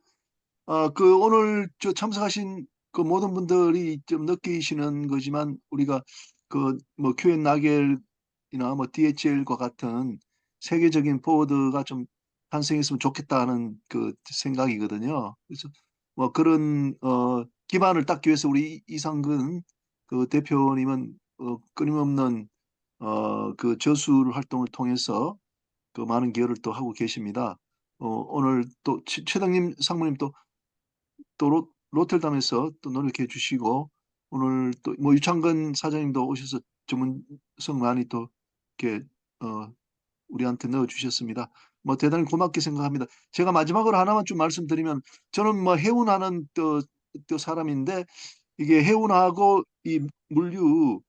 Speaker 1: 오늘 참석하신 그 모든 분들이 좀 느끼시는 거지만 우리가 뭐 QN 나겔이나 뭐 DHL과 같은 세계적인 포워드가 좀 탄생했으면 좋겠다는 생각이거든요. 그래서 뭐 그런 기반을 닦기 위해서 우리 이상근 대표님은 끊임없는 저술 활동을 통해서 많은 기여를 또 하고 계십니다. 오늘 또 최당님 상무님 또 로텔담에서 또 노력해 주시고, 오늘 또 뭐 유창근 사장님도 오셔서 전문성 많이 또 이렇게 우리한테 넣어 주셨습니다. 뭐 대단히 고맙게 생각합니다. 제가 마지막으로 하나만 좀 말씀드리면, 저는 뭐 해운하는 또 사람인데 이게 해운하고 이 물류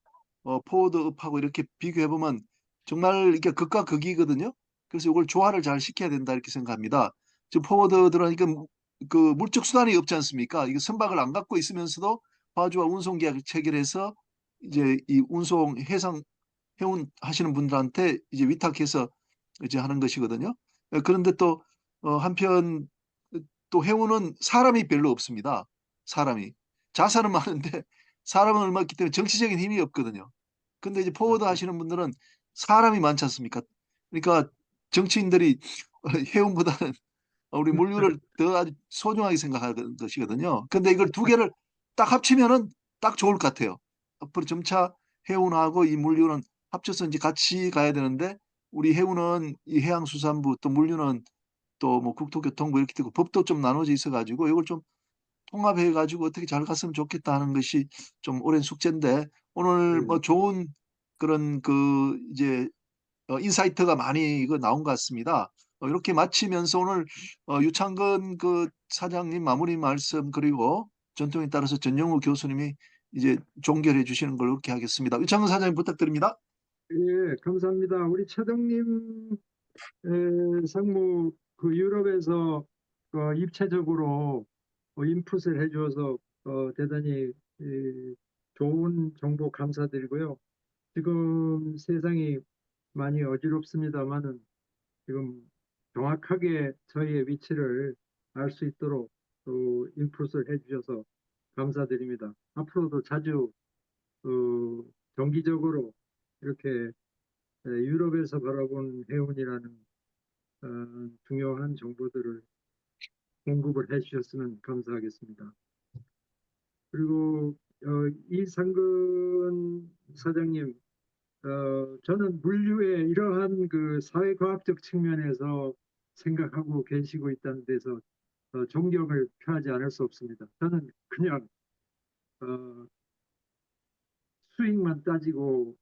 Speaker 1: 포워드업하고 이렇게 비교해 보면 정말 이게 극과 극이거든요. 그래서 이걸 조화를 잘 시켜야 된다 이렇게 생각합니다. 지금 포워드들은 물적 수단이 없지 않습니까? 이거 선박을 안 갖고 있으면서도 화주와 운송 계약을 체결해서 이제 이 해운 하시는 분들한테 이제 위탁해서 이제 하는 것이거든요. 그런데 또 한편 또 해운은 사람이 별로 없습니다. 사람이 자산은 많은데 사람은 얼마 없기 때문에 정치적인 힘이 없거든요. 근데 이제 포워드 하시는 분들은 사람이 많지 않습니까? 그러니까 정치인들이 해운보다는 우리 물류를 더 아주 소중하게 생각하는 것이거든요. 근데 이걸 두 개를 딱 합치면은 딱 좋을 것 같아요. 앞으로 점차 해운하고 이 물류는 합쳐서 이제 같이 가야 되는데, 우리 해운은 이 해양수산부, 또 물류는 또 뭐 국토교통부 이렇게 되고 법도 좀 나눠져 있어가지고 이걸 좀 통합해가지고 어떻게 잘 갔으면 좋겠다 하는 것이 좀 오랜 숙제인데, 오늘 뭐 좋은 그런 이제 인사이트가 많이 나온 것 같습니다. 이렇게 마치면서 오늘 유창근 사장님 마무리 말씀, 그리고 전통에 따라서 전영우 교수님이 이제 종결해 주시는 걸로 그렇게 하겠습니다. 유창근 사장님 부탁드립니다.
Speaker 4: 예, 감사합니다. 우리 최덕님 상무 그 유럽에서 입체적으로 인풋을 해주어서 대단히 좋은 정보 감사드리고요. 지금 세상이 많이 어지럽습니다만은 지금 정확하게 저희의 위치를 알 수 있도록 또 인풋을 해주셔서 감사드립니다. 앞으로도 자주 정기적으로 이렇게 유럽에서 바라본 해운이라는 중요한 정보들을 공급을 해주셨으면 감사하겠습니다. 그리고 이상근 사장님, 저는 물류의 이러한 그 사회과학적 측면에서 생각하고 계시고 있다는 데서 존경을 표하지 않을 수 없습니다. 저는 그냥 수익만 따지고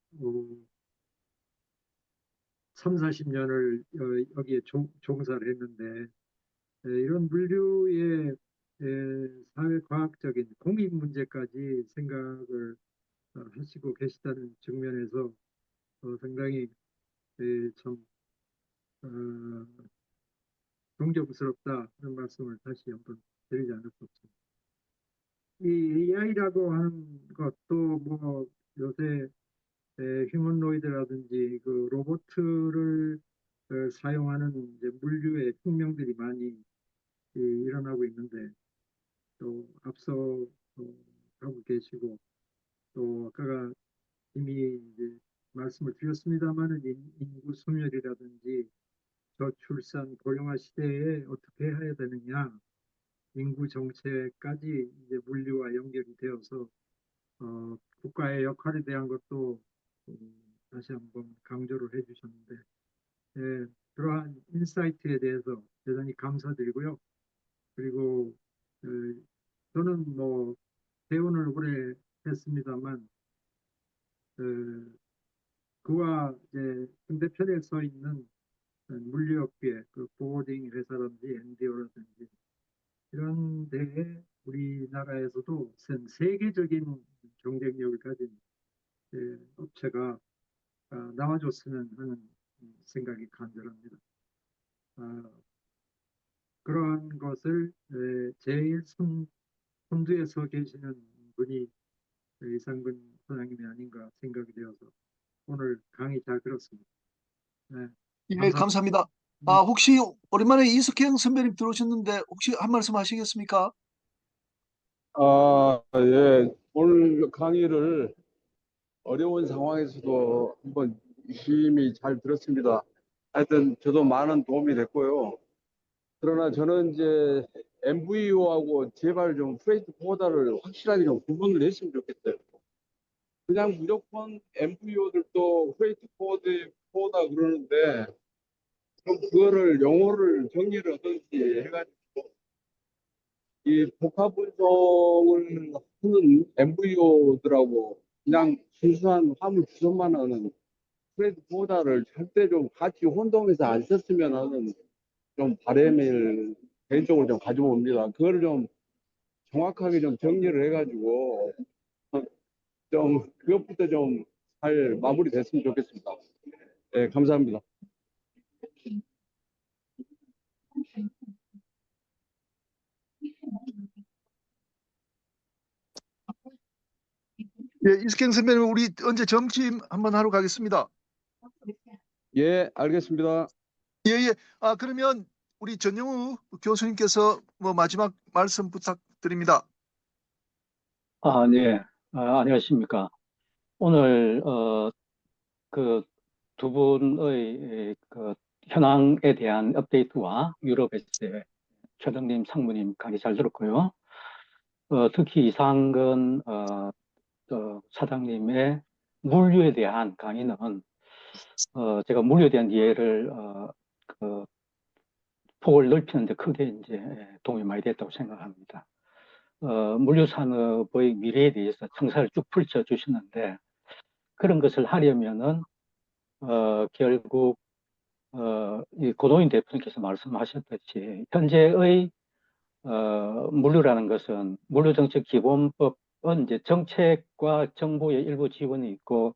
Speaker 4: 3, 40년을 여기에 종사를 했는데 이런 물류의 사회과학적인 공익 문제까지 생각을 하시고 계시다는 측면에서 상당히 참 존경스럽다 하는 말씀을 다시 한번 드리지 않을 수 없습니다. 이 AI라고 하는 것도 뭐 요새 휴머노이드라든지 그 로봇을 사용하는 이제 물류의 혁명들이 많이 일어나고 있는데 또 앞서 하고 계시고 또 아까 이미 이제 말씀을 드렸습니다만은 인구 소멸이라든지 저출산 고령화 시대에 어떻게 해야 되느냐 인구 정책까지 이제 물류와 연결이 되어서 국가의 역할에 대한 것도 다시 한번 강조를 해주셨는데 그러한 인사이트에 대해서 대단히 감사드리고요. 그리고 저는 뭐 대운을 오래 했습니다만 그와 이제 상대편에 서 있는 물류업계 그 보딩 회사라든지 엔디오라든지 이런 데에 우리나라에서도 세계적인 경쟁력을 가진 업체가 나와줬으면 하는 생각이 간절합니다. 그러한 것을 제일 선두에 서 계시는 분이 이상근 사장님이 아닌가 생각이 되어서 오늘 강의 잘 들었습니다. 네,
Speaker 1: 예, 감사합니다. 혹시 오랜만에 이석행 선배님 들어오셨는데 혹시 한 말씀 하시겠습니까?
Speaker 10: 예. 오늘 강의를 어려운 상황에서도 한번 유심히 잘 들었습니다. 하여튼 저도 많은 도움이 됐고요. 그러나 저는 이제 MVO하고 제발 좀 프레이트 포워더를 확실하게 좀 구분을 했으면 좋겠어요. 그냥 무조건 MVO들도 프레이트 포워더 그러는데 좀 그거를 용어를 정리를 하든지 해가지고 이 복합 운송을 하는 MVO들하고 그냥 순수한 화물 주선만 하는 프레이트 포워더를 절대 좀 같이 혼동해서 안 썼으면 하는 좀 바람을 개인적으로 좀 가지고 옵니다. 그거를 좀 정확하게 좀 정리를 해가지고 좀 그것부터 좀 잘 마무리됐으면 좋겠습니다. 네, 감사합니다.
Speaker 1: 예, 이석행 선배님 우리 언제 점심 한번 하러 가겠습니다.
Speaker 10: 예, 알겠습니다.
Speaker 1: 예. 그러면 우리 전영우 교수님께서 뭐 마지막 말씀 부탁드립니다.
Speaker 11: 네. 안녕하십니까. 오늘 그 두 분의 그 현황에 대한 업데이트와 유럽에서의 최덕님 상무님 강의 잘 들었고요. 특히 이상근 사장님의 물류에 대한 강의는 제가 물류에 대한 이해를 그 폭을 넓히는 데 크게 이제 도움이 많이 됐다고 생각합니다. 물류 산업의 미래에 대해서 청사를 쭉 펼쳐 주시는데 그런 것을 하려면은 결국 이 고도인 대표님께서 말씀하셨듯이 현재의 물류라는 것은 물류정책기본법은 이제 정책과 정부의 일부 지원이 있고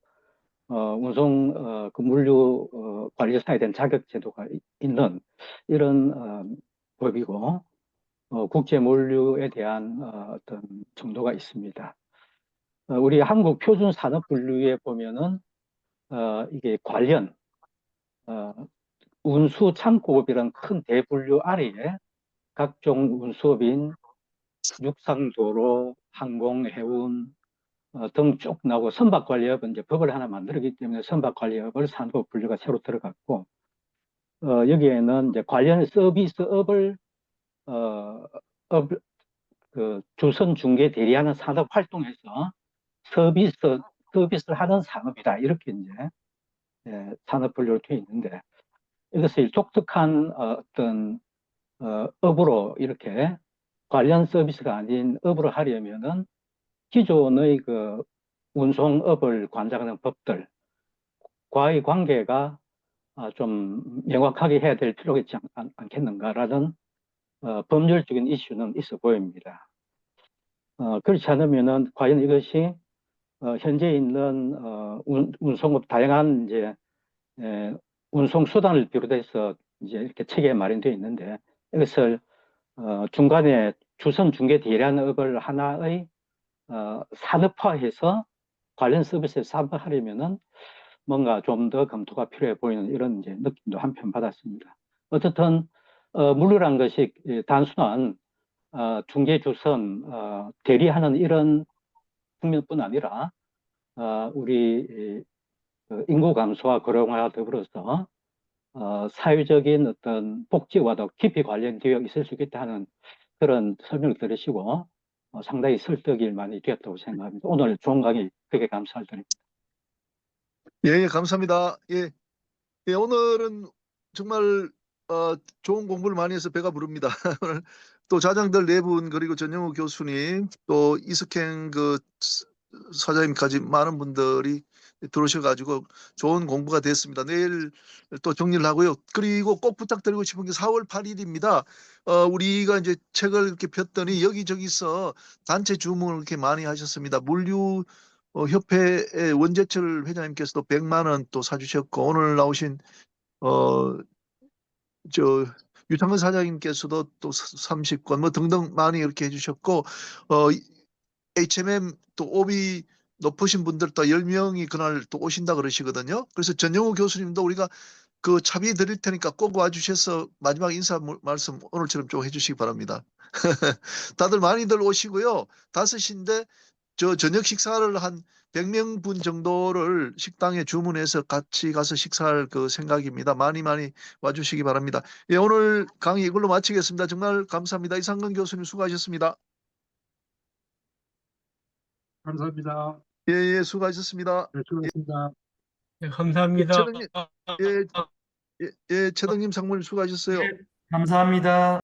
Speaker 11: 그 물류 관리사에 대한 자격 제도가 있는 이런 법이고 국제 물류에 대한 어떤 정도가 있습니다. 우리 한국 표준 산업 분류에 보면은 이게 관련 운수 창고업이라는 큰 대분류 아래에 각종 운수업인 육상도로, 항공, 해운 등 쭉 나오고 선박관리업은 이제 법을 하나 만들었기 때문에 선박관리업을 산업 분류가 새로 들어갔고 여기에는 이제 관련 서비스업을 그 주선 중개 대리하는 산업 활동에서 서비스를 하는 산업이다 이렇게 이제 산업 분류로 되어 있는데 이것을 독특한 어떤 업으로 이렇게 관련 서비스가 아닌 업으로 하려면은 기존의 그 운송업을 관장하는 법들과의 관계가 좀 명확하게 해야 될 필요가 있지 않겠는가라는 법률적인 이슈는 있어 보입니다. 그렇지 않으면은 과연 이것이 현재 있는 운송업 다양한 이제 운송 수단을 비롯해서 이제 이렇게 체계에 마련되어 있는데 이것을 중간에 주선 중개 대리하는 하나의 산업화해서 관련 서비스를 산업화하려면은 뭔가 좀 더 검토가 필요해 보이는 이런 이제 느낌도 한편 받았습니다. 어쨌든 물류란 것이 단순한 중개 주선 대리하는 이런 측면뿐 아니라 우리 인구 감소와 고령화와 더불어서 사회적인 어떤 복지와도 깊이 관련되어 있을 수 있겠다 하는 그런 설명을 들으시고 상당히 설득이 많이 되었다고 생각합니다. 오늘 좋은 강의 되게 감사드립니다.
Speaker 1: 예, 감사합니다. 예, 예, 오늘은 정말 좋은 공부를 많이 해서 배가 부릅니다. 오늘 또 자장들 네 분 그리고 전영우 교수님 또 이석행 그 사장님까지 많은 분들이 들어오셔가지고 좋은 공부가 됐습니다. 내일 또 정리를 하고요. 그리고 꼭 부탁드리고 싶은 게 4월 8일입니다. 우리가 이제 책을 이렇게 폈더니 여기저기서 단체 주문을 이렇게 많이 하셨습니다. 물류 협회의 원재철 회장님께서도 100만 원 또 사주셨고 오늘 나오신 유창근 사장님께서도 또 30권 뭐 등등 많이 이렇게 해주셨고 HMM 또 오비 높으신 분들 또 10명이 그날 또 오신다 그러시거든요. 그래서 전영우 교수님도 우리가 그 차비 드릴 테니까 꼭 와주셔서 마지막 인사 말씀 오늘처럼 좀 해주시기 바랍니다. 다들 많이들 오시고요. 5시인데 저 저녁 식사를 한 100명분 정도를 식당에 주문해서 같이 가서 식사할 그 생각입니다. 많이 와주시기 바랍니다. 예, 오늘 강의 이걸로 마치겠습니다. 정말 감사합니다. 이상근 교수님 수고하셨습니다.
Speaker 4: 감사합니다.
Speaker 1: 예, 수고하셨습니다.
Speaker 4: 네, 수고하셨습니다.
Speaker 2: 네, 감사합니다.
Speaker 1: 최덕님, 최덕님 상무님 수고하셨어요.
Speaker 9: 감사합니다.